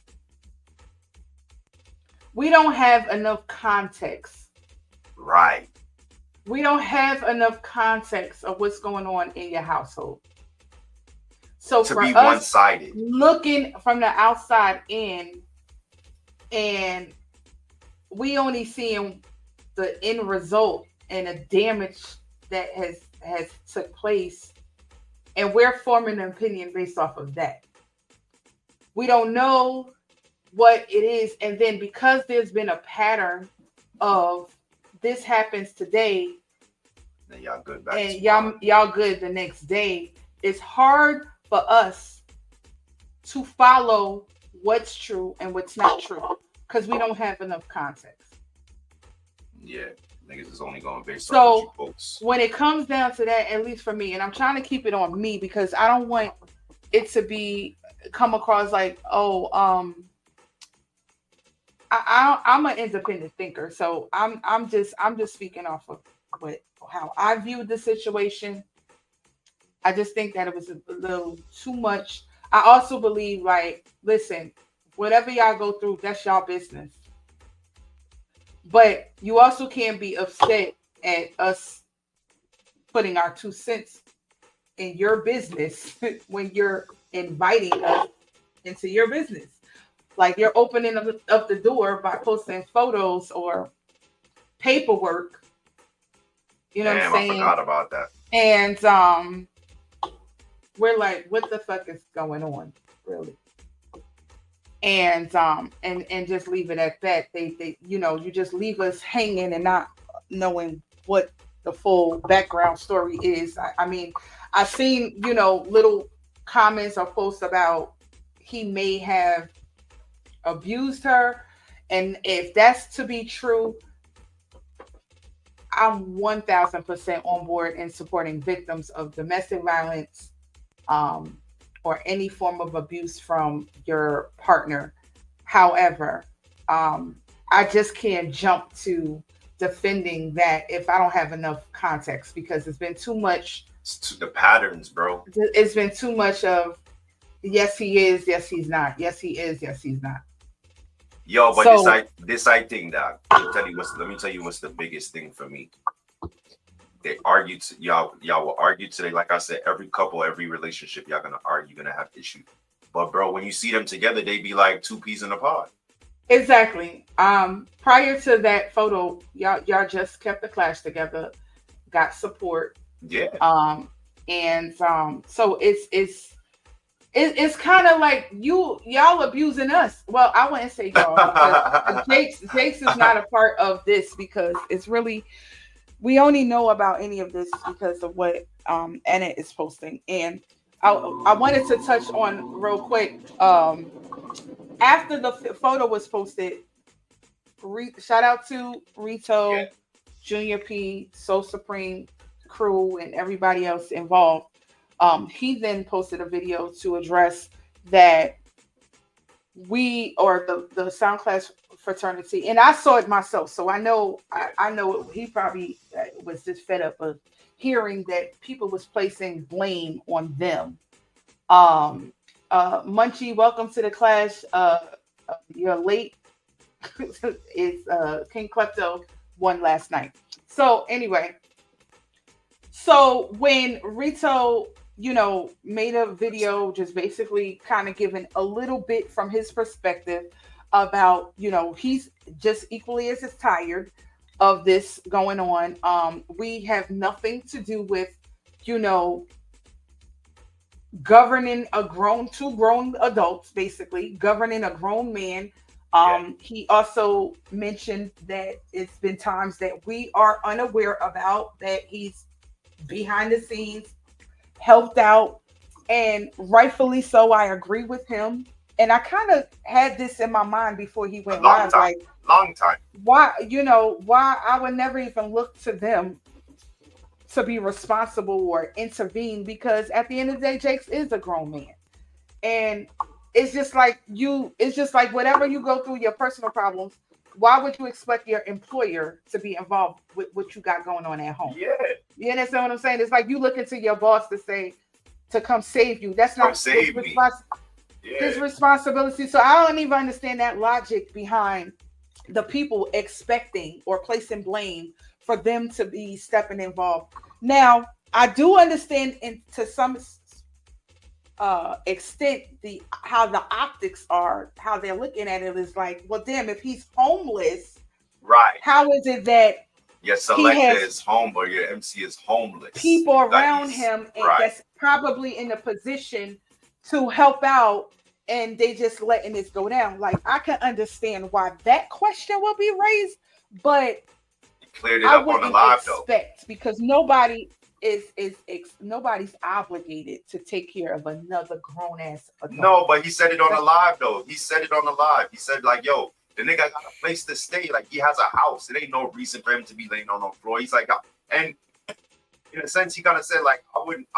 We don't have enough context. Right. We don't have enough context of what's going on in your household. So to for be us, one-sided, looking from the outside in, and we only seeing the end result and the damage that has took place, and we're forming an opinion based off of that. We don't know what it is, and then because there's been a pattern of this happens today, and y'all good back and y'all good the next day, it's hard for us to follow what's true and what's not true because we don't have enough context. Yeah, niggas is only going based on what you folks. When it comes down to that, at least for me, and I'm trying to keep it on me because I don't want it to come across like, oh, I'm an independent thinker, so I'm just speaking off of how I viewed the situation. I just think that it was a little too much. I also believe, like, listen, whatever y'all go through, that's y'all business. But you also can't be upset at us putting our 2 cents in your business when you're inviting us into your business. Like, you're opening up the door by posting photos or paperwork. You know what I'm saying? I forgot about that. And we're like, what the fuck is going on, really? And just leave it at that. They you just leave us hanging and not knowing what the full background story is. I mean, I've seen, little comments or posts about he may have abused her. And if that's to be true, I'm 1000% on board in supporting victims of domestic violence, or any form of abuse from your partner. However, I just can't jump to defending that if I don't have enough context, because it's been too much. It's the patterns, bro. It's been too much of, yes, he is, yes, he's not. Yes, he is, yes, he's not. Yo, but so, this I think that let me tell you what's the biggest thing for me. They argue y'all will argue today. Like I said, every couple, every relationship, y'all gonna argue, gonna have issues. But bro, when you see them together, they be like 2 peas in a pod. Exactly. Prior to that photo, y'all just kept the clash together, got support. Yeah. So it's kind of like y'all abusing us. Well, I wouldn't say y'all, because Jakes is not a part of this, because it's really, we only know about any of this because of what Anna is posting. And I wanted to touch on real quick. After the photo was posted, shout out to Yeah. Rito, Junior P, Soul Supreme crew, and everybody else involved. He then posted a video to address that we or the sound class fraternity, and I saw it myself, so I know he probably was just fed up of hearing that people was placing blame on them. Munchie, welcome to the class. You're late. Is King Klepto won last night. So anyway, so when Rito, made a video just basically kind of giving a little bit from his perspective about, he's just equally as tired of this going on. We have nothing to do with, you know, governing two grown adults, basically governing a grown man. He also mentioned that it's been times that we are unaware about, that he's behind the scenes helped out, and rightfully so. I agree with him, and I kind of had this in my mind before he went live, like long time. Why I would never even look to them to be responsible or intervene, because at the end of the day, Jakes is a grown man, and it's just like whatever you go through, your personal problems, why would you expect your employer to be involved with what you got going on at home? Yeah. You understand what I'm saying? It's like you looking to your boss to come save you. That's not his responsibility. So I don't even understand that logic behind the people expecting or placing blame for them to be stepping involved. Now, I do understand to some extent how the optics are, how they're looking at it is like, well, damn, if he's homeless, right? How is it that your selector is home or your MC is homeless? People around him that's probably in a position to help out, and they just letting this go down. Like, I can understand why that question will be raised, but cleared it up on the live though, because nobody nobody's obligated to take care of another grown ass adult. No, but he said it on the live though. He said it on the live. He said, like, yo, the nigga got a place to stay. Like, he has a house. It ain't no reason for him to be laying on the floor. He's like, and in a sense, he kind of said, like, I wouldn't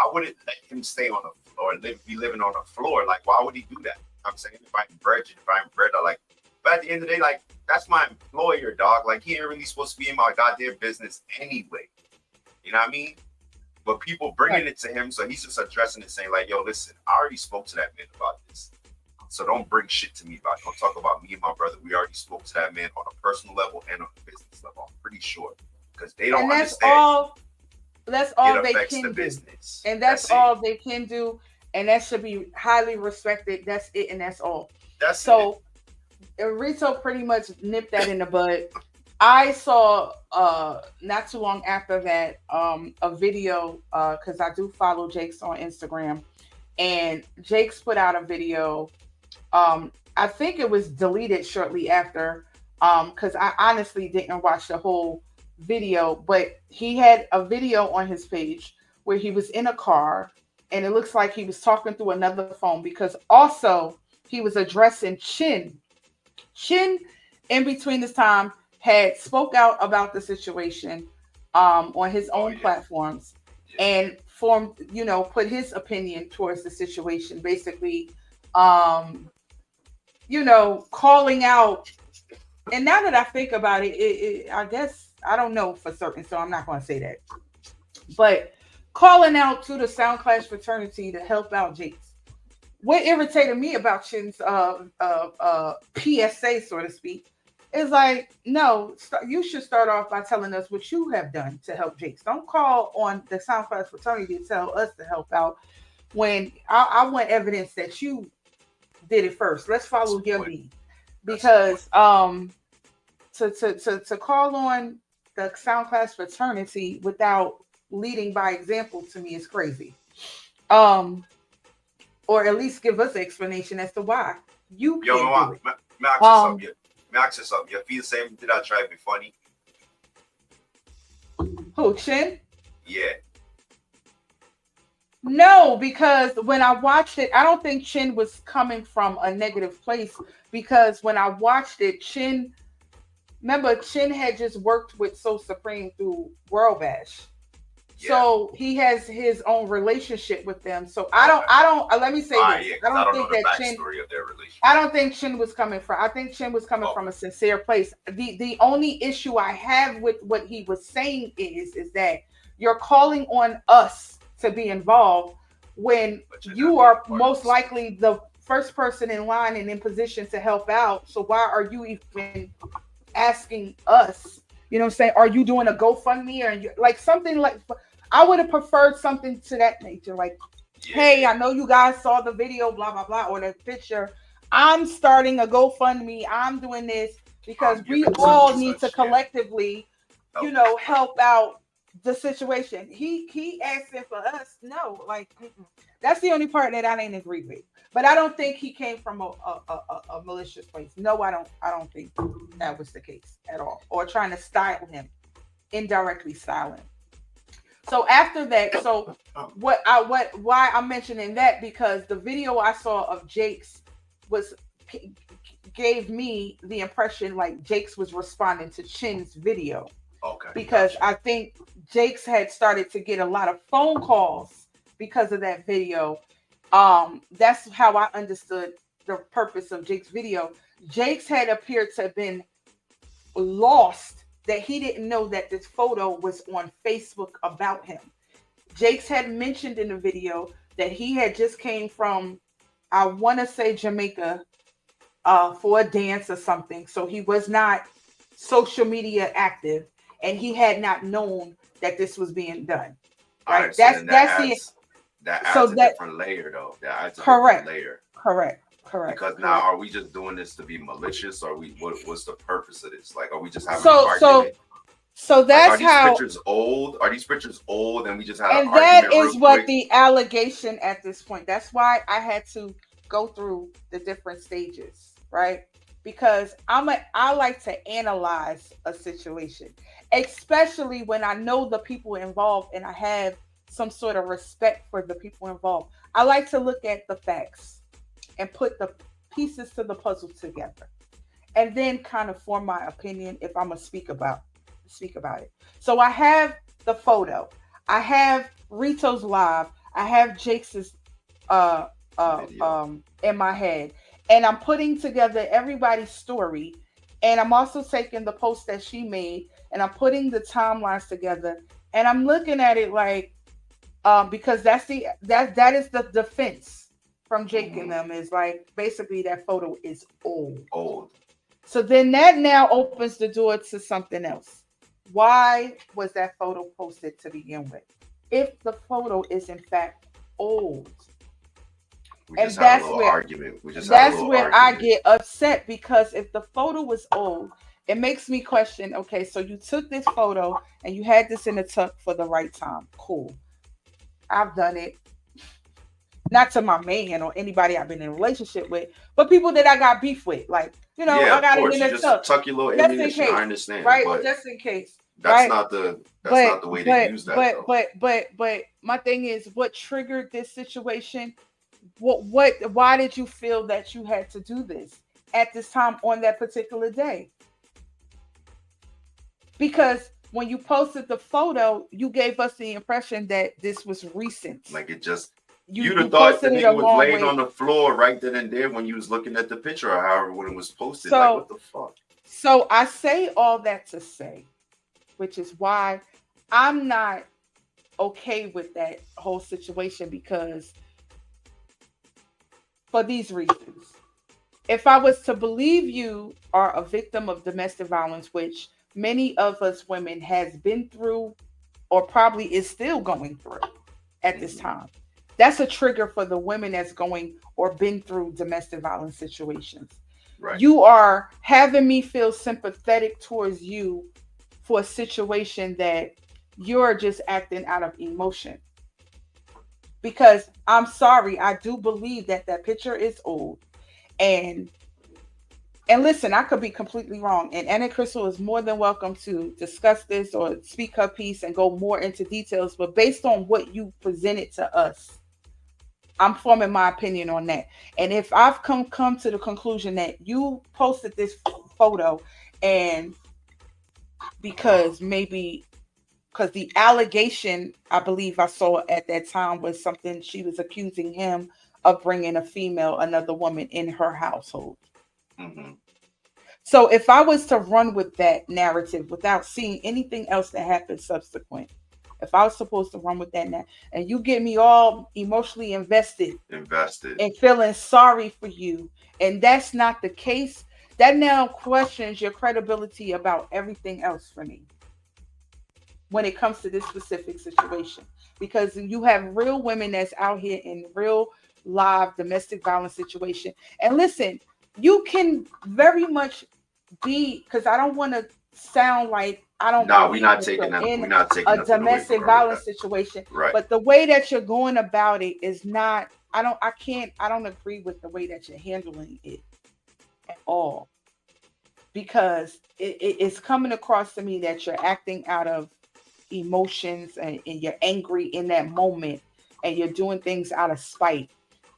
let him stay on the floor or be living on the floor. Like, why would he do that? I'm saying, if I'm bred, I like. But at the end of the day, like, that's my employer, dog. Like, he ain't really supposed to be in my goddamn business anyway. You know what I mean? But people bringing it to him, so he's just addressing it, saying, like, yo, listen, I already spoke to that man about this. So don't bring shit to me about it. Don't talk about me and my brother. We already spoke to that man on a personal level and on a business level. I'm pretty sure. Because they don't understand. That's all they can do. And that's all they can do. And that should be highly respected. That's it, and that's all. So Rito pretty much nipped that in the bud. I saw not too long after that a video, because I do follow Jakes on Instagram, and Jakes put out a video. I think it was deleted shortly after, because I honestly didn't watch the whole video, but he had a video on his page where he was in a car, and it looks like he was talking through another phone, because also he was addressing Chin. Chin, in between this time, had spoke out about the situation on his own platforms and put his opinion towards the situation, basically calling out. And now that I think about it, I guess I don't know for certain, so I'm not going to say that, but calling out to the Sound Clash fraternity to help out Jakes. What irritated me about Chin's PSA, so to speak, is like, no, you should start off by telling us what you have done to help Jakes. Don't call on the Sound Clash fraternity to tell us to help out when I want evidence that you did it first. Let's follow your lead, because to call on the Sound Clash fraternity without leading by example, to me, is crazy. Or at least give us an explanation as to why you can't do it. May I ask you something? You feel the same? Did I try to be funny? Who, Chin? Yeah. No, because when I watched it, I don't think Chin was coming from a negative place. Because when I watched it, remember, Chin had just worked with So Supreme through World Bash. Yeah. So he has his own relationship with them. So let me say All this. right, yeah, I 'cause don't know think the that Chin, backstory of their relationship. I don't think Chin was coming from, I think Chin was coming from a sincere place. The only issue I have with what he was saying is that you're calling on us to be involved when But you're you not are being part of most this. likely the first person in line and in position to help out. So why are you even asking us? You know what I'm saying? Are you doing a GoFundMe or like something like? I would have preferred something to that nature, like, hey, I know you guys saw the video, blah blah blah, or the picture. I'm starting a GoFundMe. I'm doing this because we giving all such and need to such, yeah. collectively, help out the situation. He asking for us. No, like that's the only part that I didn't agree with. But I don't think he came from a malicious place. No, I don't think that was the case at all. Or trying to style him, indirectly style him. So after that, so why I'm mentioning that, because the video I saw of Jake's was gave me the impression like Jake's was responding to Chin's video. Okay. Because gotcha. I think Jake's had started to get a lot of phone calls because of that video. That's how I understood the purpose of Jake's video. Jake's had appeared to have been lost, that he didn't know that this photo was on Facebook about him. Jake's had mentioned in the video that he had just came from, I want to say, Jamaica, for a dance or something. So he was not social media active, and he had not known that this was being done. Right? So then that adds a that different layer, though. That adds a correct different layer. correct. Because now, are we just doing this to be malicious, or what's the purpose of this? Like, are we just having So an argument? So that's like, how. Pictures old? Are these pictures old, and we just had And an that argument is real what quick? the allegation at this point. That's why I had to go through the different stages, right? Because I like to analyze a situation, especially when I know the people involved and I have some sort of respect for the people involved. I like to look at the facts and put the pieces to the puzzle together, and then kind of form my opinion if I'm gonna speak about it. So I have the photo, I have Rito's live, I have Jake's in my head, and I'm putting together everybody's story, and I'm also taking the post that she made and I'm putting the timelines together, and I'm looking at it like, because that is the defense from Jake and them, is like basically that photo is old. So then that now opens the door to something else. Why was that photo posted to begin with? If the photo is in fact old. And that's where I get upset, because if the photo was old, it makes me question, okay, so you took this photo and you had this in the tuck for the right time. Cool. I've done it. Not to my man or anybody I've been in a relationship with, but people that I got beef with. Like, I got it in the tuck your little just ammunition. in case, I understand, right? but just in case. That's not the way to use that. But my thing is, what triggered this situation? Why did you feel that you had to do this at this time on that particular day? Because when you posted the photo, you gave us the impression that this was recent. Like, it just, you'd have thought the nigga was laying on the floor right then and there when you was looking at the picture, or however when it was posted. Like, what the fuck? So I say all that to say, which is why I'm not okay with that whole situation, because for these reasons. If I was to believe you are a victim of domestic violence, which many of us women has been through or probably is still going through at this time, that's a trigger for the women that's going or been through domestic violence situations. Right. You are having me feel sympathetic towards you for a situation that you're just acting out of emotion. Because I'm sorry, I do believe that picture is old. And And listen, I could be completely wrong. And Anna Crystal is more than welcome to discuss this or speak her piece and go more into details. But based on what you presented to us, I'm forming my opinion on that. And if I've come to the conclusion that you posted this photo and because maybe because the allegation I believe I saw at that time was something she was accusing him of bringing a female, another woman in her household. Mm-hmm. So if I was to run with that narrative without seeing anything else that happened subsequent, if I was supposed to run with that now, and you get me all emotionally invested and feeling sorry for you, and that's not the case, that now questions your credibility about everything else for me when it comes to this specific situation. Because you have real women that's out here in real live domestic violence situation. And listen, you can very much be, because I don't want to sound like I don't. No, we're not taking that. We're not taking a domestic violence situation. Right. But the way that you're going about it is not. I don't agree with the way that you're handling it at all, because it's coming across to me that you're acting out of emotions and you're angry in that moment, and you're doing things out of spite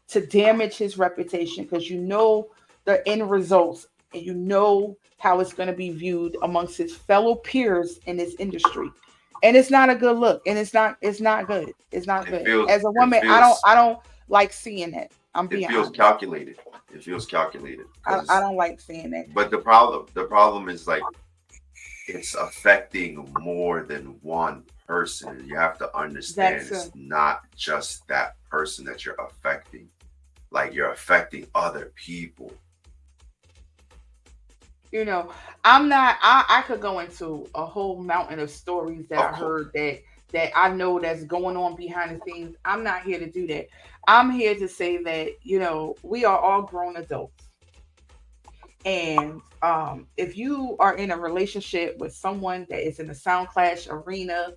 to damage his reputation, because you know the end results and you know how it's going to be viewed amongst his fellow peers in this industry. And it's not a good look, and it's not good. It's not good. As a woman, I don't like seeing that. It feels calculated. It feels calculated. I don't like seeing that. But the problem is, like, it's affecting more than one person. You have to understand it's not just that person that you're affecting. Like, you're affecting other people. You know, I could go into a whole mountain of stories that I heard that I know that's going on behind the scenes. I'm not here to do that. I'm here to say that, you know, we are all grown adults. And if you are in a relationship with someone that is in the sound clash arena,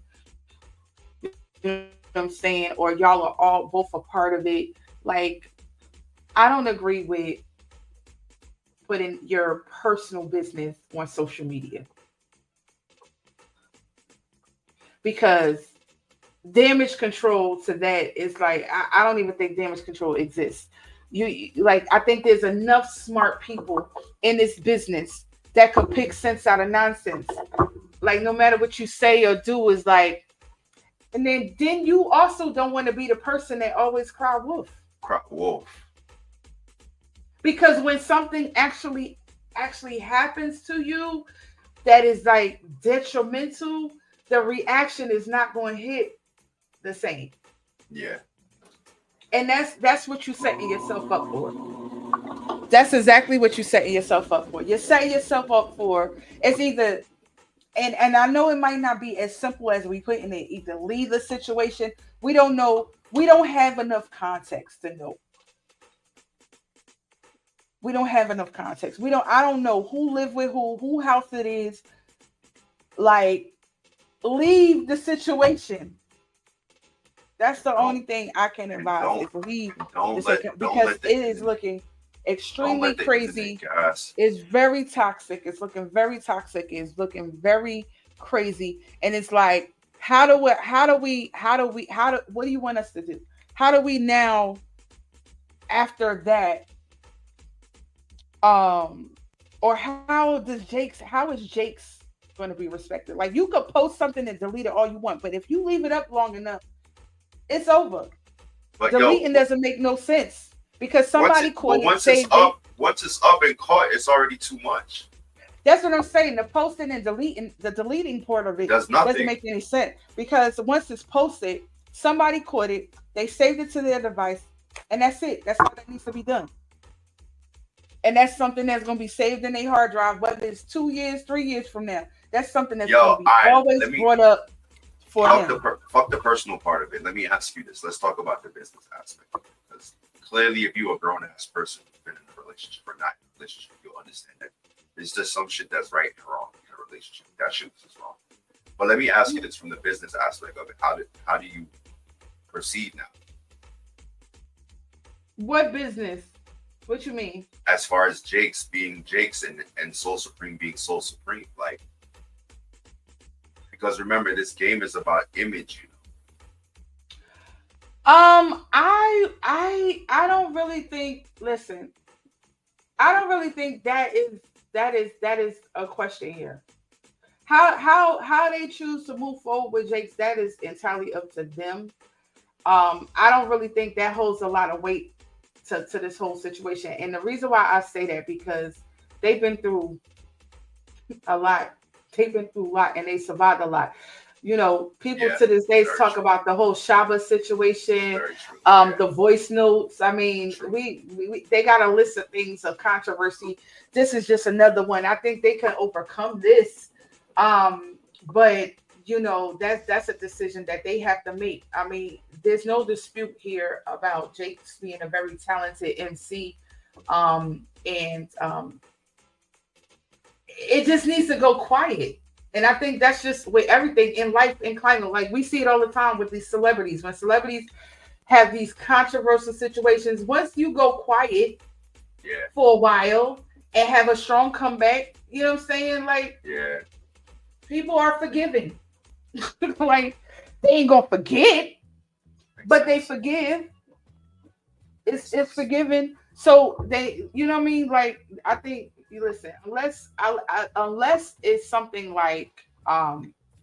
you know what I'm saying, or y'all are all both a part of it, like, I don't agree with putting your personal business on social media, because damage control to that is like, I don't even think damage control exists. You like, I think there's enough smart people in this business that could pick sense out of nonsense. Like, no matter what you say or do is like, and then you also don't want to be the person that always cry wolf. Because when something actually happens to you that is like detrimental, the reaction is not going to hit the same. Yeah. And that's what you're setting yourself up for. That's exactly what you're setting yourself up for. You're setting yourself up for, it's either, and I know it might not be as simple as we put in it, either leave the situation. We don't know. We don't have enough context to know. We don't have enough context. I don't know who lived with who house it is. Like, leave the situation. That's the only thing I can advise, is leave because it is looking extremely crazy. It's very toxic. It's looking very toxic. It's looking very crazy. And it's like, what do you want us to do? How do we now, after that, or how is Jake's going to be respected? Like, you could post something and delete it all you want, but if you leave it up long enough, it's over. But deleting doesn't make no sense, because somebody caught it. Once it's up and caught, it's already too much. That's what I'm saying. The posting and deleting part of it doesn't make any sense, because once it's posted, somebody caught it, they saved it to their device, and that's it. That's all that needs to be done. And that's something that's going to be saved in a hard drive, whether it's 2 years, 3 years from now. That's something that's going to be always brought up for him. Fuck the personal part of it. Let me ask you this. Let's talk about the business aspect. Because clearly, if you're a grown-ass person who's been in a relationship or not in a relationship, you'll understand that there's just some shit that's right and wrong in a relationship. That shit is wrong. But let me ask you this from the business aspect of it. How do you proceed now? What business? What you mean? As far as Jake's being Jake's and Soul Supreme being Soul Supreme, like, because remember, this game is about image, you I don't really think. Listen, I don't really think that is a question here. How they choose to move forward with Jake's, that is entirely up to them. I don't really think that holds a lot of weight to this whole situation. And the reason why I say that because they've been through a lot. They've been through a lot and they survived a lot. You know, know. people Yeah, to this day very talk true. about the whole Shaba situation, Very true. Yeah, the voice notes. I mean, true. we they got a list of things of controversy. This is just another one. I think they can overcome this. But you know, that's a decision that they have to make. I mean, there's no dispute here about Jake's being a very talented MC. And it just needs to go quiet. And I think that's just with everything in life in climate. Like we see it all the time with these celebrities. When celebrities have these controversial situations, once you go quiet Yeah, for a while and have a strong comeback, you know what I'm saying? Like yeah. people are forgiving. Like they ain't gonna forget, Makes but they sense. forgive. Makes It's sense. forgiven. So they, you know what I mean? Like I think you listen, unless it's something like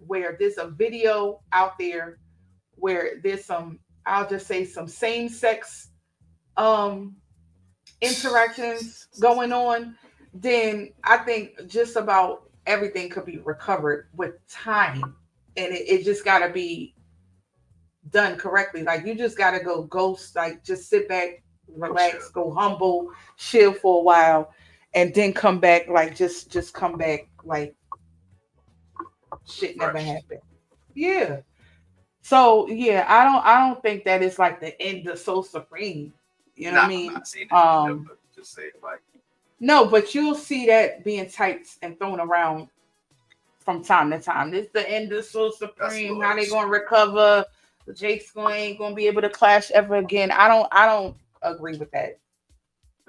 where there's a video out there where there's some, I'll just say some same sex um interactions going on, then I think just about everything could be recovered with time. And it just gotta be done correctly. Like you just gotta go ghost, like just sit back, Go chill. relax, go humble, chill for a while, and then come back like just come back like shit never Fresh. happened. Yeah. So yeah, I don't think that it's like the end of So Supreme. You know what I Nah, I'm mean? not saying it either, Um but just say like, no, but you'll see that being typed and thrown around from time to time. This the end of So that's Supreme. How they noise. gonna recover? Jake's going ain't gonna be able to clash ever again. I don't agree with that.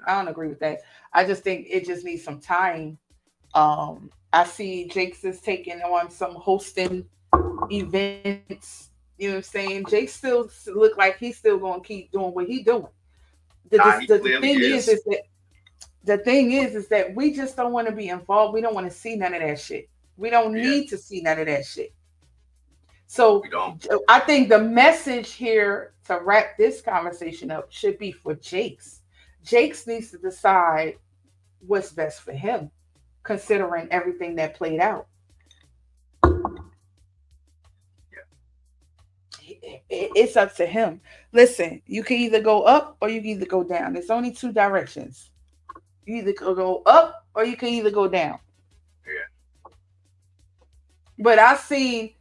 I don't agree with that. I just think it just needs some time. I see Jake's is taking on some hosting events. You know what I'm saying? Jake still look like he's still gonna keep doing what he doing. Nah, he The clearly thing is is. that we just don't want to be involved. We don't want to see none of that shit. We don't Yeah, need to see none of that shit. So we don't. I think the message here to wrap this conversation up should be for Jake's. Jake's needs to decide what's best for him, considering everything that played out. Yeah, It's up to him. Listen, you can either go up or you can either go down. There's only two directions. You either go up or you can either go down. yeah. But I've seen,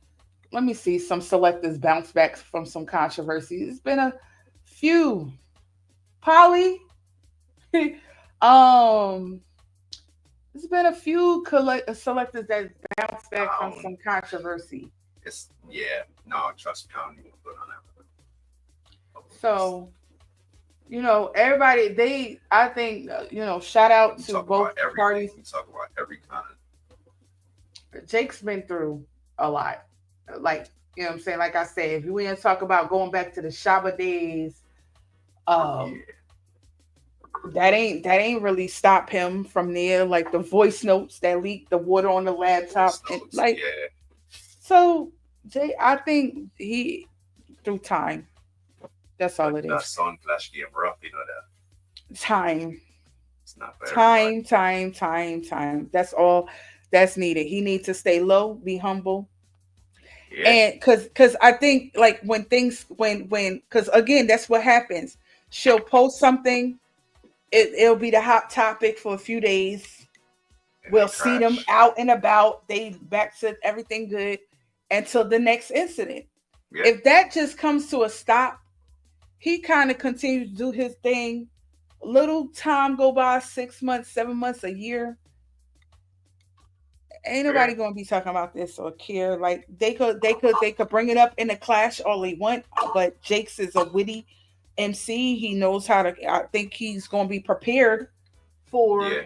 let me see, some selectors bounce back from some controversy. It's been a few. Polly, um, there's been a few selectors that bounce back I from don't. some controversy. It's yeah. No, trust me, I don't even put on that. So, you know, everybody, I think, shout out We to talk both about everything. parties. We talk about every kind of. Jake's been through a lot. Like, you know what I'm saying? Like I said, if we didn't talk about going back to the Shaba days, um, Yeah, that ain't really stop him from there. Like the voice notes that leaked, the water on the laptop, voice and notes. like Yeah, so. Jay, I think he through time. That's all but it that is. Sun Flash game rough. You know that Time, it's not for everybody. time. That's all that's needed. He needs to stay low, be humble, Yeah, and because I think like when things when because again that's what happens. She'll post something. It'll be the hot topic for a few days. and We'll then see them crash. out and about. They back to everything good until the next incident. Yeah, If that just comes to a stop, he kind of continues to do his thing. Little time go by, 6 months, 7 months, a year. Ain't yeah, nobody gonna be talking about this or care. Like they could bring it up in a clash all they want, but Jake's is a witty MC. He knows how to. I think he's going to be prepared for Yeah.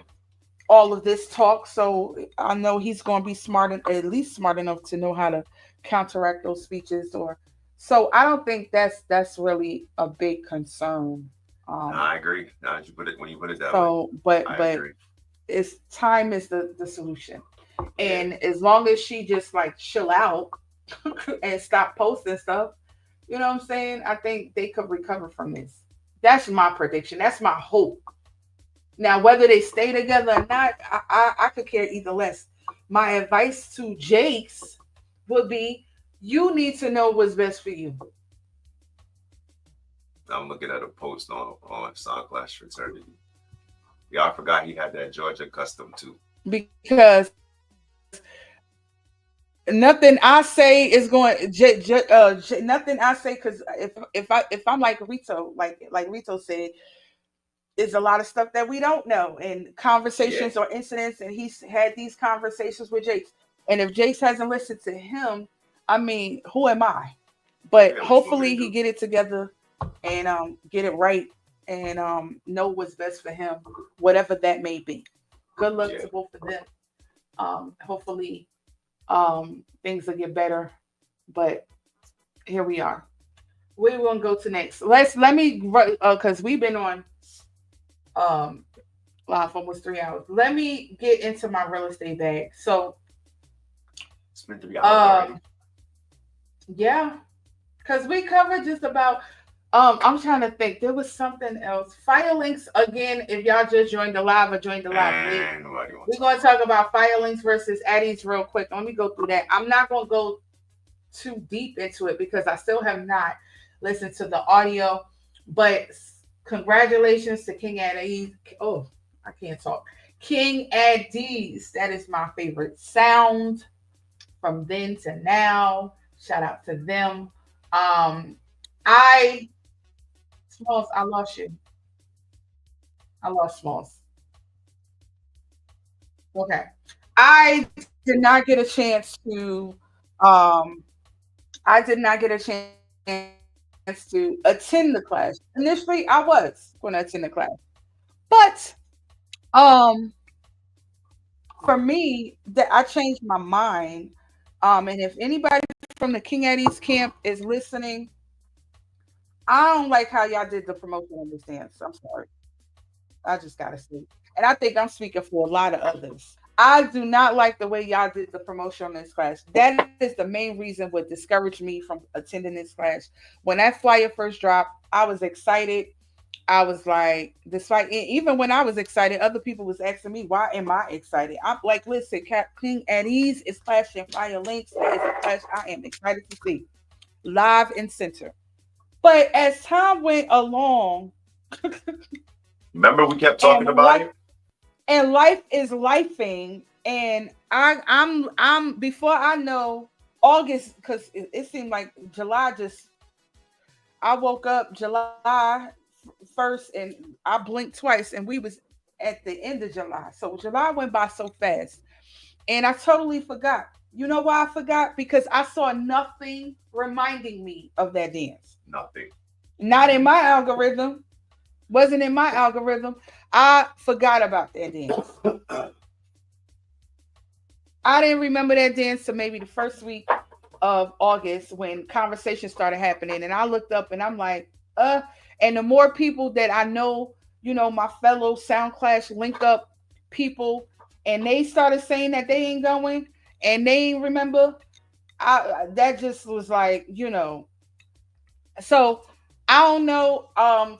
all of this talk. So I know he's going to be smart, at least smart enough to know how to counteract those speeches. Or so I don't think that's really a big concern. No, Um, I agree. Now that you put it when you put it that way, so, but I but agree. it's time is the solution, Yeah. and as long as she just like chill out and stop posting stuff, you know what I'm saying? I think they could recover from this. That's my prediction. That's my hope. Now, whether they stay together or not, I could care either less. My advice to Jakes would be you need to know what's best for you. I'm looking at a post on Sound Clash Fraternity. Yeah, I forgot he had that Georgia custom too. Because nothing I say is going nothing I say because if I'm like Rito, like Rito said, is a lot of stuff that we don't know and Yeah. conversations or incidents, and he's had these conversations with Jakes. And if Jakes hasn't listened to him, I mean, who am I? But Yeah, what you want me hopefully to he do? get it together and get it right and know what's best for him, whatever that may be. Good luck Yeah. to both of them. Hopefully things will get better. But here we are. Where we gonna go to next? Let me because we've been on um live for almost 3 hours. Let me get into my real estate bag. So It's meant to be hours already. um yeah, because we covered just about I'm trying to think. There was something else. Fire links again. If y'all just joined the live or joined the live late, And nobody wants we're to going to talk talk about fire links versus Addies real quick. Let me go through that. I'm not going to go too deep into it because I still have not listened to the audio. But congratulations to King Addies. Oh, I can't talk. King Addies. That is my favorite sound from then to now. Shout out to them. Um, I Smalls, I lost you. I lost Smalls. Okay. I did not get a chance to um I did not get a chance to attend the class. Initially I was going to attend the class. But um for me that I changed my mind. And if anybody from the King Eddie's camp is listening, I don't like how y'all did the promotion of this dance. I'm sorry. I just gotta say. And I think I'm speaking for a lot of others. I do not like the way y'all did the promotion on this class. That is the main reason what discouraged me from attending this class. When that flyer first dropped, I was excited. I was like, despite even when I was excited, other people was asking me, why am I excited? I'm like, listen, King at ease is flashing fire links. That is a flash I am excited to see. Live and center. But as time went along, Remember we kept and talking about it? life is lifing, and I'm before I know August, because it seemed like July just I woke up July first and I blinked twice and we was at the end of July. So July went by so fast and I totally forgot. You know why I forgot? Because I saw nothing reminding me of that dance. Nothing. Not in my algorithm. Wasn't in my algorithm. I forgot about that dance. I didn't remember that dance till maybe the first week of August when conversations started happening. And I looked up and I'm like, and the more people that I know, my fellow SoundClash link up people, and they started saying that they ain't going and they ain't remember. That just was like, so I don't know.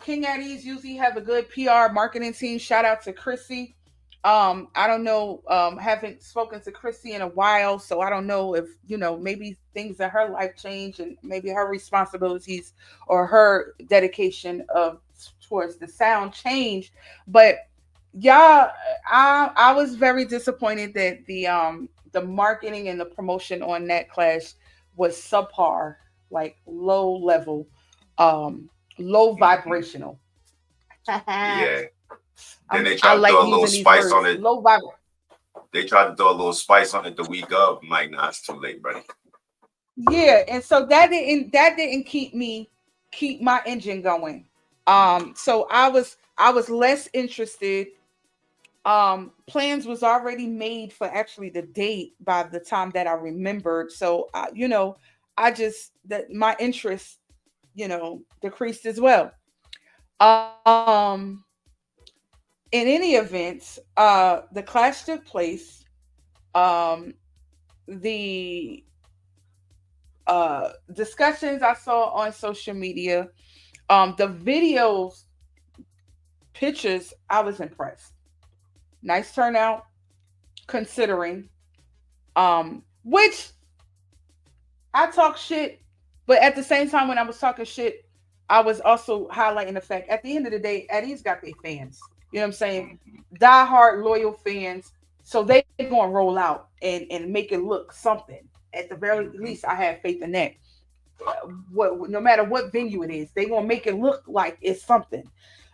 King Addies usually have a good PR marketing team. Shout out to Chrissy. I don't know. Haven't spoken to Chrissy in a while, so I don't know if maybe things in her life change and maybe her responsibilities or her dedication of towards the sound change. But yeah, I was very disappointed that the marketing and the promotion on that class was subpar, like low level, um, low Hmm. vibrational. I Yeah. Then they tried to like throw a little using these spice on words. it. Low vibration. They tried to throw a little spice on it the week of. I'm like, nah, it's too late, buddy. Yeah, and so that didn't keep my engine going. So I was less interested. Plans was already made for actually the date by the time that I remembered. So I just that my interest, decreased as well. Um, in any event, the clash took place. Um, the discussions I saw on social media, the videos, pictures, I was impressed. Nice turnout, considering. Which I talk shit, but at the same time, when I was talking shit, I was also highlighting the fact at the end of the day, Eddie's got their fans. You know what I'm saying? Die-hard loyal fans. So they gonna roll out and make it look something. At the very Mm-hmm. least, I have faith in that. What no matter what venue it is, they gonna make it look like it's something.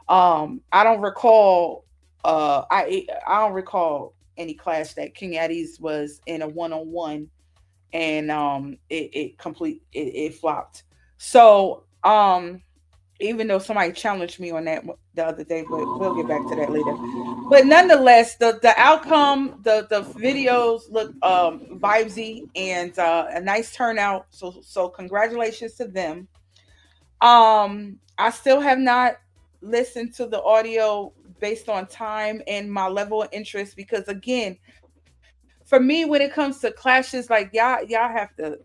I don't recall I don't recall any clash that King Eddie's was in a one-on-one and it flopped. So even though somebody challenged me on that the other day, but we'll get back to that later. But nonetheless, the outcome, the videos look vibesy and a nice turnout. So congratulations to them. I still have not listened to the audio based on time and my level of interest because again, for me when it comes to clashes, like y'all have to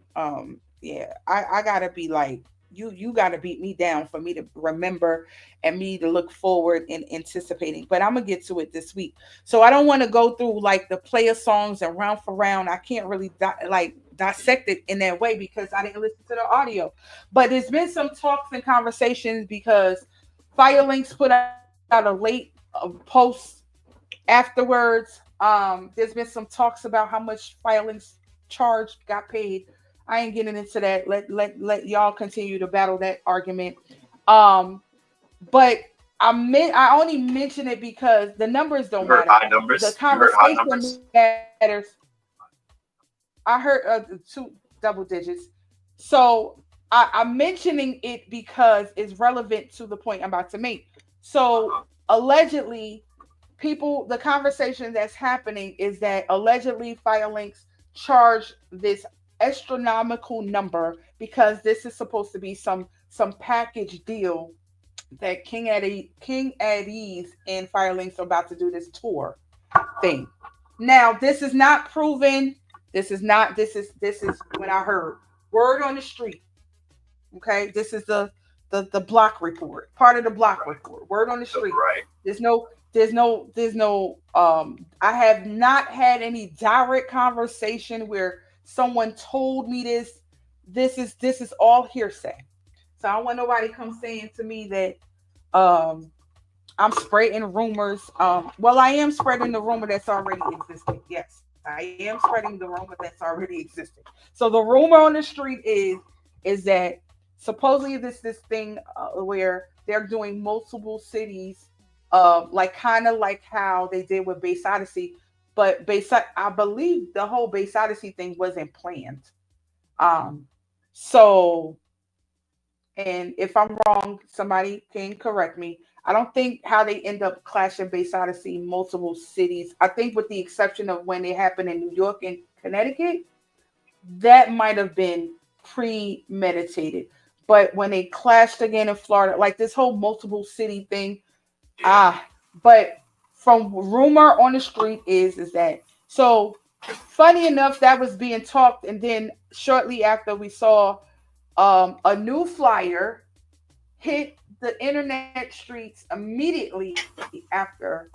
yeah, I gotta be like you gotta beat me down for me to remember and me to look forward and anticipating. But I'm gonna get to it this week. So I don't want to go through like the player songs and round for round. I can't really like dissect it in that way because I didn't listen to the audio. But there's been some talks and conversations because Firelinks put out a late post afterwards. There's been some talks about how much Firelinks charged, got paid. I ain't getting into that. Let y'all continue to battle that argument. Um, but I only mention it because the numbers You don't heard matter. high The numbers. You heard high conversation numbers. matters. I heard two double digits. So I'm mentioning it because it's relevant to the point I'm about to make. So Uh-huh. allegedly, the conversation that's happening is that allegedly Firelinks charge this astronomical number because this is supposed to be some package deal that King Eddie's and Firelinks are about to do this tour thing. Now, this is not proven. This is what I heard. Word on the street. Okay, this is the block report, part of the block Right. report. Word on the street. Right. There's no. I have not had any direct conversation where someone told me this. This is all hearsay. So I don't want nobody come saying to me that um I'm spreading rumors. Well, I am spreading the rumor that's already existing. Yes, I am spreading the rumor that's already existing. So the rumor on the street is that supposedly this thing where they're doing multiple cities, like kind of like how they did with Base Odyssey, but I believe the whole Base Odyssey thing wasn't planned. Um, so and if I'm wrong, somebody can correct me. I don't think how they end up clashing Base Odyssey multiple cities. I think with the exception of when it happened in New York and Connecticut, that might have been premeditated. But when they clashed again in Florida, like this whole multiple city thing, Yeah. but from rumor on the street is that so funny enough that was being talked, and then shortly after we saw a new flyer hit the internet streets immediately after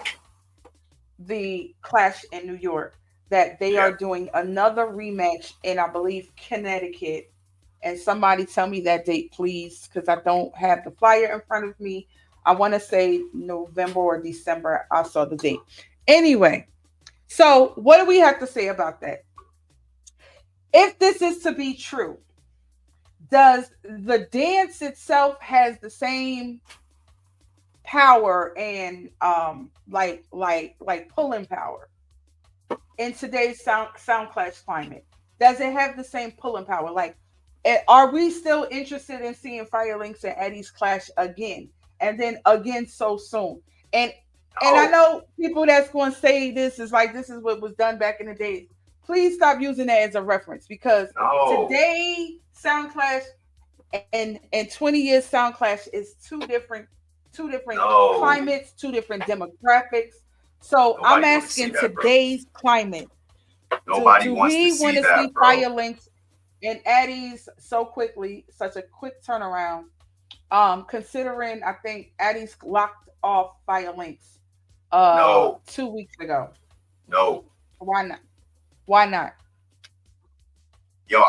the clash in New York that they are Yeah. doing another rematch in, I believe, Connecticut. And somebody tell me that date, please, because I don't have the flyer in front of me. I want to say November or December. I saw the date. Anyway, so what do we have to say about that? If this is to be true, does the dance itself has the same power and like pulling power in today's sound clash climate? Does it have the same pulling power? Like, are we still interested in seeing Firelinks and Eddie's clash again? and then again so soon. And I No, know people that's going to say this is like this is what was done back in the day. Please stop using that as a reference because no, today Sound Clash and 20 years Sound Clash is two different no. climates, two different demographics. So I'm Nobody want to see asking that, bro. today's climate, Nobody do wants to we want see to that, see bro. Fire Links and Addie's so quickly, such a quick turnaround? Considering I think Addie's locked off Fire Links No, 2 weeks ago. no. Why not? Why not? Yo,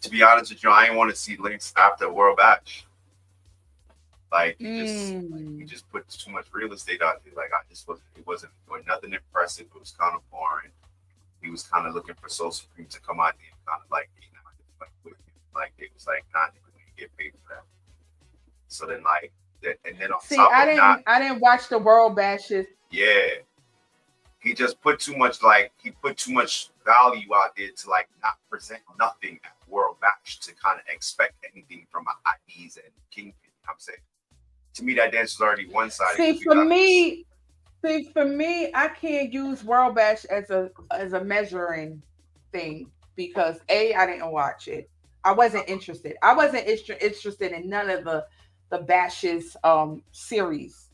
to be honest with you, I ain't want to see Lynx after World Batch. Like he Mm. just put too much real estate out there. Like I just wasn't, it wasn't doing nothing impressive. It was kind of boring. He was kind of looking for Soul Supreme to come out there and kind of like, like it was like, nah, nigga, we didn't get paid for that. So then like that, and then on See, top of that, I didn't watch the World Bashes. yeah, he just put too much like he put too much value out there to like not present nothing at World Batch to kind of expect anything from an IDs and Kingpin. You know what I'm saying, to me that dance was already one sided. See for me, I can't use World Bash as a measuring thing because I didn't watch it. I wasn't interested. I wasn't interested in none of the Bashes series.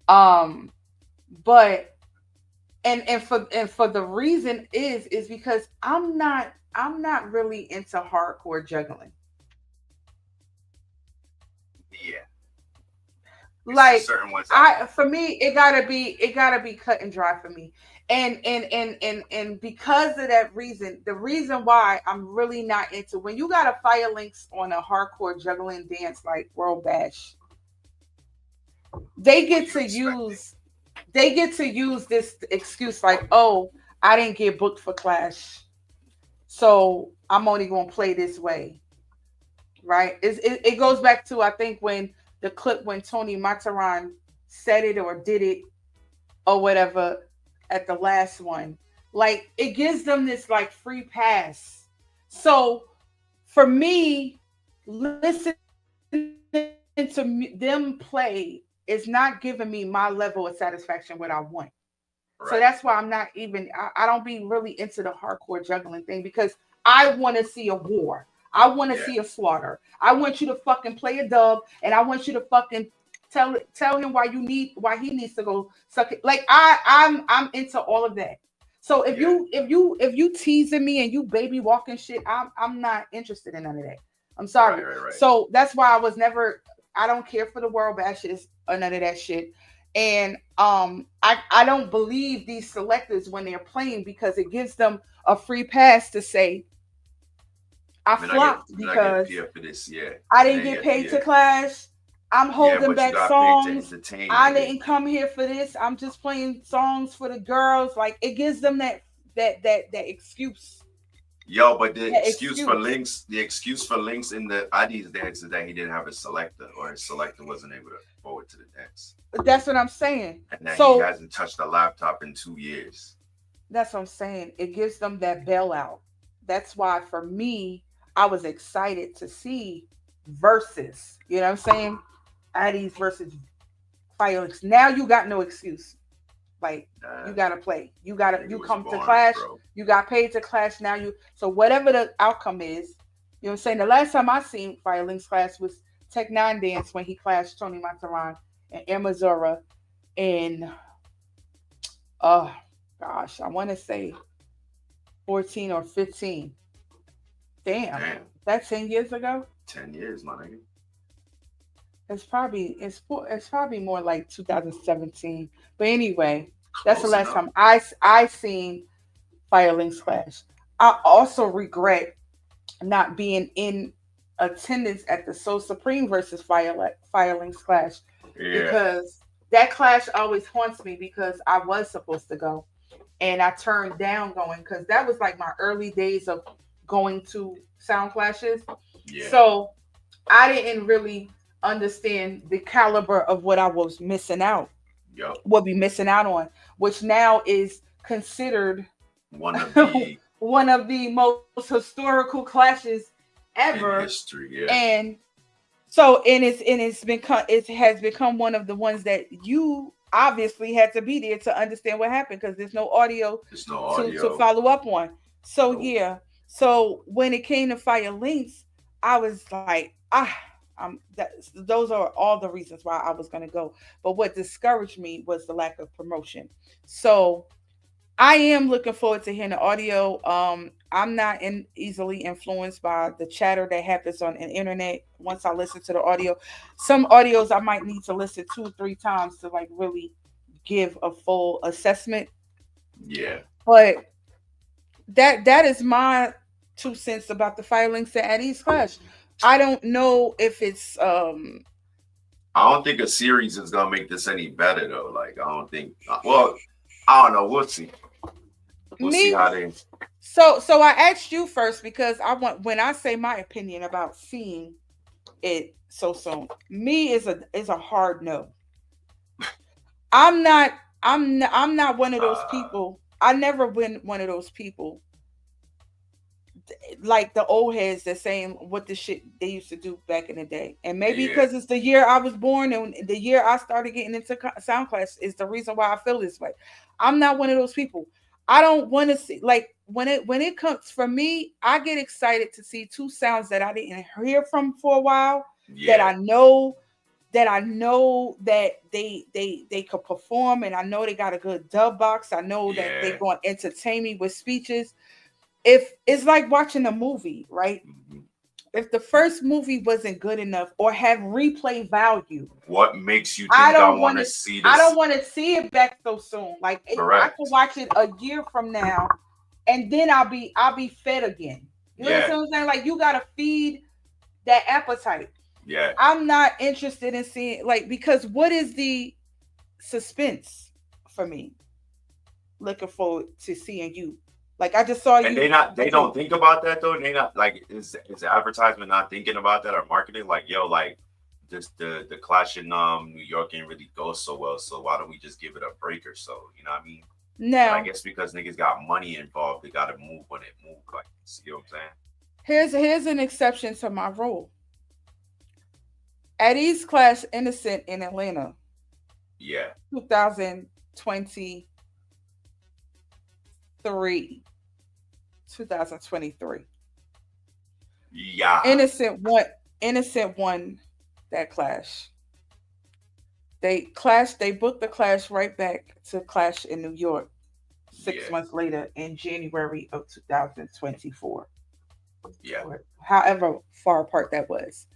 Um, but and for the reason is because I'm not really into hardcore juggling. Yeah, it's just Like certain ones I I for me it gotta be cut and dry for me. And because of that reason, the reason why I'm really not into when you got a fire links on a hardcore juggling dance like World Bash, they what get you to expecting. use they get to use this excuse like, oh, I didn't get booked for Clash, so I'm only gonna play this way, right? It goes back to I think when the clip when Tony Mataran said it or did it or whatever at the last one. Like it gives them this like free pass. So for me, listening to them play is not giving me my level of satisfaction what I want. So that's Right. why I'm not even I don't be really into the hardcore juggling thing because I want to see a war. I want to Yeah. see a slaughter. I want you to fucking play a dub and I want you to fucking tell him why he needs to go suck it. Like I'm into all of that. So Yeah. if you teasing me and you baby walking shit, I'm not interested in none of that. I'm Right. sorry. Right. Right. So that's why I don't care for the world bashes or none of that shit. And I don't believe these selectors when they're playing because it gives them a free pass to say I flopped We're not getting because paid for this. Yeah. I And didn't then get paid yeah. to clash. I'm Yeah, holding but you back got paid to songs. entertain, I nigga. didn't come here for this. I'm just playing songs for the girls. Like it gives them that excuse. Yo, but the That excuse for excuse. links, the excuse for links in the ID's dance is that he didn't have a selector or his selector wasn't able to forward to the dance. That's what I'm saying. And that he So hasn't touched a laptop in 2 years. that's what I'm saying. It gives them that bailout. That's why for me, I was excited to see versus. You know what I'm saying? Addies versus Fireworks. Now you got no excuse. Like Nah, you gotta play. nigga You was come to boring, clash. bro. You got paid to clash. Now you so whatever the outcome is, you know what I'm saying? The last time I seen Firelinks clash was Tech Nine Dance when he clashed Tony Montaran and Amazura in oh gosh, I wanna say 14 or 15. Damn. Damn, That's 10 years ago? 10 years, my nigga. It's probably more like 2017. But anyway, that's the Close last enough. time I seen Firelinks clash. I also regret not being in attendance at the Soul Supreme versus Firelinks clash Yeah. because that clash always haunts me because I was supposed to go and I turned down going because that was like my early days of going to sound clashes. Yeah. So I didn't really understand the caliber of what I was missing out, Yup. would be missing out on, which now is considered One of the one of the most historical clashes in ever. history. Yeah. And So it has become one of the ones that you obviously had to be there to understand what happened because there's no audio There's no to audio. follow up on. So Nope. yeah. So when it came to Fire Links, I was like, those are all the reasons why I was gonna go. But what discouraged me was the lack of promotion. So I am looking forward to hearing the audio. I'm not easily influenced by the chatter that happens on the internet. Once I listen to the audio, some audios I might need to listen 2 or 3 times to like really give a full assessment. Yeah. But that is my 2 cents about the filings to Eddie's Clash. I don't know if it's I don't think a series is gonna make this any better though. Like I don't think. Well, I don't know. We'll see. We'll see me. how they. So I asked you first because I want when I say my opinion about seeing it so soon. Me is a hard no. I'm not I'm not one of those Uh, people. I never been one of those people like the old heads that saying what the shit they used to do back in the day. And maybe yeah. because it's the year I was born and the year I started getting into sound class is the reason why I feel this way. I'm not one of those people. I don't want to see like when it comes for me, I get excited to see two sounds that I didn't hear from for a while that Yeah. I know that they could perform and I know they got a good dub box. I know that they're Yeah. going to entertain me with speeches. If it's like watching a movie, right? Mhm. If the first movie wasn't good enough or have replay value, What makes you I think I don't want want to to see I don't this? want to see it back so soon. Like I could Correct. watch it a year from now and then I'll be fed again. You Yeah. understand what I'm saying? Like you gotta feed that appetite. Yeah. I'm not interested in seeing like because what is the suspense for me? Looking forward to seeing you. Like I just saw And you. they Okay, don't think about that though. They not like is the advertisement not thinking about that or marketing like yo like just the clash in New York ain't really go so well. So why don't we just give it a break or so? You know what I mean? But I now guess because niggas got money involved, they gotta move when it move. Like, see what I'm saying? here's an exception to my rule. At East Class Innocent in Atlanta, Yeah. 2023, 2023. Yeah. Innocent won that clash. They booked the clash right back to clash in New York six Yeah. months later in January of 2024, Yeah. or however far apart that was.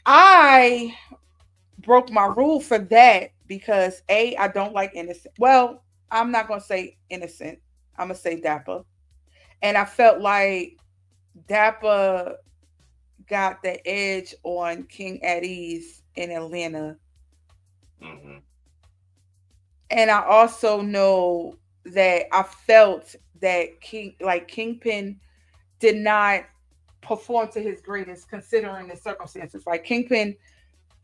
I broke my rule for that because I don't like innocent. Well, I'm not gonna say innocent. I'm gonna say Dapper, and I felt like Dapper got the edge on King at Ease in Atlanta, Hmm. and I also know that I felt that Kingpin did not perform to his greatest considering the circumstances. Like Kingpin,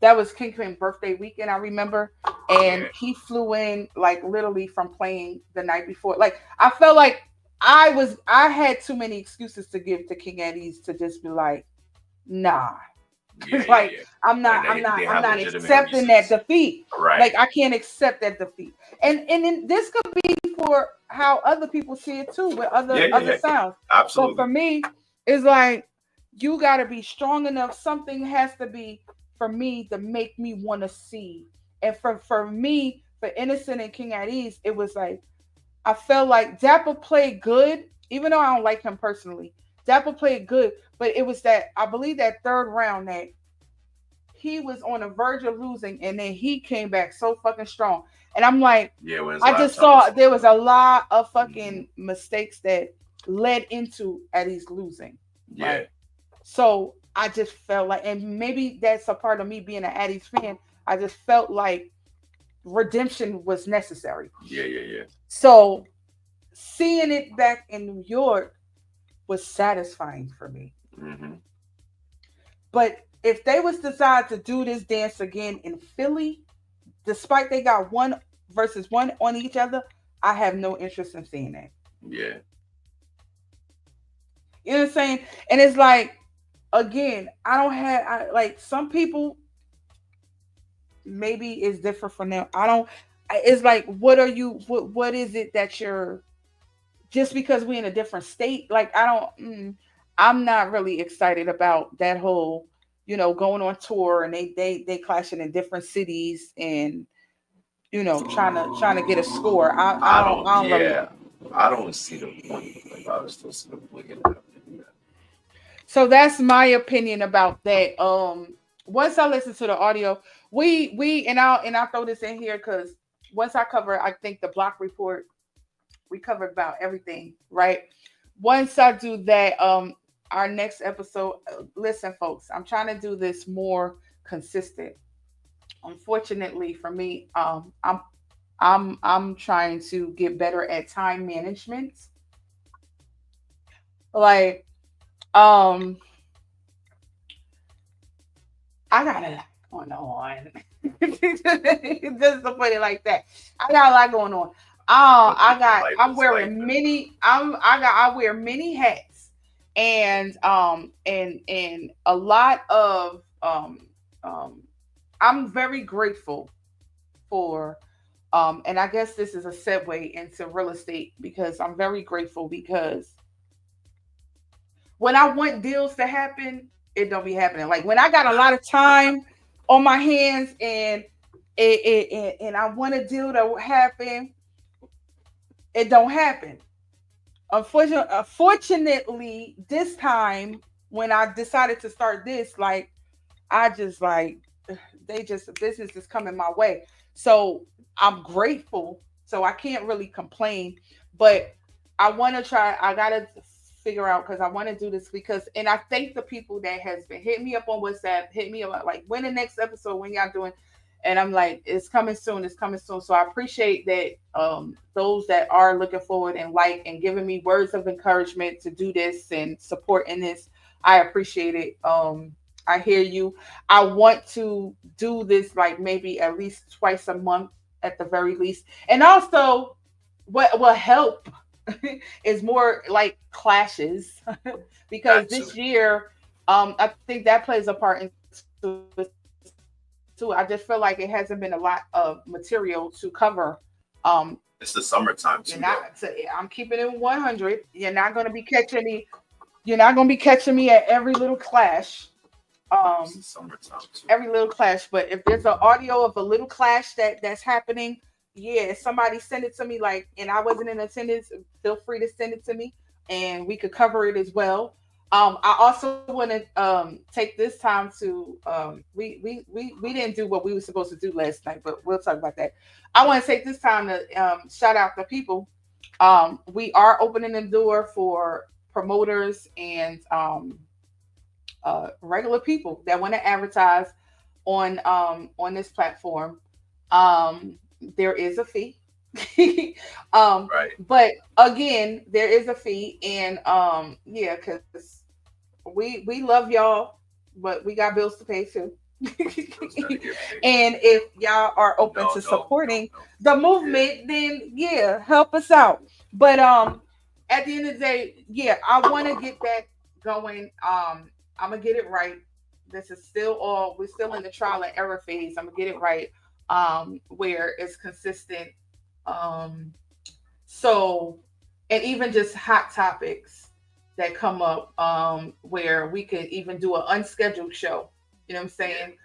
that was Kingpin birthday weekend, I remember. And Yeah. he flew in like literally from playing the night before. Like I felt like I had too many excuses to give to King Eddie's to just be like, nah. Yeah. Yeah. Like Yeah. I'm not And I'm not they I'm have not legitimate accepting that reasons. defeat. Like Right. I can't accept that defeat. And then this could be for how other people see it too with Yeah. Yeah. other Yeah. sounds. But for Absolutely. me, it's like you gotta be strong enough. Something has to be for me to make me want to see. And for me, for Innocent and King at Ease, it was like I felt like Dapper played good, even though I don't like him personally. Dapper played good, but it was that I believe that third round that he was on the verge of losing, and then he came back so fucking strong. And I'm like, Yeah. When his I just laptop saw was. there was a lot of Hmm. fucking mistakes that led into Eddie's losing, Yeah. right? So I just felt like, and maybe that's a part of me being an Eddie's fan. I just felt like redemption was necessary. Yeah. Yeah. Yeah. So seeing it back in New York was satisfying for me. Hmm. But if they was decided to do this dance again in Philly, despite they got one versus one on each other, I have no interest in seeing that. Yeah. You know what I'm saying? And it's like again, I don't have like some people maybe it's different from them. I don't. It's like, what are you? What is it that you're? Just because we're in a different state, like I don't. I'm not really excited about that whole, going on tour and they clashing in different cities and trying to get a score. I don't. I don't really. Yeah, I don't see the point. Like I was still see the point in having to do that. So that's my opinion about that. Once I listen to the audio, we and I'll throw this in here because once I cover, I think the block report, we covered about everything, right? Once I do that, our next episode, listen, folks, I'm trying to do this more consistent. Unfortunately for me, I'm trying to get better at time management. Like, um, I got a lot going on. Just to put it like that, I got a lot going on. But life I'm is life, wearing and many. I wear many hats, and a lot of I'm very grateful for and I guess this is a segue into real estate because I'm very grateful because when I want deals to happen, it don't be happening. Like when I got a lot of time on my hands and I want a deal to happen, it don't happen. Unfortunately, this time when I decided to start this, like I just like they just business is coming my way. So I'm grateful. So I can't really complain, but I want to try. I gotta figure out because I want to do this because, and I thank the people that has been hitting me up on WhatsApp, hit me up like when the next episode, when y'all doing, and I'm like, it's coming soon, it's coming soon. So I appreciate that those that are looking forward and like and giving me words of encouragement to do this and supporting this. I appreciate it. I hear you. I want to do this like maybe at least twice a month at the very least. And also, what will help is more like clashes because that too. this year, I think that plays a part into it too. I just feel like it hasn't been a lot of material to cover. Um, It's the summertime you're too, not. though. I'm keeping it 100. You're not going to be catching me. You're not going to be catching me at every little clash. It's Um, the summertime too. every little clash. But if there's an audio of a little clash that's happening, yeah, if somebody send it to me, like, and I wasn't in attendance, feel free to send it to me, and we could cover it as well. I also want to take this time to we didn't do what we were supposed to do last night, but we'll talk about that. I want to take this time to shout out the people. We are opening the door for promoters and regular people that want to advertise on this platform. Um, there is a fee. um, Right. but again, there is a fee, and yeah, because we love y'all, but we got bills to pay too. Bills gotta get paid. And if y'all are open No, to no, no, supporting no. the Yeah. movement, then yeah, help us out. But at the end of the day, yeah, I want to get that going. I'm gonna get it right. This is still all we're still in the trial and error phase. I'm gonna get it right. Where it's consistent. Um, so and even just hot topics that come up, where we could even do an unscheduled show. You know what I'm Yeah. saying?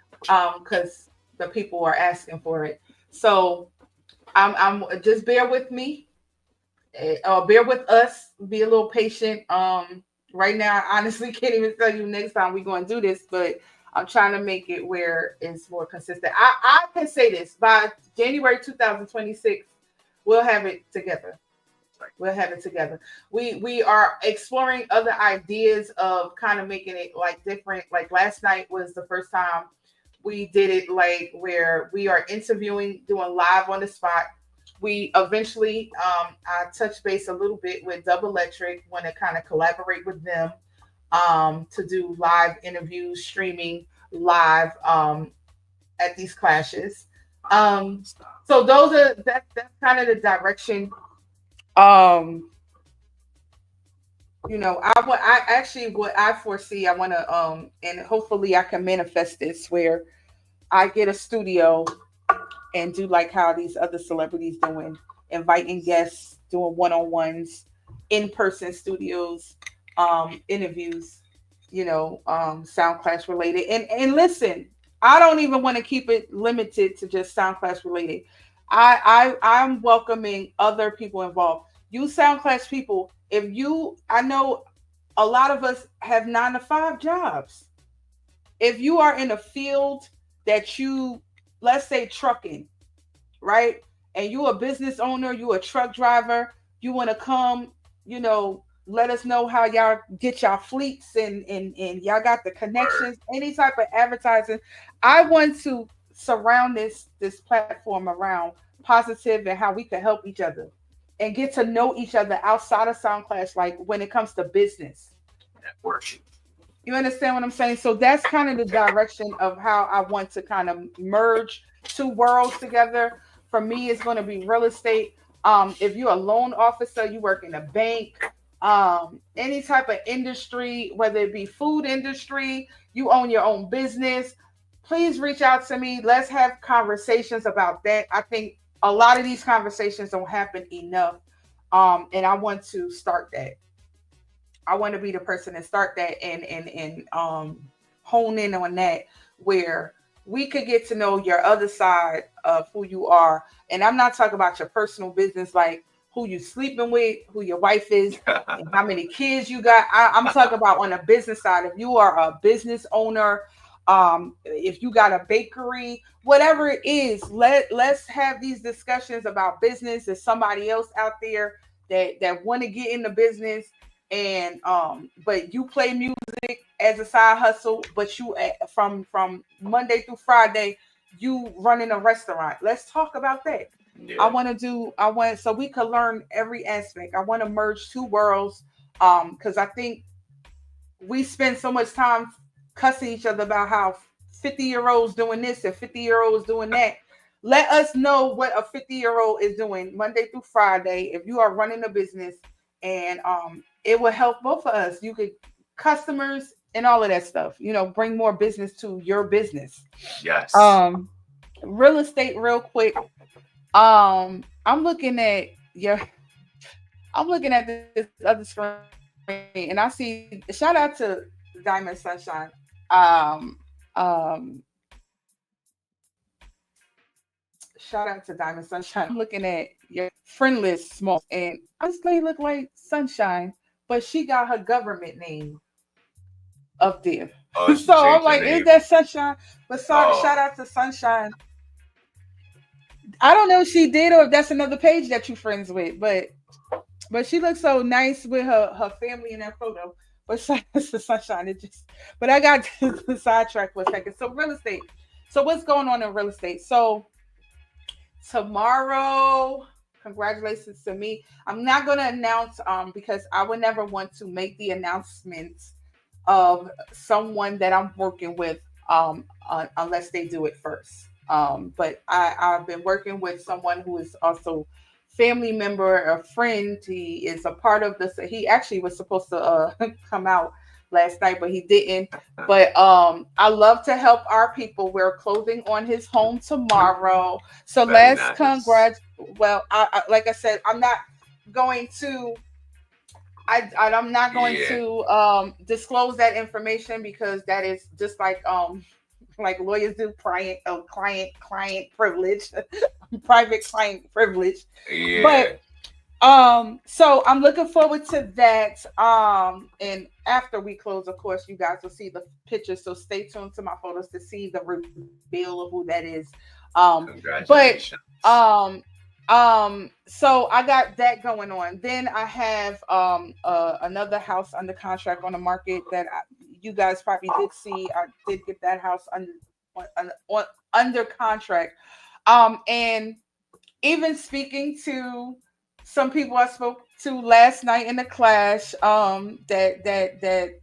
Because the people are asking for it. So I'm just bear with me, bear with us, be a little patient. Right now, I honestly can't even tell you next time we're going to do this, but I'm trying to make it where it's more consistent. I can say this by January 2026, we'll have it together. Like, We'll have it together. We are exploring other ideas of kind of making it like different. Like last night was the first time we did it like where we are interviewing, doing live on the spot. We eventually I touched base a little bit with Double Electric, want to kind of collaborate with them to do live interviews, streaming live at these clashes. Um, stop. so those are that's kind of the direction um I actually, what I foresee, I want to, and hopefully I can manifest this where I get a studio and do like how these other celebrities doing, inviting guests, doing one-on-ones, in-person studios, interviews, sound class related. And listen, I don't even want to keep it limited to just sound class related. I'm welcoming other people involved. You sound class people, if you I know a lot of us have 9 to 5 jobs. If you are in a field that you, let's say trucking, right? And you a business owner, you a truck driver, you want to come, let us know how y'all get y'all fleets, and y'all got the Word. connections, any type of advertising. I want to surround this platform around positive and how we can help each other and get to know each other outside of SoundClass, like when it comes to business. Networking. You understand what I'm saying? So that's kind of the direction of how I want to kind of merge two worlds together. For me, it's going to be real estate. If you're a loan officer, you work in a bank, any type of industry, whether it be food industry, you own your own business, please reach out to me. Let's have conversations about that. I think a lot of these conversations don't happen enough. And I want to start that. I want to be the person to start that and hone in on that where we could get to know your other side of who you are. And I'm not talking about your personal business, like who you sleeping with, who your wife is, and how many kids you got. I'm talking about on the business side. If you are a business owner, if you got a bakery, whatever it is, let's have these discussions about business. There's somebody else out there that want to get in the business, and but you play music as a side hustle, but you from Monday through Friday you running a restaurant. Let's talk about that. Yeah. I want so we could learn every aspect. I want to merge two worlds, because I think we spend so much time cussing each other about how 50-year-olds doing this and 50-year-olds doing that. Let us know what a 50-year-old is doing Monday through Friday if you are running a business, and it will help both of us. You could customers and all of that stuff, bring more business to your business. Yes. um Real estate real quick. I'm looking at your I'm looking at this other screen, and I see, shout out to Diamond Sunshine. Um, um, Shout out to Diamond Sunshine. I'm looking at your friend list, small, and this lady look like Sunshine, but she got her government name up there. Oh, So she I'm changed her like, is name. that Sunshine? But sorry, shout Oh, out to Sunshine. I don't know if she did or if that's another page that you friends with, but she looks so nice with her family in that photo. But shout out to Sunshine. It just, but I got to sidetrack for a second. So real estate. So what's going on in real estate? So tomorrow, congratulations to me. I'm not going to announce because I would never want to make the announcements of someone that I'm working with unless they do it first. But I've been working with someone who is also family member, a friend. He is a part of this. He actually was supposed to come out last night, but he didn't. But I love to help our people wear clothing on his home tomorrow. So very let's nice. congrats. Well, like I said, I'm not going to I'm not going Yeah. to disclose that information because that is just like lawyers do, client privilege, private client privilege. But Yeah. so I'm looking forward to that. And after we close, of course, you guys will see the pictures. So stay tuned to my photos to see the reveal of who that is. But Congratulations. um so I got that going on. Then I have another house under contract on the market that you guys probably did see. I did get that house under contract. And even speaking to some people I spoke to last night in the clash, that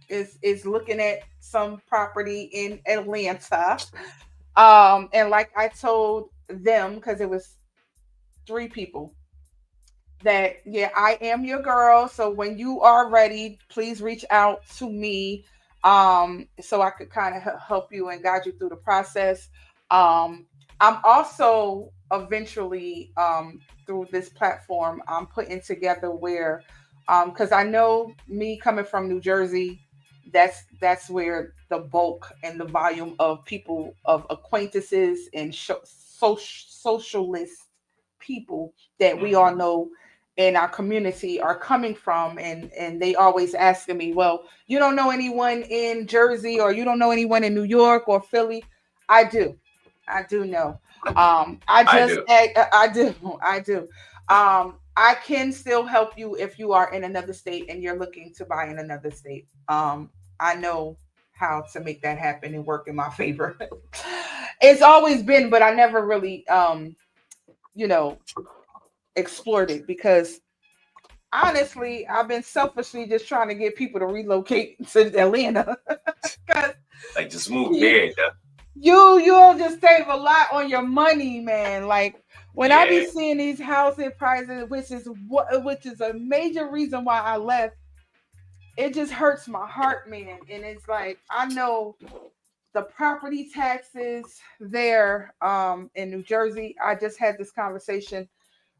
is looking at some property in Atlanta. And like I told them, because it was 3 people, that yeah, I am your girl. So when you are ready, please reach out to me, so I could kind of help you and guide you through the process. Um, I'm also eventually, through this platform, I'm putting together where, because I know me coming from New Jersey, that's where the bulk and the volume of people, of acquaintances and socialist people that we all Mhm. know in our community are coming from, and they always asking me, well, you don't know anyone in Jersey, or you don't know anyone in New York or Philly. I do know. I I just do. I do. I can still help you if you are in another state and you're looking to buy in another state. I know how to make that happen and work in my favor. It's always been, but I never really you know explored it because honestly, I've been selfishly just trying to get people to relocate to Atlanta. Because Like just move you, there. you'll just save a lot on your money, man. Like when I be Yeah. seeing these housing prices, which is a major reason why I left, it just hurts my heart, man. And it's like I know the property taxes there in New Jersey. I just had this conversation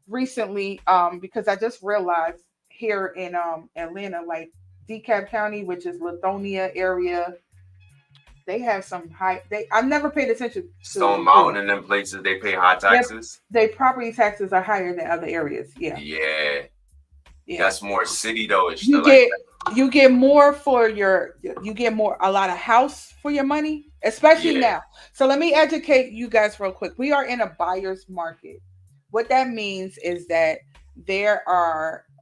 recently, because I just realized here in Atlanta, like DeKalb County, which is Lithonia area, they have some high. They I've never paid attention Stone to Mountain and them places they pay high their taxes. their property taxes are higher than other areas. Yeah, Yeah. yeah. That's more city though. It's You still like get you get more for your you get more a lot of house for your money, especially yeah. now. So let me educate you guys real quick. We are in a buyer's market. What that means is that there's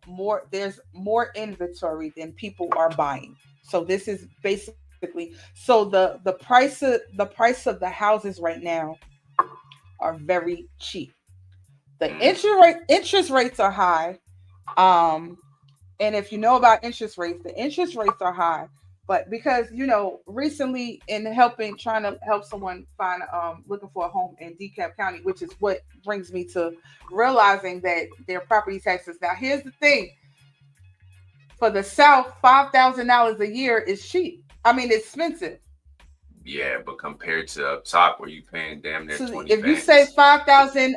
more inventory than people are buying. So this is basically, so the price of the houses right now are very cheap. The Mm. interest rates are high. Um and if you know about interest rates, the interest rates are high. But because recently in helping trying to help someone find looking for a home in DeKalb County, which is what brings me to realizing that their property taxes. Now here's the thing: for the South, $5,000 a year is cheap. I mean, it's expensive. Yeah, but compared to up top where you paying damn near So 20 if you say bands. 5,000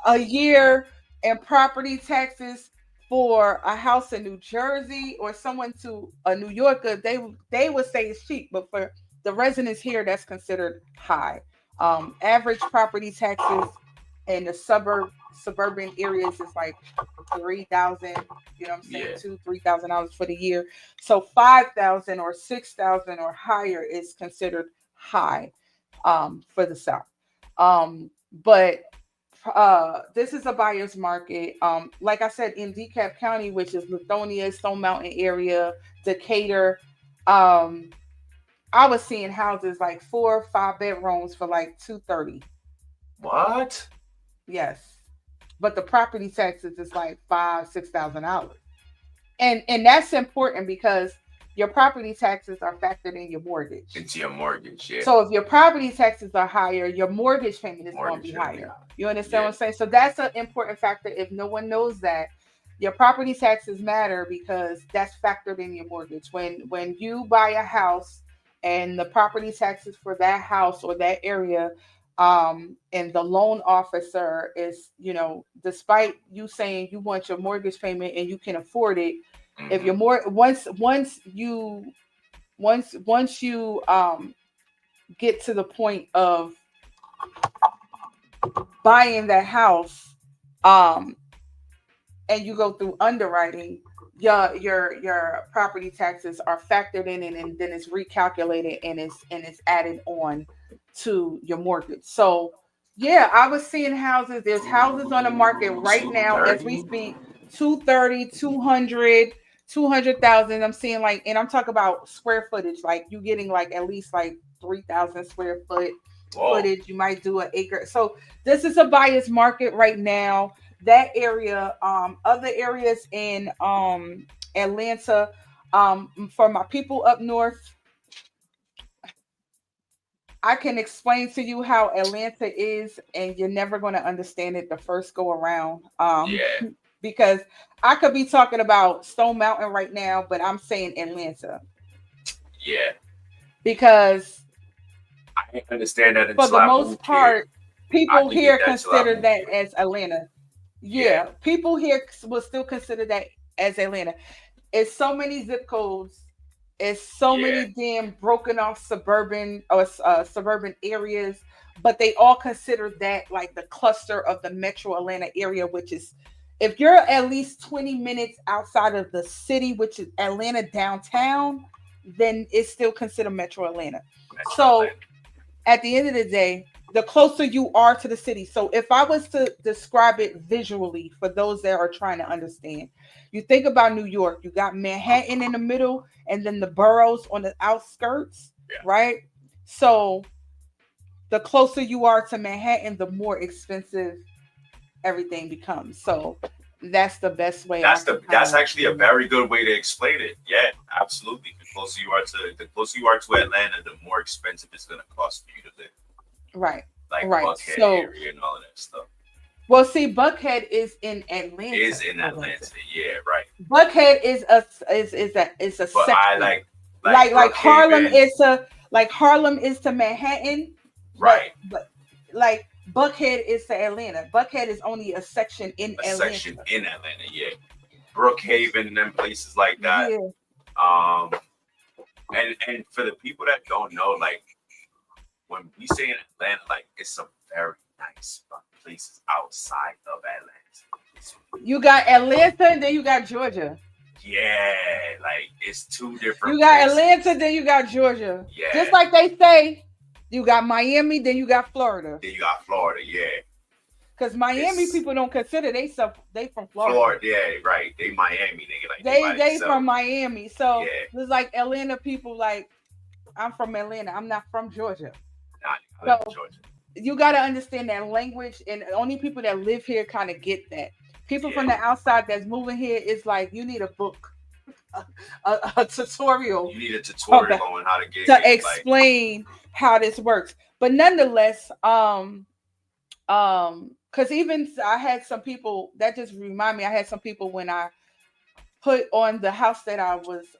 a year in property taxes for a house in New Jersey, or someone to a New Yorker, they would say it's cheap, but for the residents here, that's considered high. Average property taxes in the suburban areas is like 3,000. You know what I'm saying? Yeah. $2,000-3,000 for the year. So 5,000 or 6,000 or higher is considered high, for the South. But this is a buyer's market. Like I said, in DeKalb County, which is Lithonia, Stone Mountain area, Decatur, um, I was seeing houses like 4 or 5 bedrooms for like 230. What? Yes, but the property taxes is like $5,000-6,000, and that's important because your property taxes are factored in your mortgage. Into your mortgage, yeah. So if your property taxes are higher, your mortgage payment is going to be Mortgage gonna be higher. high. You understand Yeah. what I'm saying? So that's an important factor. If no one knows that, your property taxes matter because that's factored in your mortgage. When you buy a house and the property taxes for that house or that area, and the loan officer is, despite you saying you want your mortgage payment and you can afford it, if Hmm. your more once you get to the point of buying that house, um and you go through underwriting, your property taxes are factored in, and then it's recalculated, and it's added on to your mortgage. So yeah, I was seeing houses. There's houses on the market right now as we 230? speak. 230, 200, 200,000. I'm seeing, like, and I'm talking about square footage, like you getting like at least like 3,000 square foot Whoa. footage. You might do an acre. So this is a buyer's market right now. That area, other areas in Atlanta, for my people up north, I can explain to you how Atlanta is, and you're never going to understand it the first go around. Yeah. because I could be talking about Stone Mountain right now, but I'm saying Atlanta Yeah, because I understand that for until the I most moved here. part, I people didn't get here that until I consider moved that here. as Atlanta. Yeah, Yeah, people here will still consider that as Atlanta. It's so many zip codes. It's so yeah, many damn broken off suburban or suburban areas, but they all consider that like the cluster of the metro Atlanta area, which is if you're at least 20 minutes outside of the city, which is Atlanta downtown, then it's still considered metro Atlanta. Metro So Atlanta. at the end of the day, the closer you are to the city. So if I was to describe it visually for those that are trying to understand, you think about New York, you got Manhattan in the middle and then the boroughs on the outskirts, Yeah, right? So the closer you are to Manhattan, the more expensive everything becomes. So that's the best way I can kind that's of actually a very good way to explain it. Yeah, absolutely. The closer you are to Atlanta, the more expensive it's gonna cost for you to live. right. Like Right. Buckhead So area and all of that stuff well see Buckhead is in is Atlanta. in Atlanta. Atlanta. Yeah, right. Buckhead is a But I section. like Like Harlem Brookhaven, is to like Harlem is to Manhattan, right? but like Buckhead is to Atlanta. Buckhead is only a section in A section Atlanta. in Atlanta. Yeah, Brookhaven and them places like that. Yeah. Um, and for the people that don't know, like when we say in Atlanta, like it's some very nice places outside of Atlanta. You got Atlanta and then you got Georgia. Yeah, like it's two different You got Atlanta, places. then you got Georgia. Just Yeah. like they say, you got Miami, then you got Florida. Then you got Florida, yeah. Because Miami It's people don't consider they from Florida. Florida, yeah, right. They Miami, nigga, like they They by they from themselves. Miami. So Yeah. it's like Atlanta people like I'm from Atlanta. I'm not from Georgia. Nah, I live in So Georgia. you got to understand that language, and only people that live here kind of get that. People from Yeah. the outside that's moving here is like you need a book, a tutorial You need a tutorial about, on how to get to here. Like, explain how this works. But nonetheless, because even I had some people that just remind me. I had some people when I put on the house that I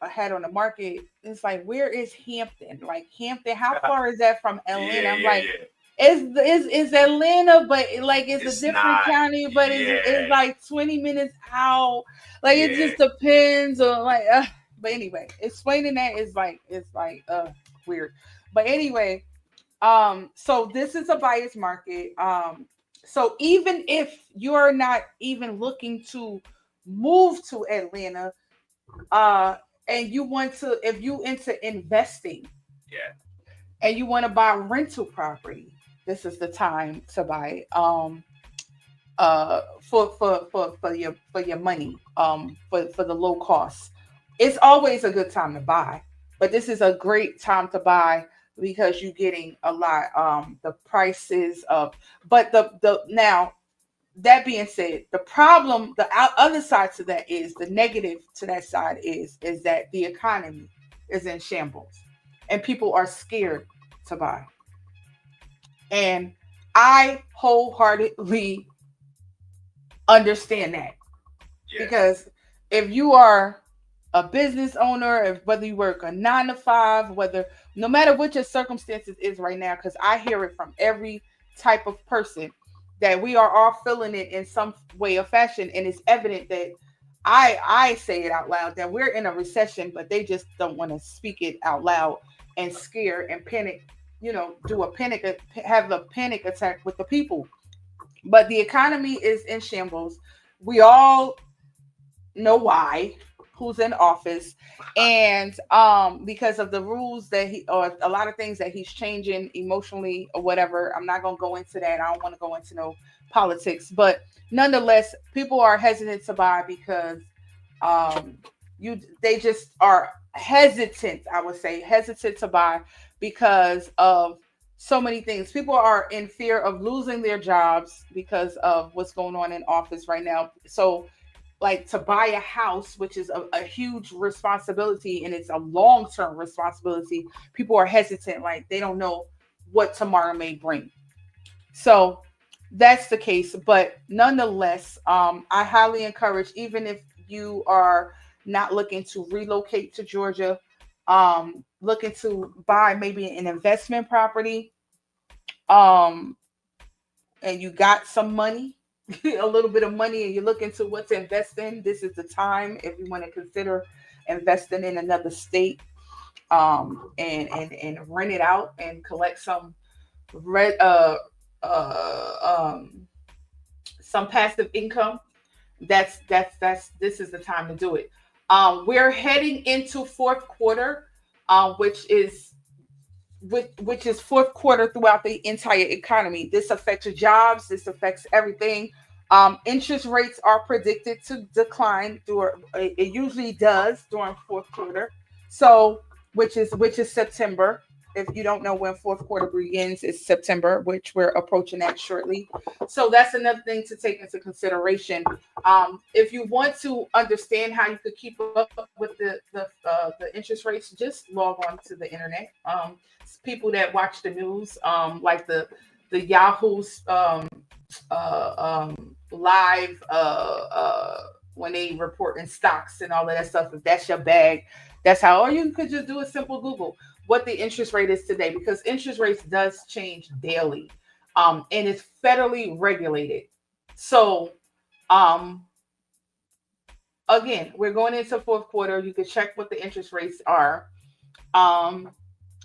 had on the market. It's like, where is Hampton? Like Hampton, how far is that from Atlanta? yeah, I'm yeah, like, yeah. is Atlanta, but like it's a It's different not, county, but it's yeah, like 20 minutes out. Like it yeah, just depends on like. But anyway, explaining that is like weird. But anyway, so this is a buyer's market. So even if you're not even looking to move to Atlanta, uh, and you want to, if you into investing yeah, and you want to buy rental property, this is the time to buy it. For your money, for the low cost. It's always a good time to buy, but this is a great time to buy because you're getting a lot. The prices of, but the now that being said, the problem, the other side to that is the negative to that side is that the economy is in shambles and people are scared to buy. And I wholeheartedly understand that yeah, because if you are a business owner, if whether you work a 9 to 5, whether no matter what your circumstances is right now, because I hear it from every type of person that we are all feeling it in some way or fashion, and it's evident that I say it out loud that we're in a recession, but they just don't want to speak it out loud and scare and panic, do a panic, have a panic attack with the people. But the economy is in shambles. We all know why, who's in office, and because of the rules that he or a lot of things that he's changing emotionally or whatever. I'm not going to go into that. I don't want to go into no politics, but nonetheless people are hesitant to buy because um you they just are hesitant, I would say hesitant to buy because of so many things. People are in fear of losing their jobs because of what's going on in office right now. So like to buy a house, which is a huge responsibility and it's a long-term responsibility, people are hesitant, like they don't know what tomorrow may bring. So that's the case. But nonetheless, I highly encourage, even if you are not looking to relocate to Georgia, looking to buy maybe an investment property, um, and you got some money, a little bit of money, and you're looking to what to invest in, this is the time if you want to consider investing in another state, and rent it out and collect red some passive income. That's this is the time to do it. We're heading into fourth quarter, which is which is fourth quarter throughout the entire economy. This affects jobs. This affects everything. Interest rates are predicted to decline. It usually does during fourth quarter. So, which is September. If you don't know when fourth quarter begins, it's September, which we're approaching that shortly. So that's another thing to take into consideration. If you want to understand how you could keep up with the interest rates, just log on to the internet. People that watch the news, like the Yahoo's live when they report in stocks and all of that stuff. If that's your bag, that's how. Or you could just do a simple Google what the interest rate is today, because interest rates does change daily, and it's federally regulated. So, um, again, we're going into fourth quarter. You can check what the interest rates are. Um,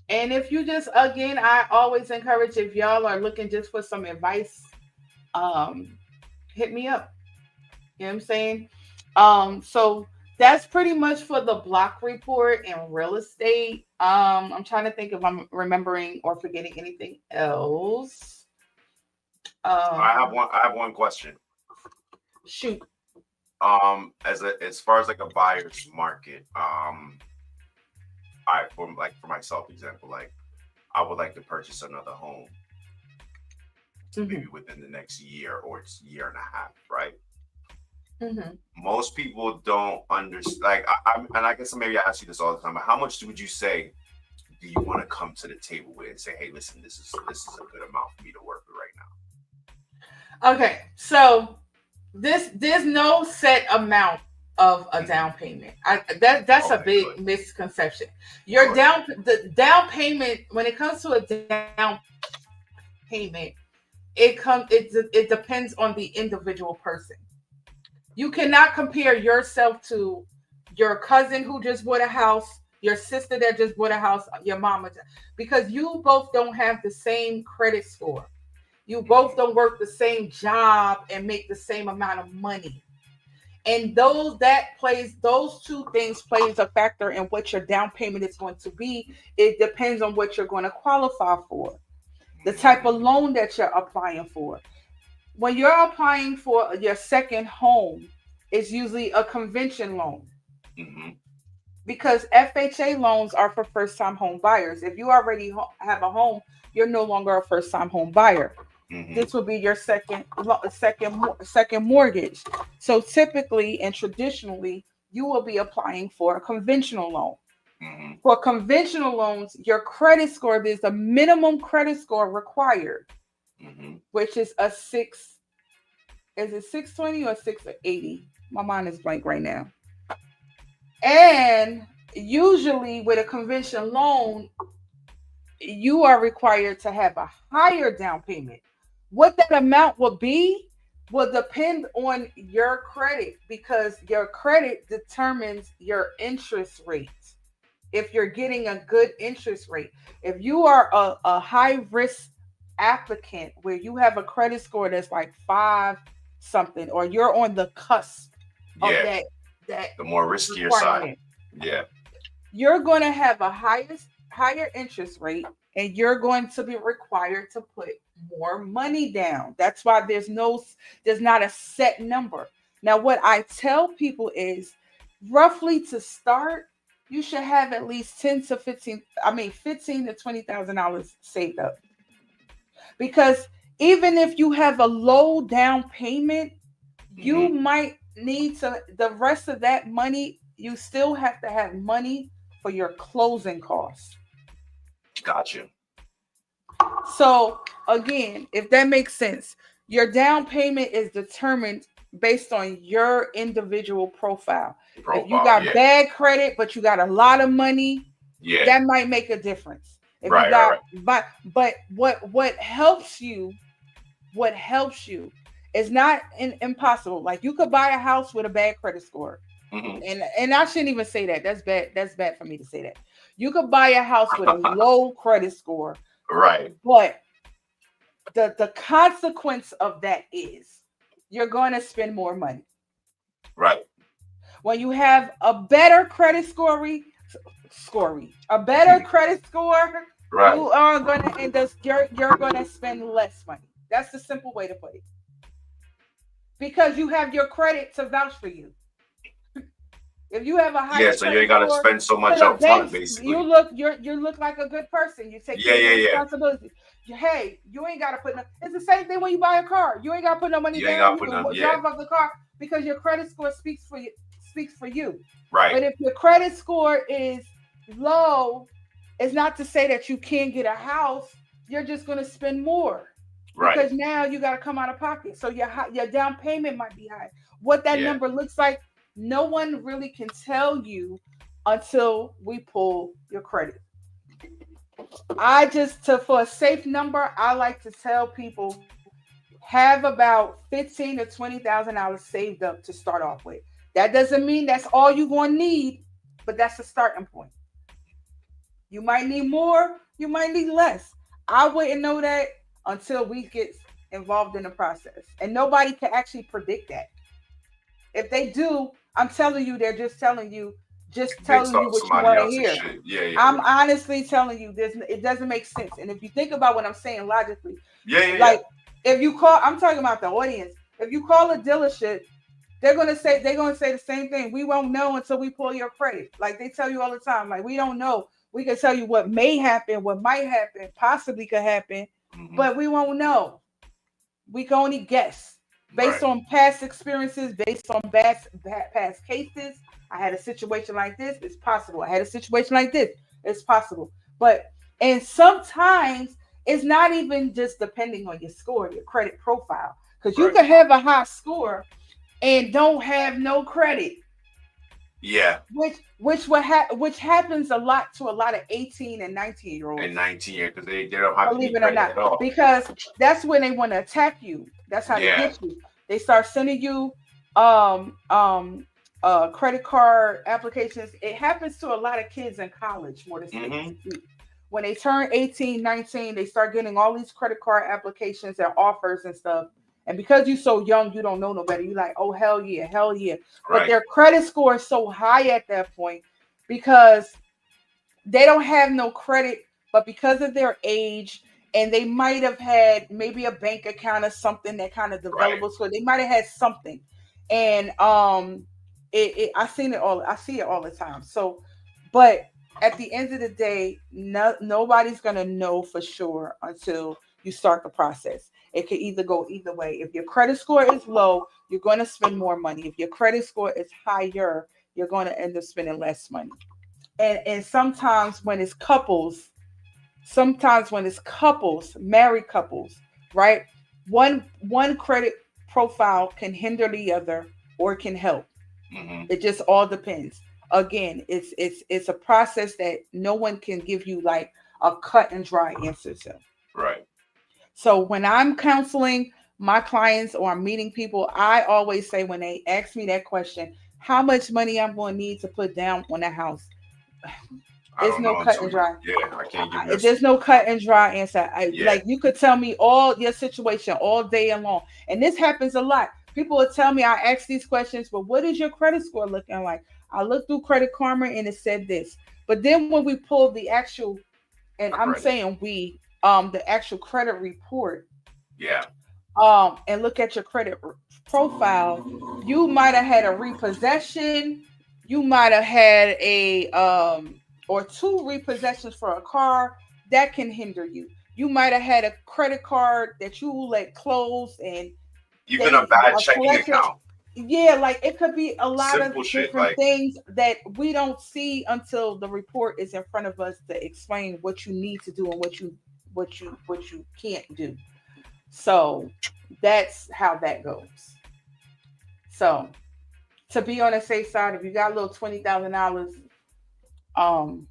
and if you just, again, I always encourage, if y'all are looking just for some advice, um, hit me up. You know what I'm saying? So that's pretty much for the block report and real estate. I'm trying to think if I'm remembering or forgetting anything else. Um, I have one question. Shoot. As far as like a buyer's market, for myself example, like I would like to purchase another home maybe Hmm. within the next year or it's year and a half, right? Hmm. Most people don't understand. Like, and I guess maybe I ask you this all the time. But how much would you say do you want to come to the table with and say, hey, listen, this is a good amount for me to work with right Okay, so this there's no set amount of a now? down payment. That's a Okay, big good, misconception. Your good. the down payment, when it comes to a down payment, it depends on the individual person. You cannot compare yourself to your cousin who just bought a house, your sister that just bought a house, your mama, because you both don't have the same credit score. You both Hmm. don't work the same job and make the same amount of money. And those two things plays a factor in what your down payment is going to be. It depends on what you're going to qualify for, the type of loan that you're applying for. When you're applying for your second home, it's usually a convention loan, Hmm. because FHA loans are for first time home buyers. If you already have a home, you're no longer a first time home buyer. Hmm. This will be your second mortgage. So typically and traditionally, you will be applying for a conventional loan. Hmm. For conventional loans, your credit score, there's a minimum credit score required, Hmm. which is a six. Is it 620 or 680? My mind is blank right now. And usually with a conventional loan, you are required to have a higher down payment. What that amount will be will depend on your credit, because your credit determines your interest rate. If you're getting a good interest rate, if you are a high risk applicant where you have a credit score that's like five something, or you're on the cusp of Yeah, that the more riskier side. requirement, Yeah. you're going to have a higher interest rate, and you're going to be required to put more money down. That's why there's not a set number. Now what I tell people is, roughly to start, you should have at least 10 to 15, I mean 15 to $20,000 saved up, because even if you have a low down payment, you Hmm. might need to, the rest of that money, you still have to have money for your closing costs. Gotcha. So again, if that makes sense, Your down payment is determined based on your individual profile. If you got Yeah. bad credit, but you got a lot of money, Yeah. that might make a difference. If Right, you got, right. but what helps you, is not impossible. Like you could buy a house with a bad credit score. And I shouldn't even say that. That's bad. That's bad for me to say that. You could buy a house with a low credit score. Right. But the consequence of that is you're going to spend more money. Right. When you have a better credit a better credit score, Right. you are going to end up you're going to spend less money. That's the simple way to put it. Because you have your credit to vouch for you. If you have a higher so you ain't gotta score, spend so much the up front, basically. you look like a good person. You take care of your responsibility. Hey, you ain't gotta put no. It's the same thing when you buy a car. You ain't gotta put no money down. You can drive up the car because your credit score speaks for you. Right. But if your credit score is low, it's not to say that you can't get a house. You're just gonna spend more. Right. Because now you got to come out of pocket. So your down payment might be high. What that number looks like, no one really can tell you until we pull your credit. For a safe number, I like to tell people have about $15,000 to $20,000 saved up to start off with. That doesn't mean that's all you're going to need, but that's the starting point. You might need more, you might need less. I wouldn't know that until we get involved in the process. And nobody can actually predict that. If they do, I'm telling you, they're just telling you what you want to hear. I'm honestly telling you, it doesn't make sense. And if you think about what I'm saying logically, if you call, I'm talking about the audience. If you call a dealership, they're gonna say the same thing. We won't know until we pull your credit. Like they tell you all the time. Like we don't know. We can tell you what may happen, what might happen, possibly could happen. But we won't know. We can only guess based on past experiences, based on past cases. I had a situation like this. It's possible. I had a situation like this. It's possible. And sometimes it's not even just depending on your score, your credit profile, because you can have a high score and don't have no credit. Yeah. Which happens a lot to a lot of 18 and 19-year-olds. And 19 years because they don't have believe it or not, because that's when they want to attack you. That's how they get you. They start sending you credit card applications. It happens to a lot of kids in college more than when they turn 18, 19, they start getting all these credit card applications and offers and stuff. And because you're so young, you don't know no better. You're like, oh, hell yeah. But their credit score is so high at that point because they don't have no credit, but because of their age, and they might have had maybe a bank account or something that kind of developed. So they might have had something. And I see it all the time. So, but at the end of the day, nobody's gonna know for sure until you start the process. It can either go either way. If your credit score is low, you're going to spend more money. If your credit score is higher, you're going to end up spending less money. And sometimes when it's couples, married couples, right? One credit profile can hinder the other or can help. It just all depends. Again, it's a process that no one can give you like a cut and dry answer to. Right. So when I'm counseling my clients or I'm meeting people, I always say when they ask me that question, how much money I'm going to need to put down on a house? There's no cut and dry. Yeah, I can't give you. There's no cut and dry answer. Like you could tell me all your situation all day long, and this happens a lot. People will tell me, I ask these questions, but what is your credit score looking like? I looked through Credit Karma and it said this, but then when we pulled the actual, and I'm saying the actual credit report, and look at your credit profile, you might have had a repossession, you might have had a or two repossessions for a car that can hinder you. You might have had a credit card that you let close and even a bad checking account. Yeah, like it could be a lot Simple of shit, different things that we don't see until the report is in front of us to explain what you need to do and what you can't do. So that's how that goes. So to be on the safe side, if you got a little $20,000, um,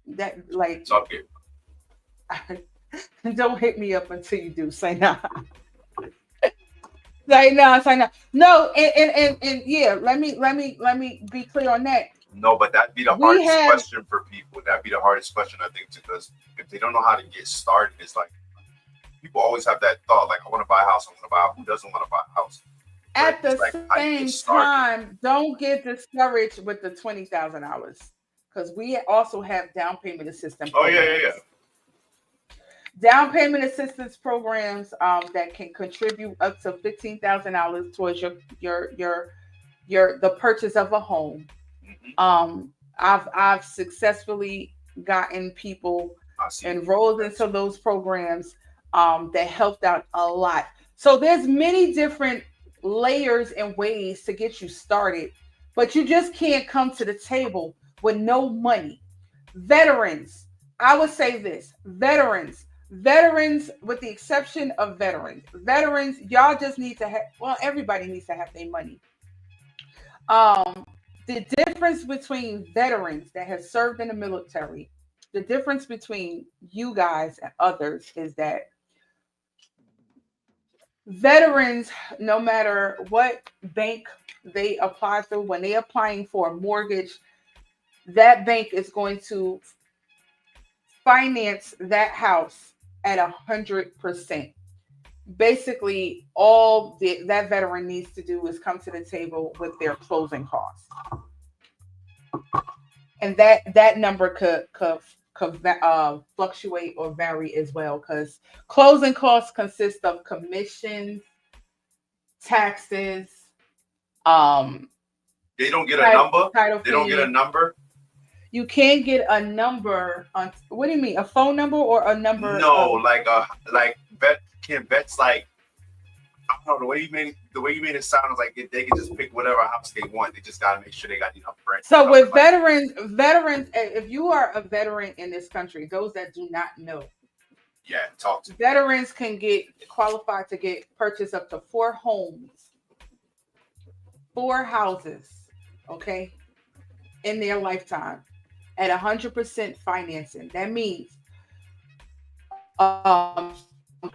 that like Talk it. don't hit me up until you do. Say nah. Say nah. Say nah. No, and yeah. Let me be clear on that. No, but that'd be the We hardest have question for people. That'd be the hardest question, I think, because if they don't know how to get started, it's like people always have that thought, like, I want to buy a house. I want to buy a house. Who doesn't want to buy a house? But at it's the like, how do you get same started? time, don't get discouraged with the $20,000 because we also have down payment assistance Oh, yeah, programs. yeah, Down payment assistance programs that can contribute up to $15,000 towards your the purchase of a home. yeah. I've successfully gotten people I see. enrolled into those programs that helped out a lot. So there's many different layers and ways to get you started, but you just can't come to the table with no money. Veterans, I would say this: veterans, with the exception of veterans, y'all just need to have. Well, everybody needs to have their money. Um, the difference between veterans that have served in the military, the difference between you guys and others is that veterans, no matter what bank they apply through, when they're applying for a mortgage, that bank is going to finance that house at 100%. Basically, that veteran needs to do is come to the table with their closing costs, and that number could fluctuate or vary as well because closing costs consist of commissions, taxes, um, They don't get a number. title They don't get a fee. number. You can't get a number on. What do you mean? A phone number or a number? No, like vets like, I don't know, the way you made it sound is like they can just pick whatever house they want. They just gotta make sure they got enough rent. So with Like, veterans, if you are a veteran in this country, those that do not know, yeah, talk to me. veterans can get qualified to get purchase up to 4 homes, 4 houses, okay, in their lifetime at 100% financing. That means that's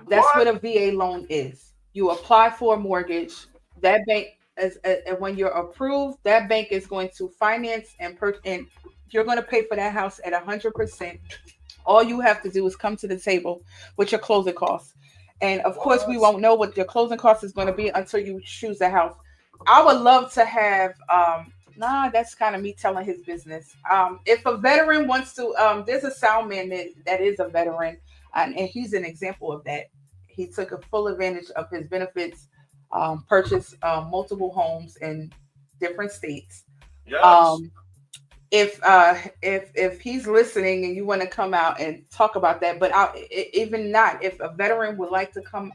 what What? a VA loan is. You apply for a mortgage. That bank, and when you're approved, that bank is going to finance and you're going to pay for that house at 100%. All you have to do is come to the table with your closing costs. And of course, we What? won't know what your closing cost is going to be until you choose a house. I would love to have. Nah, that's kind of me telling his business. If a veteran wants to, there's a sound man that is a veteran, and he's an example of that. He took a full advantage of his benefits, purchased multiple homes in different states. Yes. Um, if he's listening and you want to come out and talk about that, but even not, if a veteran would like to come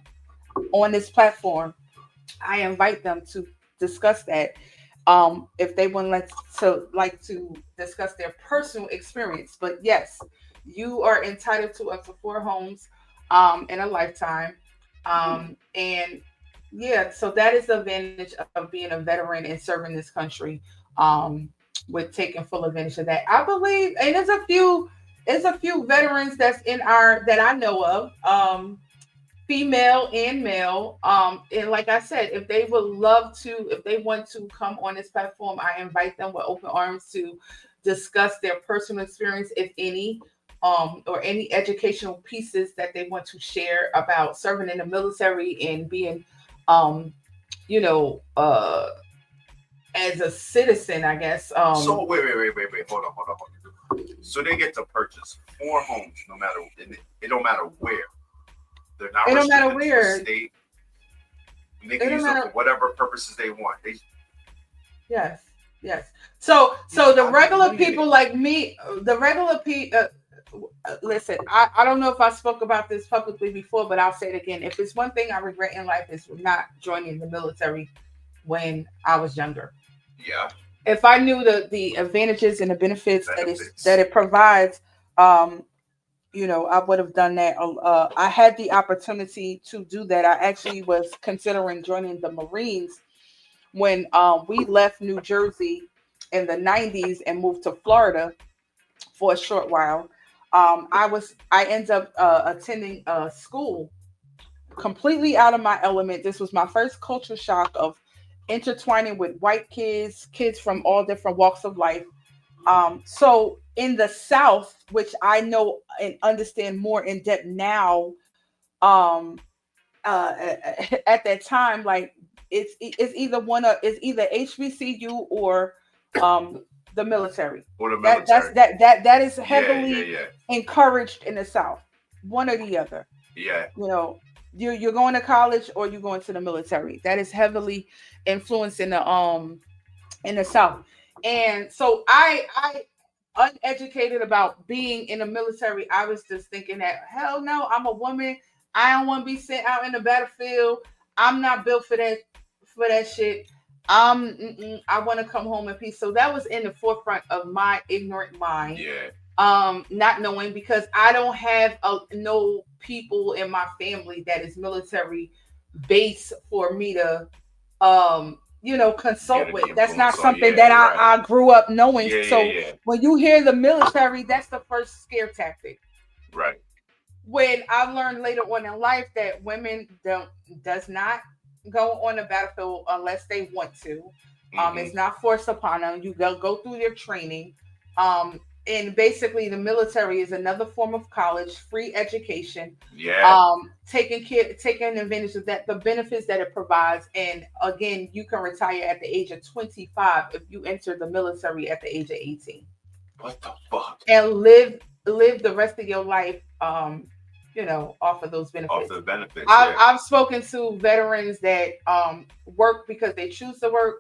on this platform, I invite them to discuss that. If they would like to discuss their personal experience. But yes, you are entitled to up to 4 homes in a lifetime. And yeah, so that is the advantage of being a veteran and serving this country. With taking full advantage of that. I believe, and there's a few veterans that's in our that I know of. Female and male. And like I said, if they would love to, if they want to come on this platform, I invite them with open arms to discuss their personal experience, if any, or any educational pieces that they want to share about serving in the military and being, um, you know, as a citizen, I guess. So wait. Hold on. So they get to purchase 4 homes, no matter it don't matter where. They're not It don't matter restricted to a where. state. And they It can don't use them matter. for whatever purposes they want. Yes, yes. So the I regular believe people it. like me, the regular people. Listen, I don't know if I spoke about this publicly before, but I'll say it again. If it's one thing I regret in life is not joining the military when I was younger. Yeah, If I knew the advantages and the benefits benefits. that it provides, um, I would have done that. I had the opportunity to do that. I actually was considering joining the Marines when we left New Jersey in the 90s and moved to Florida for a short while. I ended up attending a school completely out of my element. This was my first culture shock of intertwining with white kids, kids from all different walks of life. So in the South, which I know and understand more in depth now, um, at that time, like it's either HBCU or um, the military. Or the That that's military. that is Yeah, yeah, heavily yeah, encouraged in the South. One or the other. yeah. You know, you're going to college or you're going to the military. That is heavily influenced in the South. And so I uneducated about being in the military. I was just thinking that hell no, I'm a woman. I don't want to be sent out in the battlefield. I'm not built for that shit. I want to come home in peace. So that was in the forefront of my ignorant mind. Yeah. Not knowing because I don't have no people in my family that is military base for me to consult Get an with. That's not influence on. something Yeah, that right. I grew up knowing. Yeah, yeah, So yeah. when you hear the military, that's the first scare tactic. Right. When I learned later on in life that women does not go on the battlefield unless they want to. Hmm. It's not forced upon them. You go through your training. And basically the military is another form of college, free education. Yeah. Taking advantage of that, the benefits that it provides. And again, you can retire at the age of 25 if you enter the military at the age of 18 What the fuck? and live the rest of your life off of those Off benefits. the benefits. I've, Yeah. I've spoken to veterans that work because they choose to work.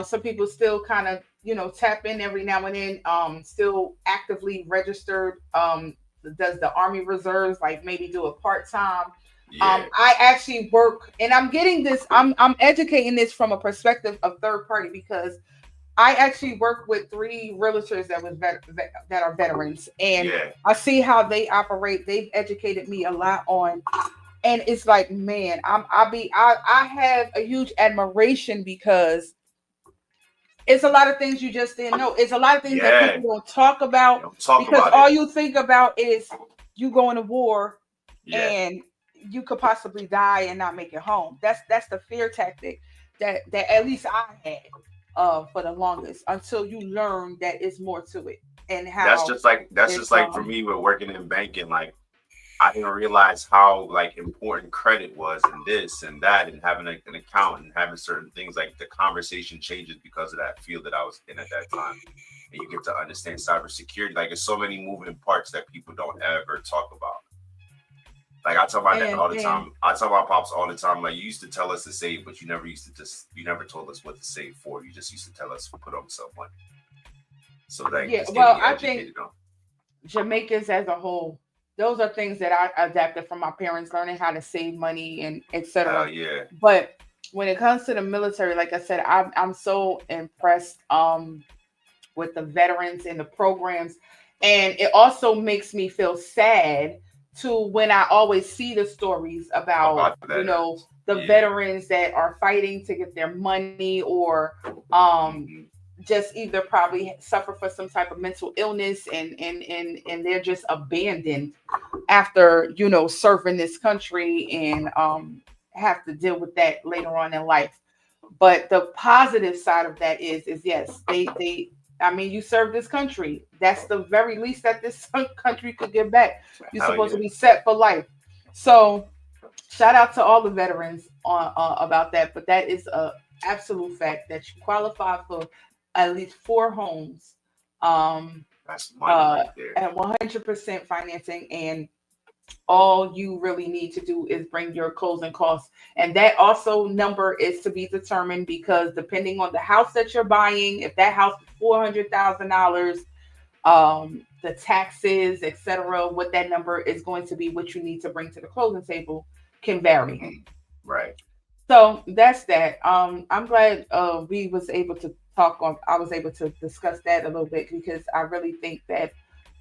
Some people still kind of tap in every now and then. Still actively registered. Does the Army Reserves like maybe do a part time? Yeah. I actually work, and I'm getting this. I'm educating this from a perspective of third party because I actually work with three realtors that are veterans, and Yeah. I see how they operate. They've educated me a lot on, and it's like, man, I have a huge admiration because it's a lot of things you just didn't know. It's a lot of things that Yeah. people don't talk about Don't talk because about all it. you think about is you going to war Yeah. and you could possibly die and not make it home. That's the fear tactic that at least I had for the longest until you learn that it's more to it and how That's just it's like for me with working in banking. Like I didn't realize how like important credit was and this and that and having an account and having certain things. Like the conversation changes because of that field that I was in at that time. And you get to understand cybersecurity. Like there's so many moving parts that people don't ever talk about. Like I tell my dad all the and time. I tell my pops all the time. Like you used to tell us to save, but you never told us what to save for. You just used to tell us to put on some money. So like yeah, just well, getting I think educated on. Jamaicans as a whole, those are things that I adapted from my parents, learning how to save money and Hell etc. yeah. But when it comes to the military, like I said, I'm so impressed with the veterans and the programs, and it also makes me feel sad to when I always see the stories about About that. the Yeah. veterans that are fighting to get their money or um Hmm. just either probably suffer for some type of mental illness and they're just abandoned after serving this country and have to deal with that later on in life. But the positive side of that is yes, they I mean, you serve this country. That's the very least that this country could give back. You're Hell supposed yeah. to be set for life. So shout out to all the veterans on about that. But that is a absolute fact that you qualify for at least four homes That's money uh, right there. at 100% financing, and all you really need to do is bring your closing costs. And that also number is to be determined because depending on the house that you're buying, if that house is $400,000, the taxes, etc., what that number is going to be, what you need to bring to the closing table can vary. Right. So that's that. I'm glad we was able to talk on. I was able to discuss that a little bit because I really think that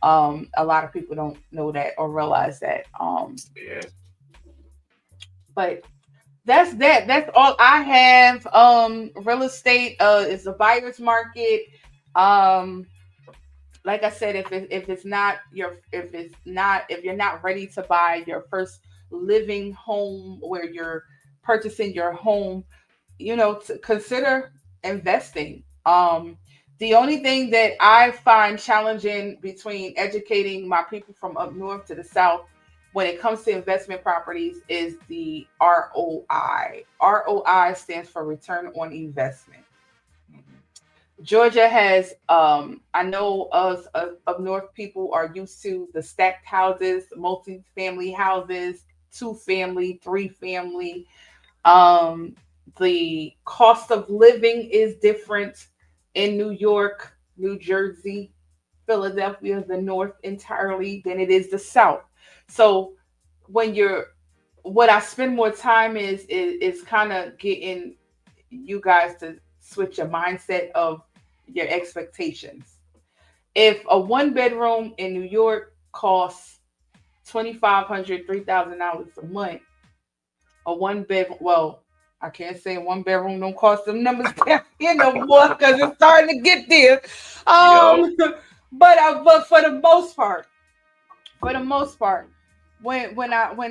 A lot of people don't know that or realize that. Yeah. But that's that. That's all I have. Real estate is a buyer's market. Um, like I said, if it's not your if you're not ready to buy your first living home where you're purchasing your home, to consider investing. The only thing that I find challenging between educating my people from up north to the south when it comes to investment properties is the ROI. ROI stands for return on investment. Georgia has, I know us of North people are used to the stacked houses, multi-family houses, two family, three family. Um, the cost of living is different in New York, New Jersey, Philadelphia, the North entirely than it is the South. So when you're, what I spend more time is kind of getting you guys to switch your mindset of your expectations. If a one bedroom in New York costs $2,500, $3,000 a month, a one bed, well, I can't say a one bedroom don't cost them numbers down here no more because it's starting to get there. Yo. Um, but for the most part, when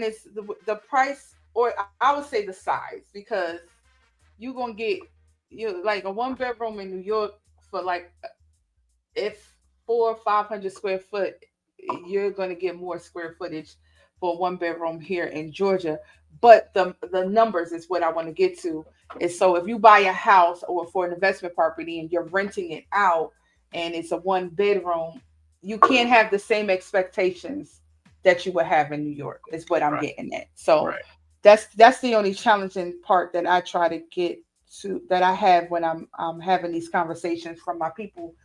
it's the price, or I would say the size, because you gonna get like a one bedroom in New York for like, if 400 or 500 square foot, you're going to get more square footage for one bedroom here in Georgia. But the numbers is what I want to get to. Is so if you buy a house or for an investment property and you're renting it out and it's a one bedroom, you can't have the same expectations that you would have in New York. Is what I'm Right. getting at. So Right. that's the only challenging part that I try to get to, that I have when I'm having these conversations from my people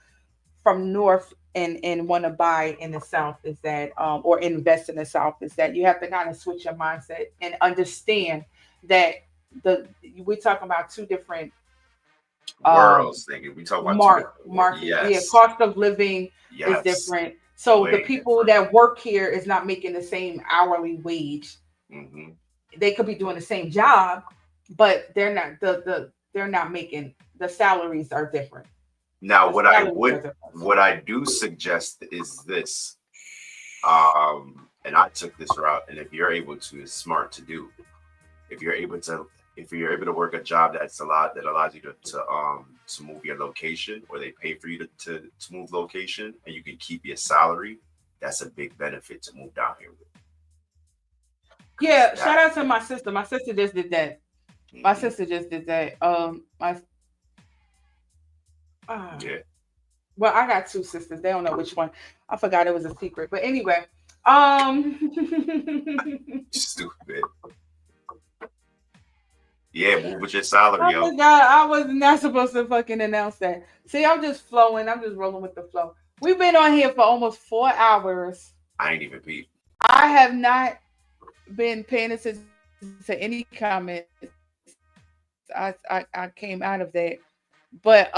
from north and want to buy in the south, is that or invest in the south, is that you have to kind of switch your mindset and understand that the we're talking about two different um Worlds, nigga. We talk about two different worlds. markets. Yeah, Yes. cost of living is Yes. different. So the Way people different. that work here is not making the same hourly wage. Hmm. They could be doing the same job, but they're not they're not making, the salaries are different. Now, The what I salaries are would, different. what I do suggest is this. And I took this route, and if you're able to, it's smart to do. If you're able to, if you're able to work a job that allows you to move your location, or they pay for you to move location, and you can keep your salary, that's a big benefit to move down here with. 'Cause Yeah, shout out to my sister. My sister just did that. My Mhm. sister just did that. My Yeah. well, I got two sisters. They don't know which one. I forgot it was a secret. But anyway, um, Stupid. Yeah, move with your salary, I yo. forgot I was not supposed to fucking announce that. See, I'm just flowing. I'm just rolling with the flow. We've been on here for almost 4 hours. I ain't even peep. I have not been paying attention to any comments. I came out of that. But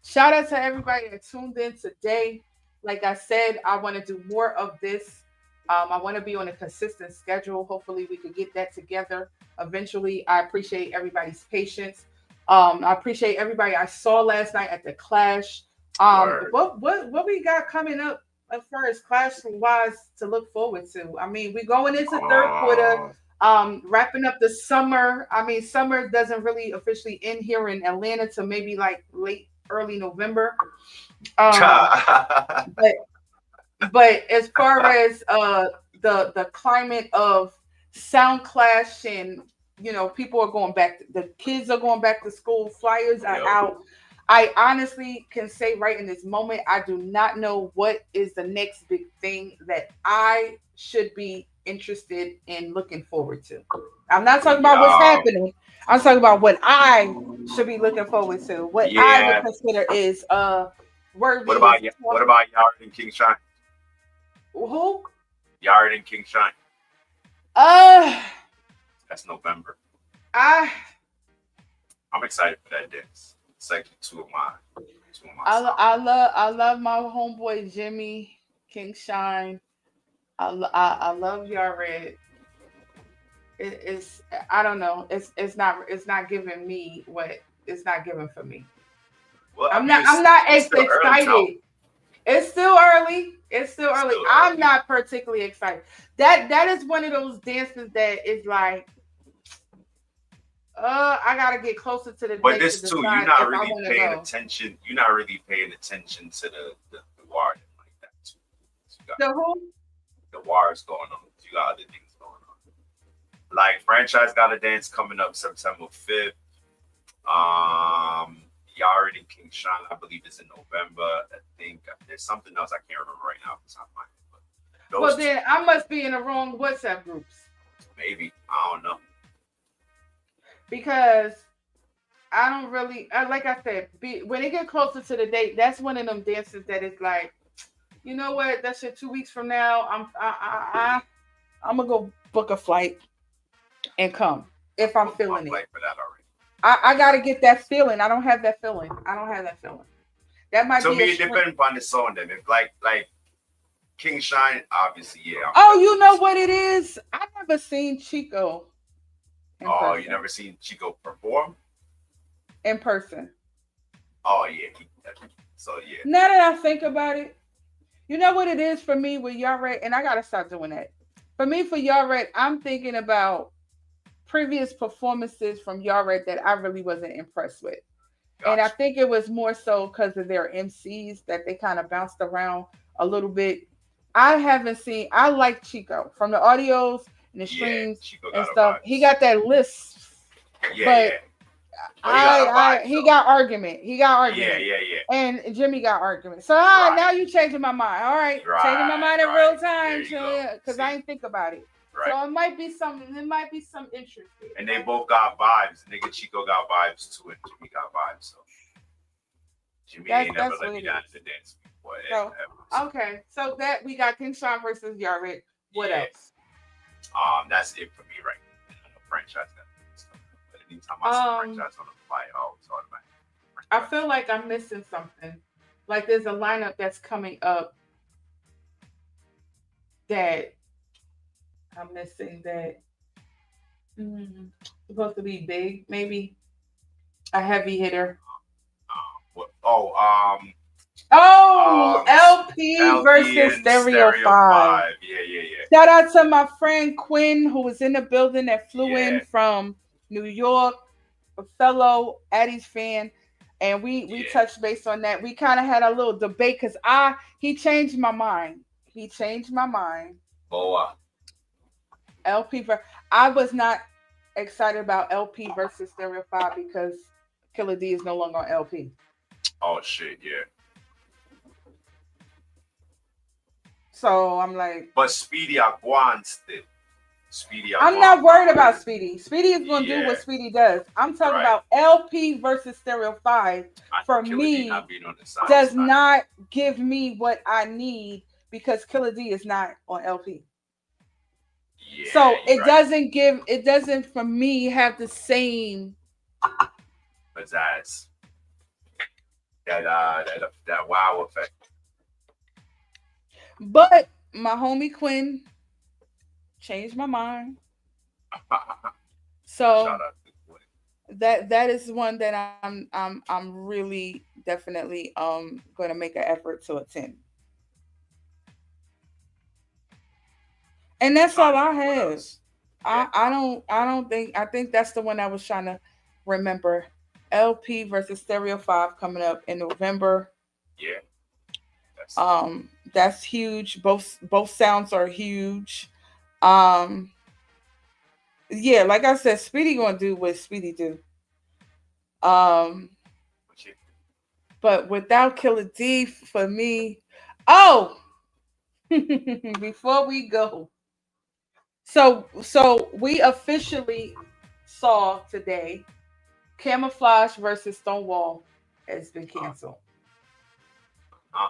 shout out to everybody that tuned in today. Like I said, I want to do more of this. I want to be on a consistent schedule. Hopefully, we could get that together eventually. I appreciate everybody's patience. I appreciate everybody I saw last night at the Clash. Word. What we got coming up as far as Clash wise to look forward to? I mean, we're going into third quarter, Uh, wrapping up the summer. I mean, summer doesn't really officially end here in Atlanta till maybe like late early November. Um, but as far as the climate of sound clash, and people are going back, the kids are going back to school, flyers are Yo. out. I honestly can say right in this moment, I do not know what is the next big thing that I should be interested in looking forward to. I'm not talking about what's Yo. happening. I'm talking about what I should be looking forward to. What I would Yeah. consider is What worthy is about what about Yard and King Shine? who? Yard and King Shine. Uh That's November. I I'm excited for that dance. It's like two of my myself. I love my homeboy Jimmy King Shine. I love y'all red. It's I don't know. It's not giving me what it's not giving for me. Well, I I'm mean, not I'm not it's still early, so excited. It's still early. It's still it's early. still I'm early. not particularly excited. That is one of those dances that is like, I gotta get closer to the But date to this too, you're decide not if I really want to paying go. attention. You're not really paying attention to the war like that too. You got The who? the wars going on. You got other things going on. Like franchise got a dance coming up September 5th. Yard and King Sean, I believe, is in November. I think there's something else I can't remember right now off the top of my head. But Well, those two, then I must be in the wrong WhatsApp groups maybe. I don't know. because I don't really, like I said, when it get closer to the date, that's one of them dances that is like, you know what? That shit 2 weeks from now. I'm gonna go book a flight and come I if I'm booked my feeling it. flight for that already. I gotta get that feeling. I don't have that feeling. I don't have that feeling. That might To be a me, it shrink. depends on the song. Then, if like King Shine, obviously, yeah. Oh, you know what it is? I never seen Chico in Oh, you person. never seen Chico perform? In person. Oh yeah. So yeah. Now that I think about it, you know what it is for me with Yard, and I gotta stop doing that. For me, for Yard, I'm thinking about previous performances from Yard that I really wasn't impressed with. And I Gotcha. think it was more so because of their MCs that they kind of bounced around a little bit. I haven't seen. I like Chico from the audios and the Yeah, streams Chico and got a stuff. He vibes. got that list, Yeah, but yeah. Oh, he got a vibes he though. got argument. He got Yeah, argument, yeah, yeah. and Jimmy got argument. So Right, now you changing my mind. All right, changing my right, mind in real right. There time, you go. because I See, ain't think about it. right. So it might be something. It might be some interest And they there. both got vibes. Nigga Chico got vibes too, and Jimmy got vibes. So Jimmy ain't never That's let what me it down is. to the dance before. So Ever. So okay, so that we got King Sean versus Yarick. What yeah. else? That's it for me right now. I know franchise got things coming up, but anytime I see Um, franchise on the fly, oh, it's automatic. I Franchise. feel like I'm missing something. Like there's a lineup that's coming up that I'm missing that supposed to be big, maybe a heavy hitter. What? Oh, Oh, LP LP versus and Stereo Stereo 5. 5. Yeah, yeah, yeah. Shout out to my friend Quinn who was in the building that flew Yeah, in from New York, a fellow Addie's fan. And we yeah. touched base on that. We kind of had a little debate because he changed my mind. He changed my mind. Boa. LP I was not excited about LP versus Stereo 5 because Killer D is no longer on LP. Oh shit, yeah. So I'm like, But Speedy Aguan still. Speedy I'm Aguan. not worried about Speedy. Speedy is gonna do Yeah, what Speedy does. I'm talking right. about LP versus Stereo 5 I for think Killer D me not being on the side. does not give me what I need because Killer D is not on LP. Yeah, So you're right. it doesn't for me have the same Pizzazz. That wow effect. but my homie Quinn changed my mind. So Shout out to Quinn. that is one that I'm really definitely going to make an effort to attend. And that's all I Trying to think what have. else. Yeah, I don't think I think that's the one I was trying to remember. LP versus Stereo 5 coming up in November. yeah. That's That's huge. Both sounds are huge. Um yeah, like I said, Speedy gonna do what Speedy do. Um what you but without Killer D for me, oh before we go. So we officially saw today Camouflage versus Stonewall has been uh, canceled. uh,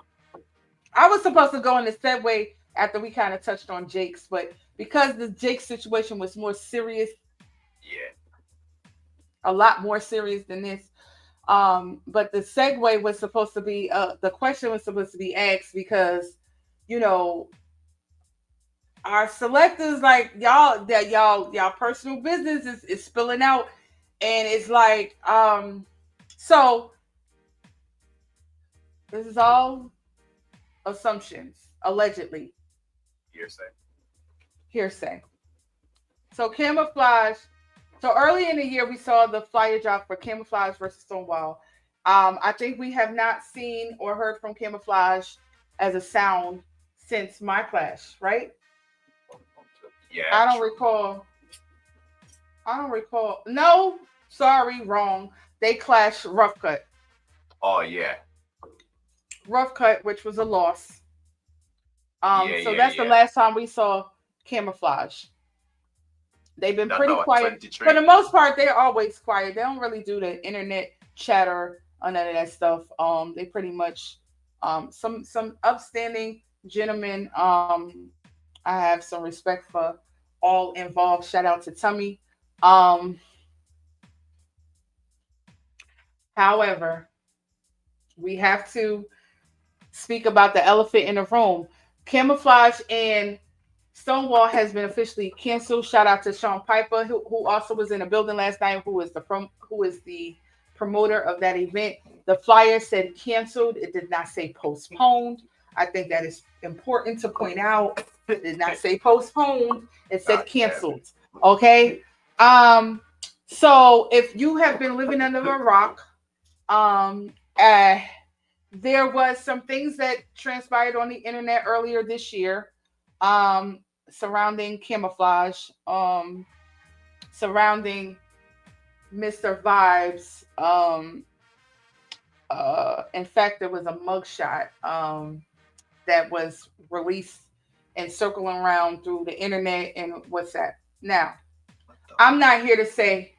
I was supposed to go in the segue after we kind of touched on Jake's, but because the Jake situation was more serious, yeah. a lot more serious than this, But the segue was supposed to be the question was supposed to be asked because, you know, our selectors like y'all personal business is spilling out, and it's like so this is all assumptions, allegedly Hearsay. hearsay. So camouflage. So early in the year, we saw the flyer drop for Camouflage versus Stonewall. I think we have not seen or heard from Camouflage as a sound since My Clash, right? Yeah. I don't true. recall. I don't recall. No, sorry, wrong. They clashed Rough Cut. Oh yeah. Rough Cut, which was a loss. Yeah, So yeah, that's the yeah. last time we saw Camouflage. They've been pretty No, quiet. For 23. the most part, they're always quiet. They don't really do the internet chatter or none of that stuff. They pretty much some upstanding gentlemen. I have some respect for all involved. Shout out to Tummy. Um, However, we have to speak about the elephant in the room. Camouflage and Stonewall has been officially canceled. Shout out to Sean Piper, who also was in the building last night, who is the promoter of that event. The flyer said canceled. It did not say postponed. I think that is important to point out. It did not say postponed. It said God damn it. canceled. Okay. Um. So if you have been living under a rock, um, uh, there was some things that transpired on the internet earlier this year, surrounding camouflage, surrounding Mr. Vibes. In fact, there was a mugshot that was released and circling around through the internet and WhatsApp. Now, I'm not here to say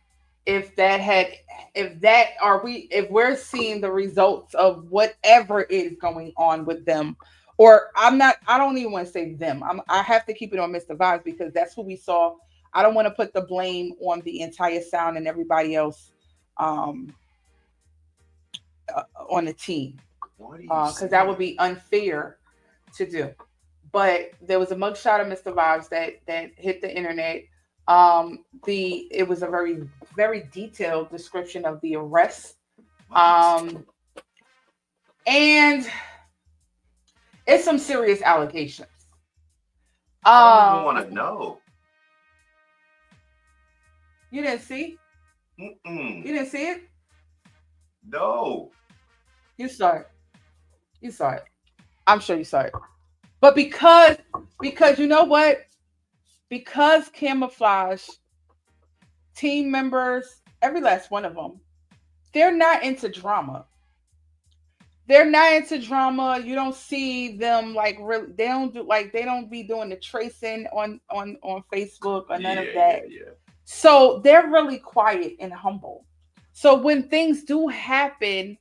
if that had if that are we if we're seeing the results of whatever is going on with them, or I don't even want to say them. I have to keep it on Mr. Vibes because that's who we saw. I don't want to put the blame on the entire sound and everybody else um on the team, What are you because that would saying? be unfair to do. But there was a mugshot of Mr. Vibes that hit the internet. The It was a very detailed description of the arrest. Um, and it's some serious allegations. I don't even want to Um, know. you didn't see? You Mm-mm. didn't see it? No. You saw it. You saw it. I'm sure you saw it. But because you know what? Because camouflage team members, every last one of them, they're not into drama. They're not into drama. You don't see them like really. They don't do like they don't be doing the tracing on Facebook or none Yeah, of yeah, that. yeah. So they're really quiet and humble. So when things do happen,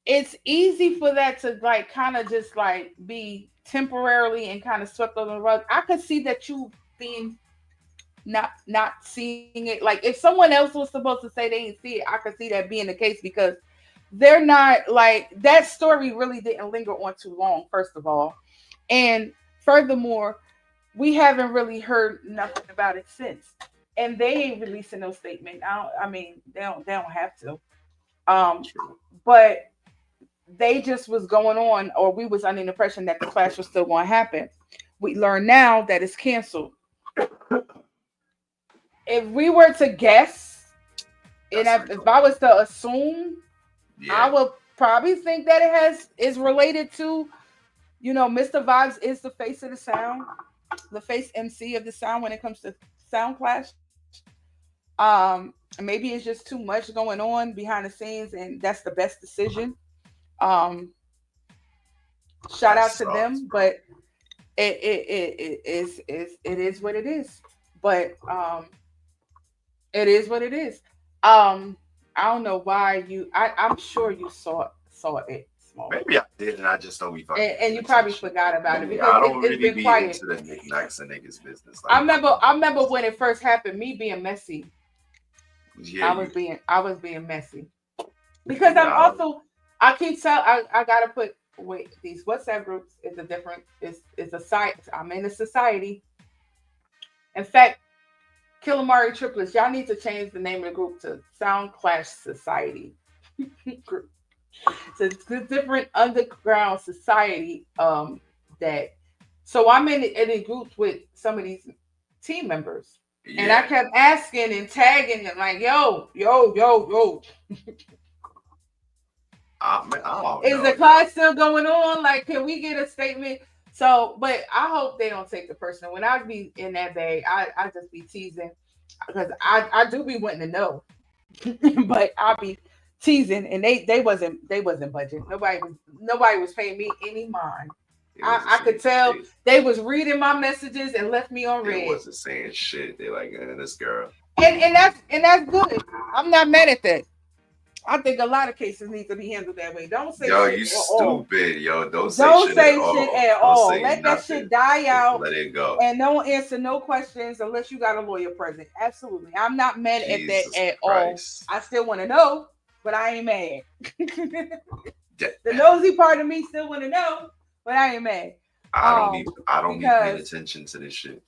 it's easy for that to like kind of just like be temporarily and kind of swept under the rug. I could see that you being not seeing it. Like if someone else was supposed to say they didn't see it, I could see that being the case because they're not like that story really didn't linger on too long, first of all. And furthermore, we haven't really heard nothing about it since. And they ain't releasing no statement. I mean, they don't have to. Um, True. but they just was going on, or we was under the impression that the clash was still going to happen. We learn now that it's canceled. If we were to guess, and That's if I was to assume, I yeah. would probably think that it has is related to, Mr. Vibes is the face of the sound, the face MC of the sound when it comes to sound clash. Maybe it's just too much going on behind the scenes, and that's the best decision. Um, Shout That out to sucks, them, bro. but it is what it is. But it is what it is. Um, I don't know why I'm sure you saw it, small, Maybe I did, and I just don't be fucking and paying you probably attention. forgot about it Yeah, because I don't it's really been be quiet. into the knickknacks and niggas business I like that. remember I remember when it first happened. Me being messy, Yeah, you. I was being messy. Because I'm Yeah. also, I gotta put, wait, these WhatsApp groups is a different, is a site. I'm in a society. In fact, Killamari Triplets, y'all need to change the name of the group to Sound Clash Society group. It's a different underground society. That so I'm in groups with some of these team members, and I Yeah. kept asking and tagging them like, yo, yo, yo, yo, I don't is the know, yo. class still going on? Like, can we get a statement? So, but I hope they don't take the personal. When I be in that bag, I just be teasing because I do be wanting to know, but I'll be teasing, and they wasn't budging. Nobody was paying me any mind. It wasn't I saying could tell shit. they was reading my messages and left me on It red, wasn't saying shit. They like, this girl. and that's good. I'm not mad at that. I think a lot of cases need to be handled that way. Don't say Yo, shit you at all. stupid. Yo, don't say Don't shit at say shit all. at Don't all. say Let that nothing. shit die Just out let it go. and don't answer no questions unless you got a lawyer present. Absolutely. I'm not mad at that Jesus at all. Christ. I still want to know, but I ain't mad. Yeah, The nosy part of me still want to know, but I ain't mad. I don't be paying Because attention to this shit.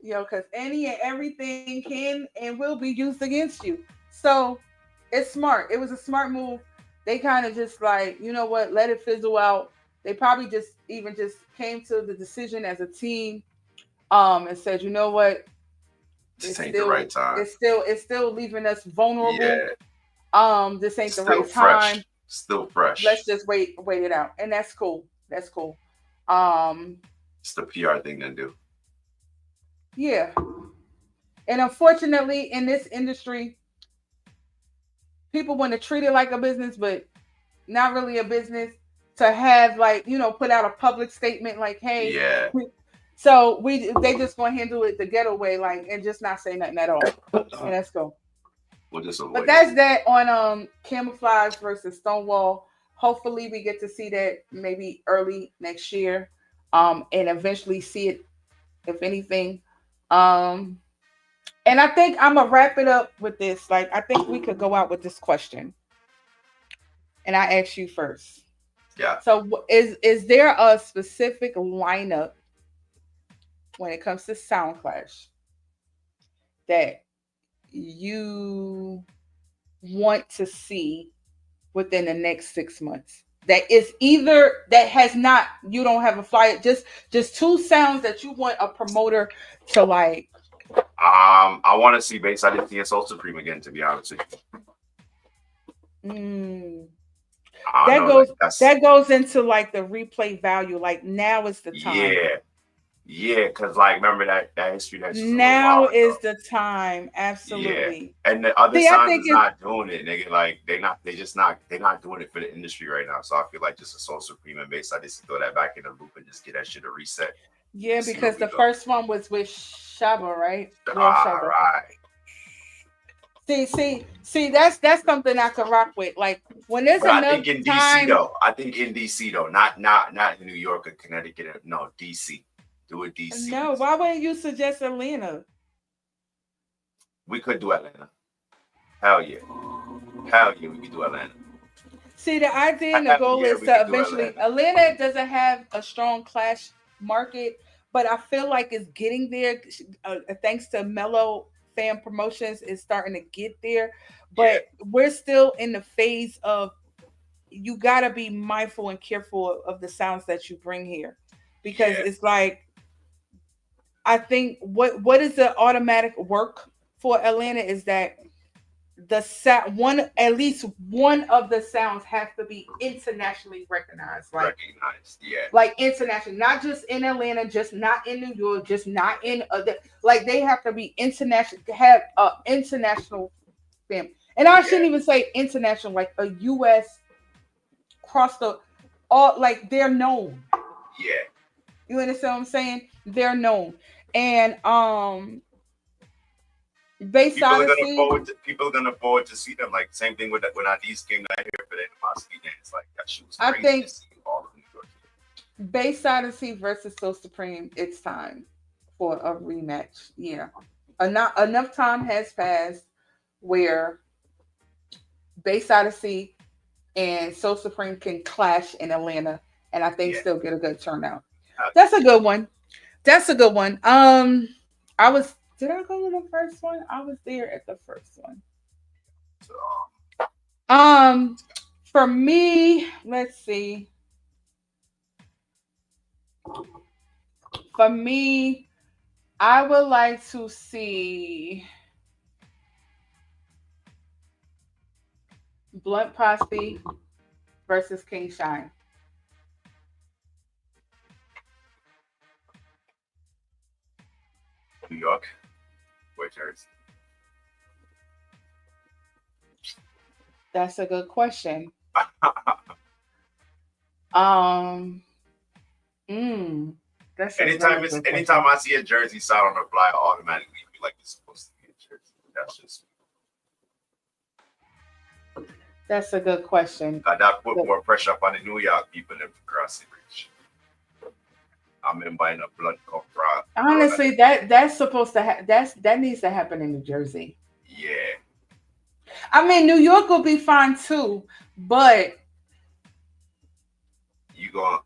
because any and everything can and will be used against you. So it's smart. It was a smart move. They kind of just like, you know what, let it fizzle out. They probably just came to the decision as a team, and said, you know what, This ain't the right time. it's still leaving us vulnerable. Yeah. This ain't the Still right time. fresh. Still fresh. Let's just wait it out. And that's cool. That's cool. Um, It's the PR thing to do. yeah. And unfortunately, in this industry, people want to treat it like a business, but not really a business. To have, like, put out a public statement like, hey, Yeah. so they just gonna handle it the ghetto way, like, and just not say nothing at all. And let's go. We'll just But avoid it. that's that on Camouflage versus Stonewall. Hopefully we get to see that maybe early next year. And eventually see it, if anything. Um and I think I'm gonna wrap it up with this. Like, I think we could go out with this question. And I ask you first. Yeah. So is there a specific lineup when it comes to Sound Clash that you want to see within the next 6 months? That is either that has not, you don't have a flyer, just two sounds that you want a promoter to like. I want to see Bass. I didn't see Soul Supreme again, to be honest with you. That know, goes like, that goes into like the replay value. Like, now is the time. Yeah, because like, remember that history that's just a little Now while is ago. the time. Yeah, Absolutely. and the other See, I signs think is not doing it, nigga. Like, they're not doing it for the industry right now. So I feel like just a Soul Supreme and Bass, I just throw that back in the loop and just get that shit a reset. Yeah, because the first one was with Shaba, right? All right. See, that's something I could rock with. Like, when there's But I enough think in time. DC though. I think in DC though, not in New York or Connecticut. No, DC. Do it DC. No, why wouldn't you suggest Atlanta? We could do Atlanta. Hell yeah, we could do Atlanta. See, the idea and the goal is to eventually. Atlanta doesn't have a strong Clash market, but I feel like it's getting there. Thanks to Mellow Fan Promotions, is starting to get there. But we're still in the phase of, you gotta be mindful and careful of the sounds that you bring here, because it's like, I think what is the automatic work for Atlanta is that the at least one of the sounds has to be internationally recognized, like international, not just in Atlanta, just not in New York, just not in other, like, they have to be international, have a international fam. And I shouldn't even say international, like a US across the all, like, they're known. Yeah. You understand what I'm saying? They're known. And Bass Odyssey, people are gonna forward to see them. Like, same thing when IDs came down here for the animosity dance. Like, that shit was crazy. I think to see all of New York. Bass Odyssey versus Soul Supreme, it's time for a rematch. Yeah. Enough time has passed where Bass Odyssey and Soul Supreme can clash in Atlanta, and I think Yeah. still get a good turnout. Uh, That's a good one. That's a good one. I was. Did I go to the first one? I was there at the first one. so, Um, for me, let's see. For me, I would like to see Blunt Posse versus King Shine. New York or Jersey. That's a good question. Um, mm, that's a anytime really it's good anytime question. I see a Jersey sign on the flyer, I automatically feel like it's supposed to be a Jersey. That's just That's a good question. that put But more pressure upon the New York people than for Crossy Ridge. I'm in buying a blood cup girl. honestly, that's supposed to that needs to happen in New Jersey. Yeah, I mean, New York will be fine too, but you gonna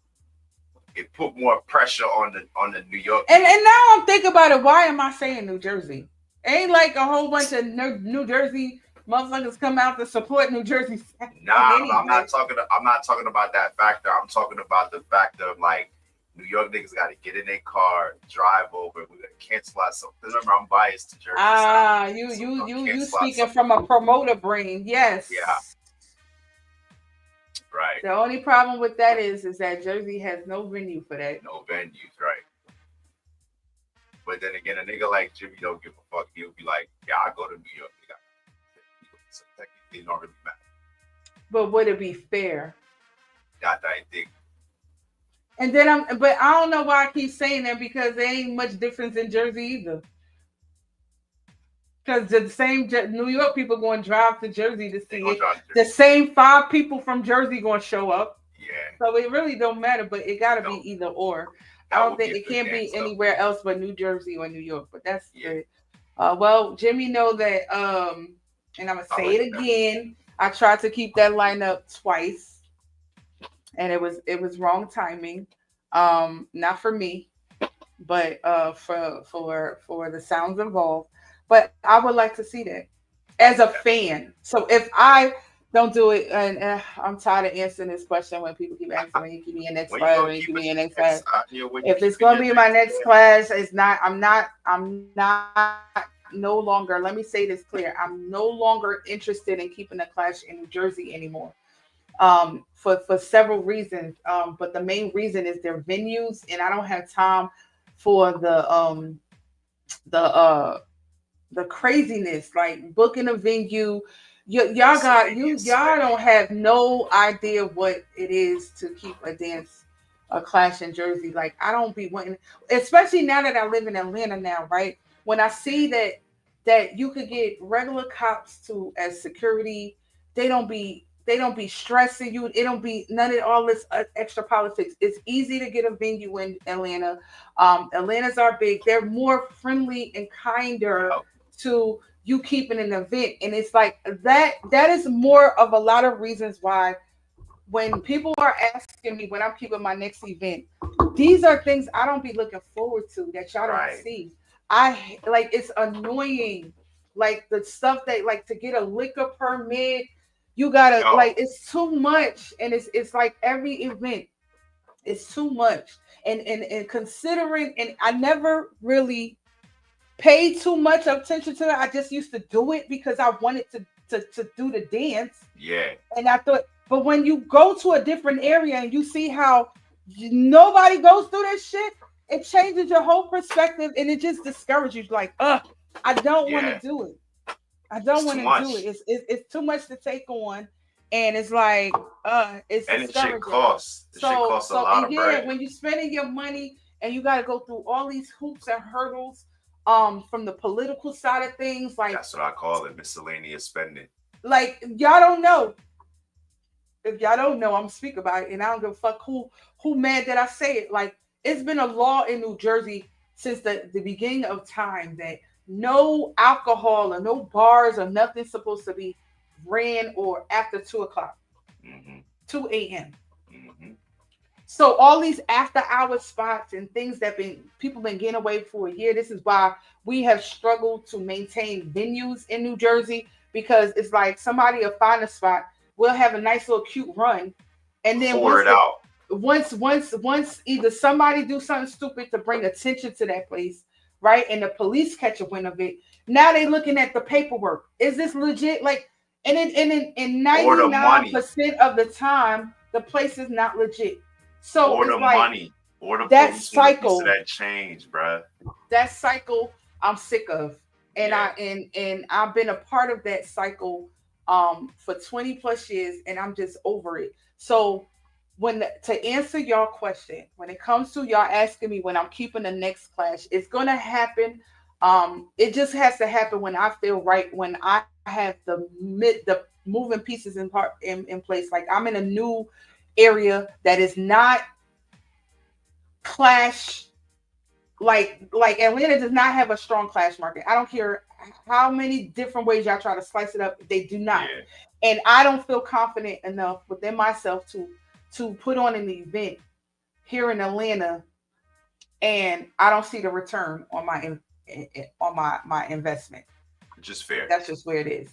it put more pressure on the New York people. and now I'm thinking about it. Why am I saying New Jersey? Ain't like a whole bunch of New Jersey motherfuckers come out to support New Jersey I'm anyway. not talking. I'm not talking about that factor. I'm talking about the factor of like New York niggas got to get in their car, drive over. We're gonna cancel out something. Remember, I'm biased to Jersey South, Ah, so we're gonna you cancel out speaking something. from a promoter brain. Yeah, Yes. right. The only problem with that is that Jersey has no venue for that. No venues, right? But then again, a nigga like Jimmy don't give a fuck. He'll be like, yeah, I go to New York. Nigga. So technically, it don't really matter. But would it be fair? That I think. And then but I don't know why I keep saying that because there ain't much difference in Jersey either. Because the same New York people going to drive to Jersey to They see gonna it. drive to The Jersey. same five people from Jersey going to show up. Yeah, So it really don't matter, but it got to be no, either or. I that don't would be think a it good can't game. be So anywhere else but New Jersey or New York. But that's yeah, good. Well, Jimmy know that and I'm gonna I say like it that. again. I tried to keep that lineup twice and it was wrong timing. Not for me, but for the sounds involved. But I would like to see that as a fan. So if I don't do it, and I'm tired of answering this question when people keep asking me, "Give me your next When you class, gonna when you keep give me it your next class." next? You know, when you If it's keeping gonna your be my next? next class, it's not. I'm not no longer. Let me say this clear. I'm no longer interested in keeping a class in New Jersey anymore. For several reasons. But the main reason is their venues, and I don't have time for the the craziness, like booking a venue. Y'all got y'all Spending. don't have no idea what it is to keep a dance a clash in Jersey. Like I don't be wanting, especially now that I live in Atlanta now, right? When I see that you could get regular cops to as security, they don't be stressing you. It don't be none of all this extra politics. It's easy to get a venue in Atlanta. Atlanta's are big. They're more friendly and kinder Yeah, to you keeping an event, and it's like that is more of a lot of reasons why when people are asking me when I'm keeping my next event, these are things I don't be looking forward to that y'all don't right. see. I like it's annoying. Like the stuff that like to get a liquor permit, you gotta Yo, like it's too much, and it's like every event is too much. And considering, and I never really paid too much attention to it. I just used to do it because I wanted to do the dance. yeah. And I thought, but when you go to a different area and you see how nobody goes through this shit, it changes your whole perspective and it just discourages you. Like, I don't want to Yeah, do it. I it's don't too want to do it. much, It's too much to take on, and it's like, it's and it should discouraging. cost. It should So cost a so lot and of yeah, bread. when you're spending your money and you got to go through all these hoops and hurdles, from the political side of things, That's what I call it, miscellaneous spending. like y'all don't know. If y'all don't know, I'm speak about it, and I don't give a fuck who mad that I say it. Like it's been a law in New Jersey since the beginning of time that no alcohol or no bars or nothing supposed to be ran or after 2 o'clock. Mm-hmm. 2 a.m. Mm-hmm. So all these after hour spots and things that people been getting away for a year. This is why we have struggled to maintain venues in New Jersey, because it's like somebody will find a spot, we'll have a nice little cute run, and then Pour it out. once either somebody do something stupid to bring attention to that place, right, and the police catch a wind of it. Now they looking at the paperwork. Is this legit? Like, and Or the money. 99% of the time, the place is not legit. So Or it's the like money. Or the that police want a piece of cycle. that change, bruh. That cycle, I'm sick of, and Yeah. I've been a part of that cycle for 20 plus years, and I'm just over it. So to answer your question, when it comes to y'all asking me when I'm keeping the next clash, it's gonna happen. It just has to happen when I feel right, when I have the moving pieces in place. Like I'm in a new area that is not clash, like Atlanta does not have a strong clash market. I don't care how many different ways y'all try to slice it up, they do not. Yeah. And I don't feel confident enough within myself to put on an event here in Atlanta, and I don't see the return on my investment. Just fair. That's just where it is.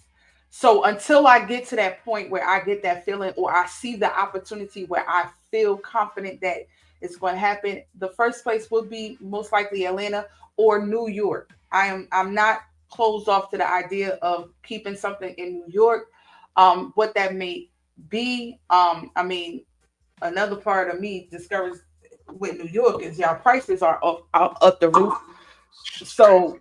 So until I get to that point where I get that feeling, or I see the opportunity where I feel confident that it's going to happen, the first place would be most likely Atlanta or New York. I'm not closed off to the idea of keeping something in New York. What that may be, I mean, another part of me discovered with New York is y'all prices are up the roof. It's crazy. So,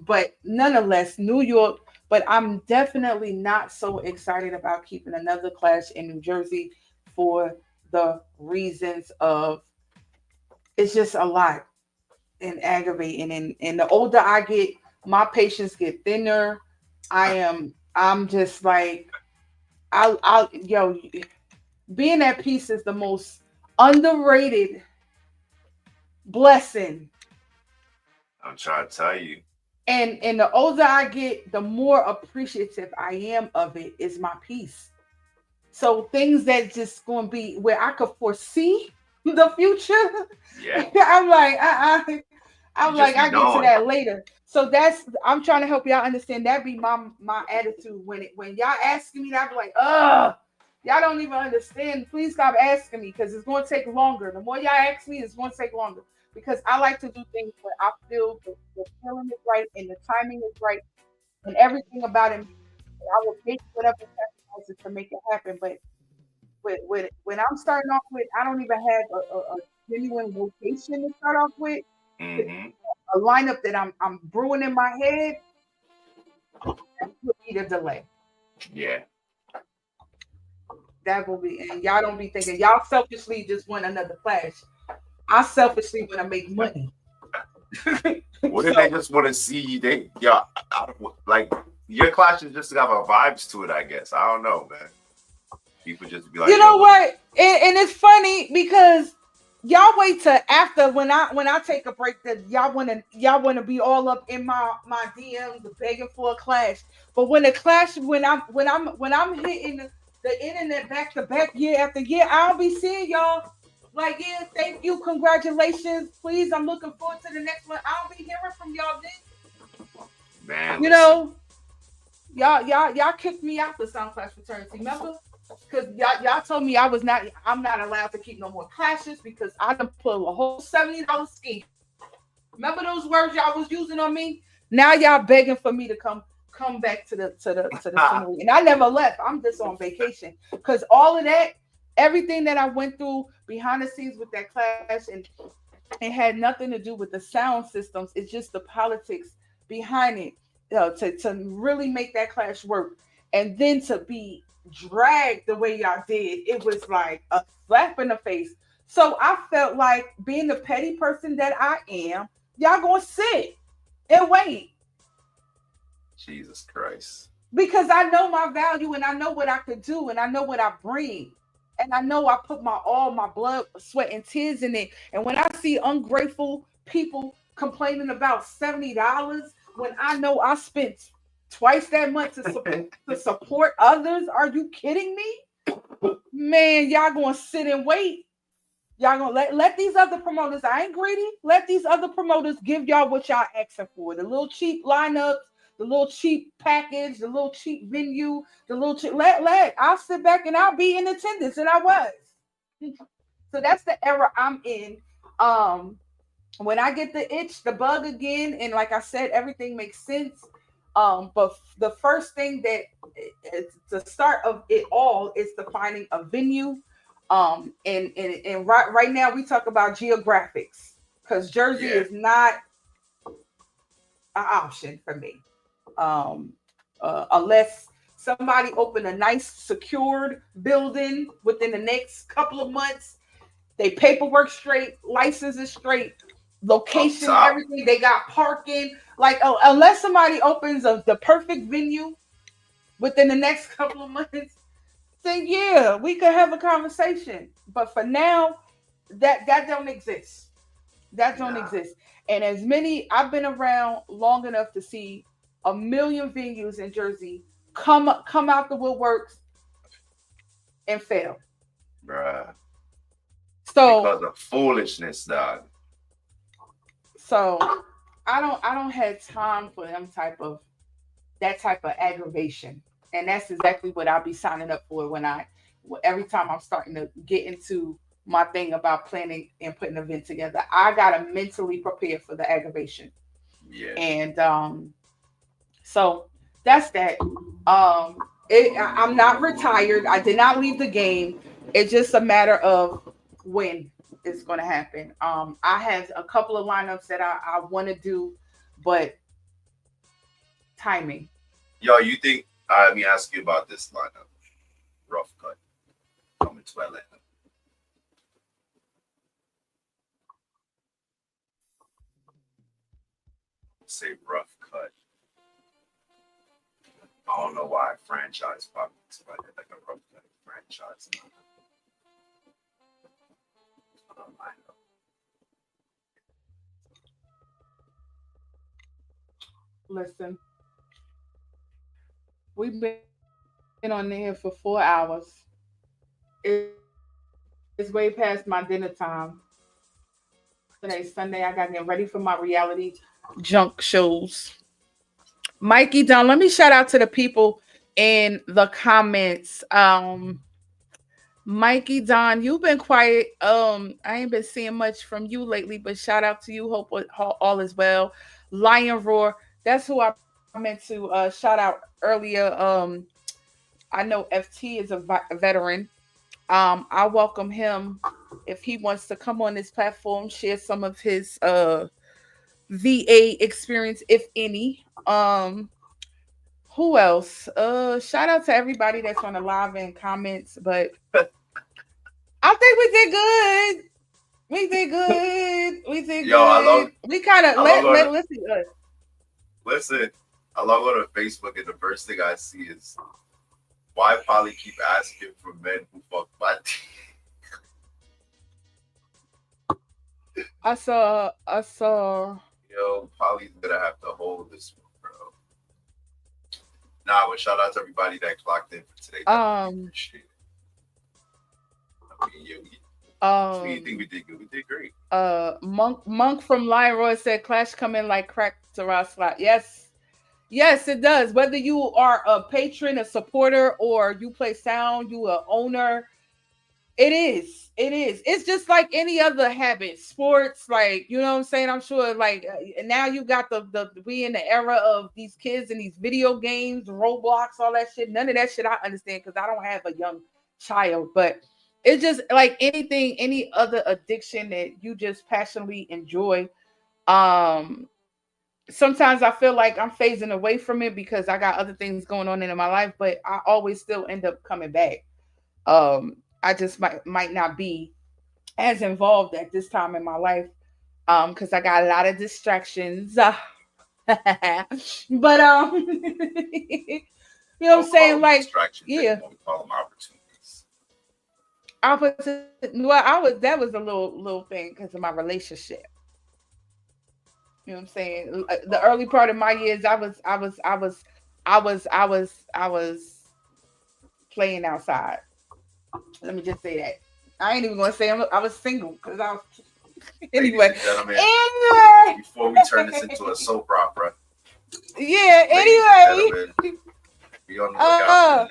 but nonetheless, New York. But I'm definitely not so excited about keeping another clash in New Jersey for the reasons of it's just a lot and aggravating. And the older I get, my patience get thinner. I'm just like yo, being at peace is the most underrated blessing. I'm trying to tell you. And the older I get, the more appreciative I am of it is my peace. So things that just going to be where I could foresee the future, Yeah. I'm like, You I'm just like, be I get to knowing. that later. So I'm trying to help y'all understand. That be my attitude when y'all asking me, I be like, y'all don't even understand. Please stop asking me, because it's going to take longer. The more y'all ask me, it's going to take longer, because I like to do things where I feel the feeling is right and the timing is right and everything about it. I will make whatever sacrifices to make it happen. But when I'm starting off with, I don't even have a genuine location to start off with. Mm-hmm. A lineup that I'm brewing in my head would be the delay. Yeah. That will be, and y'all don't be thinking y'all selfishly just want another clash. I selfishly want to make money. What if they just want to see you? Like your clashes just have a vibes to it, I guess. I don't know, man. People just be like, You know what? And it's funny because y'all wait till after when I take a break that y'all wanna be all up in my DMs begging for a clash. But when the clash when I'm hitting the internet back to back year after year, I'll be seeing y'all like, yeah, thank you, congratulations, please. I'm looking forward to the next one. I'll be hearing from y'all then. man, You listen. know, y'all kicked me out the Sound Clash fraternity, remember? Because y'all told me I'm not allowed to keep no more clashes because I done pull a whole $70 scheme. Remember those words y'all was using on me? Now y'all begging for me to come back to the scenery. And I never left. I'm just on vacation. Because all of that, everything that I went through behind the scenes with that clash, and it had nothing to do with the sound systems. It's just the politics behind it, to really make that clash work. And then to be dragged the way y'all did, it was like a slap in the face. So I felt like, being the petty person that I am, y'all gonna sit and wait, Jesus Christ. because I know my value and I know what I could do and I know what I bring. And I know I put all my blood, sweat, and tears in it. And when I see ungrateful people complaining about $70, when I know I spent twice that much to support others, are you kidding me? Man, y'all gonna sit and wait. Y'all gonna let these other promoters, I ain't greedy. Let these other promoters give y'all what y'all asking for. The little cheap lineups, the little cheap package, the little cheap venue, the little cheap let. I'll sit back and I'll be in attendance. And I was. So that's the era I'm in. Um, when I get the itch, the bug again, and like I said, everything makes sense. But the first thing that it's the start of it all is the finding a venue. And right now we talk about geographics because Jersey Yeah, is not an option for me. Um, unless somebody open a nice secured building within the next couple of months, they paperwork straight, licenses straight, up location, top. everything. They got parking. Like, oh, unless somebody opens the perfect venue within the next couple of months, then yeah, we could have a conversation. But for now, that don't exist. That don't Nah, exist. And as many, I've been around long enough to see a million venues in Jersey come out the woodworks and fail. bruh. So Because of foolishness, dog. so I don't have time for them type of that type of aggravation. And that's exactly what I'll be signing up for when every time I'm starting to get into my thing about planning and putting an event together. I gotta mentally prepare for the aggravation. Yeah, And so that's that. Um I'm not retired. I did not leave the game. It's just a matter of when it's gonna happen. I have a couple of lineups that I wanna do, but timing. yo, you think? Let me ask you about this lineup. Rough cut coming to Atlanta. Say rough cut. I don't know why franchise popped into my head like a rough cut franchise. Lineup. Listen, we've been on there for 4 hours. It's way past my dinner time. Today's Sunday. I got to get ready for my reality junk shows. Mikey Don, let me shout out to the people in the comments. Mikey Don, you've been quiet. I ain't been seeing much from you lately, but shout out to you. Hope all is well. Lion Roar, that's who I meant to shout out earlier. I know FT is a veteran. I welcome him if he wants to come on this platform, share some of his VA experience, if any. Who else? Shout out to everybody that's on the live and comments, but I think we did good. We did good. We did Yo, good. We kind of I log on. let's see. Listen, I log on to Facebook, and the first thing I see is why Polly keep asking for men who fuck my I saw. Yo, Polly's gonna have to hold this one, bro. Nah, but shout out to everybody that clocked in for today. Um, Shit. I mean, yeah, we think um, we did good. We did great. Monk from Lion Roy said Clash come in like crack to Ross slot. Yes, yes, it does. Whether you are a patron, a supporter, or you play sound, you a owner, it is. It is. It's just like any other habit. Sports, like, you know what I'm saying? I'm sure, like, now you got we in the era of these kids and these video games, Roblox, all that shit. None of that shit I understand because I don't have a young child. But it's just like anything, any other addiction that you just passionately enjoy. Um, Sometimes I feel like I'm phasing away from it because I got other things going on in my life, but I always still end up coming back. I just might not be as involved at this time in my life because I got a lot of distractions. But you know what I'm Don't call saying? them Like, distractions yeah, anymore. We call them opportunities. opposite. Well, I was that was a little thing because of my relationship. You know what I'm saying? The early part of my years, I was playing outside. Let me just say that. I ain't even gonna say I was single because I was Ladies anyway. and gentlemen, Anyway, before we turn this into a soap opera, yeah. ladies and Anyway, gentlemen, be on the lookout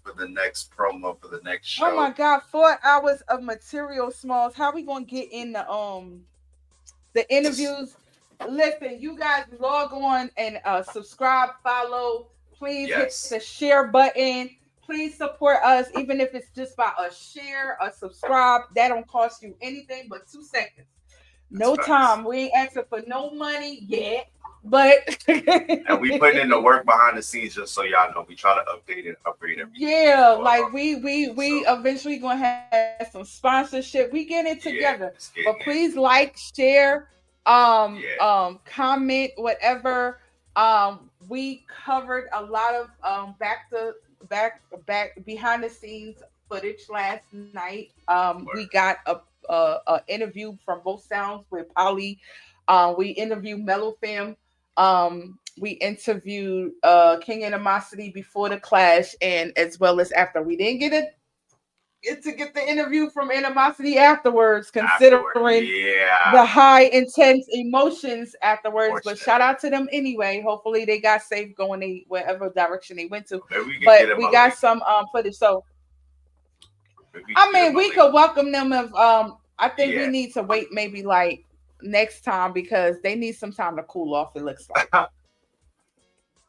for the next promo for the next oh show. my God, 4 hours of material, Smalls. How we gonna get in the interviews? Listen, you guys log on and subscribe, follow. Please hit Yes, the share button. Please support us, even if it's just by a share, a subscribe. That don't cost you anything but 2 seconds. that's No facts. time. We ain't asking for no money yet, but And we putting in the work behind the scenes just so y'all know we try to update and upgrade everything. yeah, Going like on. we So eventually gonna have some sponsorship. We get it together. yeah, it's But getting please like, share, yeah, comment, whatever. We covered a lot of back behind the scenes footage last night. We word. got a interview from both sounds with Polly. We interviewed Mellow Fam. We interviewed King Animosity before the clash and as well as after. We didn't get the interview from Animosity afterwards, Afterward, considering yeah, the high intense emotions afterwards. But shout fortunately, out to them anyway. Hopefully they got safe going whatever direction they went to. maybe we can But get him we a got link. some footage. So Maybe we I can get mean him a we link. could welcome them if I think we Yeah. need to wait maybe like next time because they need some time to cool off, it looks like.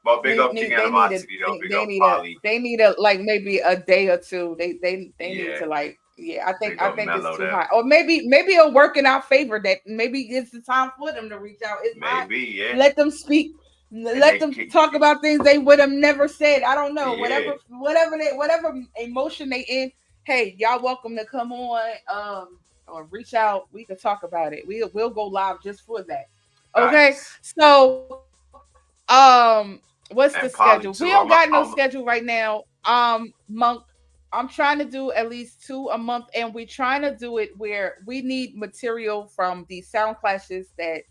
But big up King They need a Animosity though. Big up Polly. they need a like maybe a day or two. They need Yeah. to like yeah. Big I up think it's Mellow too them. high. Or maybe it'll work in our favor that maybe it's the time for them to reach out. If not, Maybe, yeah. let them speak. And Let they them kick, talk about things they would have never said. I don't know. yeah. Whatever emotion they in. Hey, y'all welcome to come on or reach out. We can talk about it. We'll go live just for that. Okay. Facts. So what's the And schedule? We Polly don't too. got no I'm schedule right now. Monk, I'm trying to do at least 2 a month, and we're trying to do it where we need material from the sound clashes that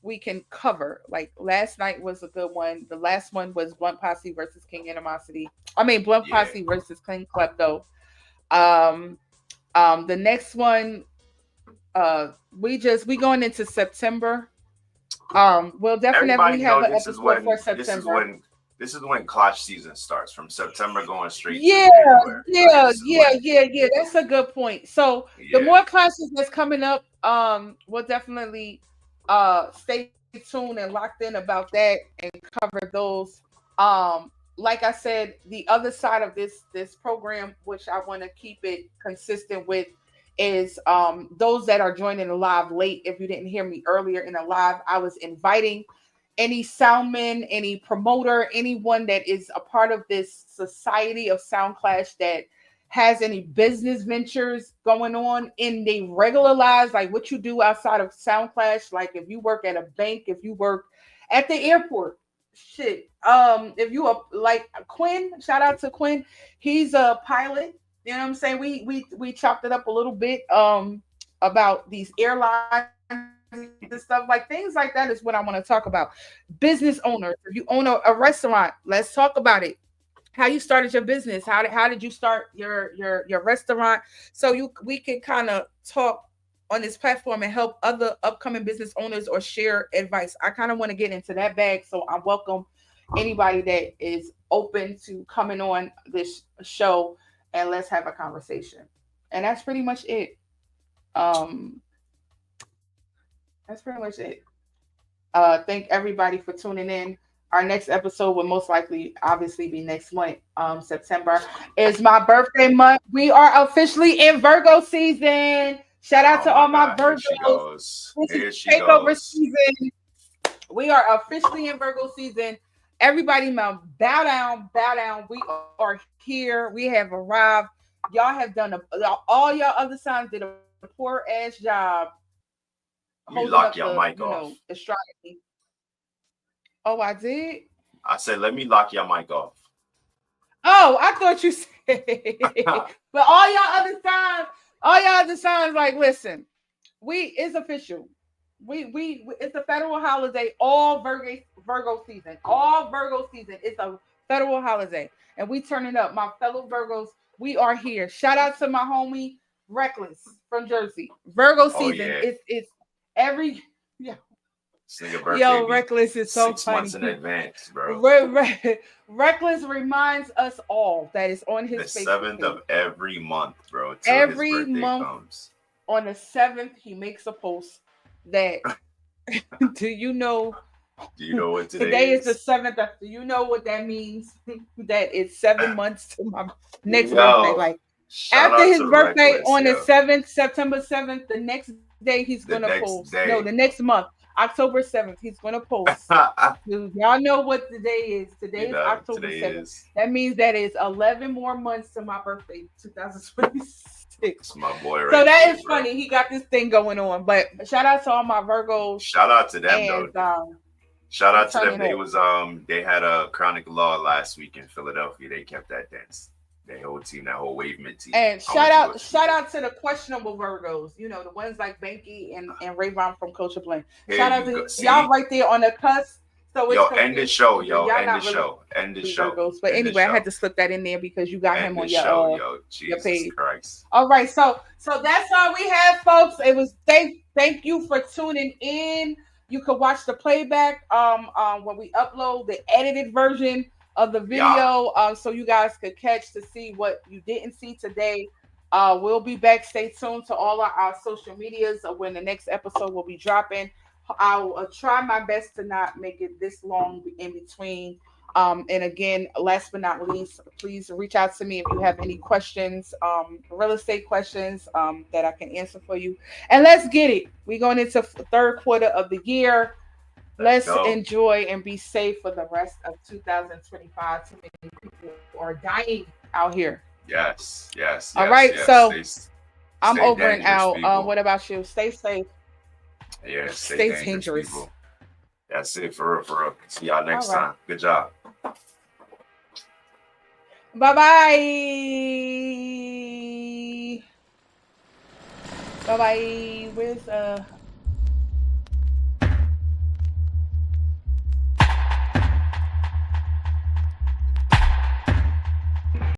we can cover. Like last night was a good one. The last one was Blunt Posse versus King Animosity. I mean Blunt yeah. Posse versus King Klepto. Um, the next one, we going into September. We'll definitely Everybody have know an episode for September. this is when Clash season starts from September going straight to Yeah, January. Like yeah, this is yeah, when yeah, yeah. That's a good point. So the yeah. more classes that's coming up, we'll definitely stay tuned and locked in about that and cover those. Like I said, the other side of this program, which I want to keep it consistent with, is those that are joining the live late. If you didn't hear me earlier in the live, I was inviting any soundman, any promoter, anyone that is a part of this society of Sound Clash that has any business ventures going on in the regular lives, like what you do outside of Sound Clash, like if you work at a bank, if you work at the airport, shit. If you are like Quinn, shout out to Quinn, he's a pilot. You know what I'm saying? We chopped it up a little bit about these airlines and stuff like things like that is what I want to talk about. Business owners, if you own a restaurant, let's talk about it. How you started your business, how did you start your restaurant, so we can kind of talk on this platform and help other upcoming business owners or share advice. I kind of want to get into that bag, so I welcome anybody that is open to coming on this show and let's have a conversation. And that's pretty much it. Um, that's pretty much it. Thank everybody for tuning in. Our next episode will most likely, obviously, be next month. September is my birthday month. We are officially in Virgo season. Shout out Oh to my all my God, here she Virgos. goes. This is Here she takeover goes. season. We are officially in Virgo season. Everybody, now bow down, bow down. We are here. We have arrived. Y'all have done all y'all other signs did a poor ass job holding Let me up lock the your mic off. astrology. Oh, I did. I said, let me lock your mic off. Oh, I thought you said. But all y'all other signs, like, listen, it's official. It's a federal holiday. All Virgo season. All Virgo season. It's a federal holiday, and we turning up. My fellow Virgos, we are here. Shout out to my homie Reckless from Jersey. Virgo Oh, season. yeah. It's every yeah. This nigga birthday Yo, be Reckless is so 6 months in funny. advance, bro. Reckless reminds us all that it's on his The Facebook 7th page. of every month, bro, till his Every birthday month comes. on the 7th, he makes a post that do you know Do you know what today is the is? 7th? Do you know what that means? That it's 7 months to my next birthday. Yo, Like shout after out his to birthday Reckless, on the yo. 7th, September 7th, the next day he's The gonna next post. No, day. the next month, October 7th, he's gonna post. Dude, y'all know what the day is. Today is October today 7th. is. That means that is 11 more months to my birthday, 2026. It's my boy right So that there, is bro. funny. He got this thing going on. But shout out to all my Virgos. Shout out to them, And though. Shout out to them. turning They had a Chronic Law last week in Philadelphia. They kept that dance. That whole team, that whole Wavement team. And shout out to the questionable Virgos. You know, the ones like Banky and Rayvon from Culture Blend. Here Shout out you to go. See? y'all right there on the cusp. So it's Yo, end the show, yo. Y'all End the not really show. End the show. Virgos. But End the anyway, I show. had to slip that in there because you got End him the on show, your yo. Jesus page. Christ. All right, so that's all we have, folks. It was thank you for tuning in. You could watch the playback when we upload the edited version of the video, so you guys could catch to see what you didn't see today. We'll be back. Stay tuned to all our social medias when the next episode will be dropping. I'll try my best to not make it this long in between. And again, last but not least, please reach out to me if you have any questions, real estate questions that I can answer for you. And let's get it. We're going into third quarter of the year. Let's enjoy and be safe for the rest of 2025. Too many people are dying out here. Yes. All right, so I'm stay over and out. people. What about you? Stay safe. Yeah, stay dangerous. People. That's it for real. See y'all next time. Good job. Bye-bye. Bye-bye. Where's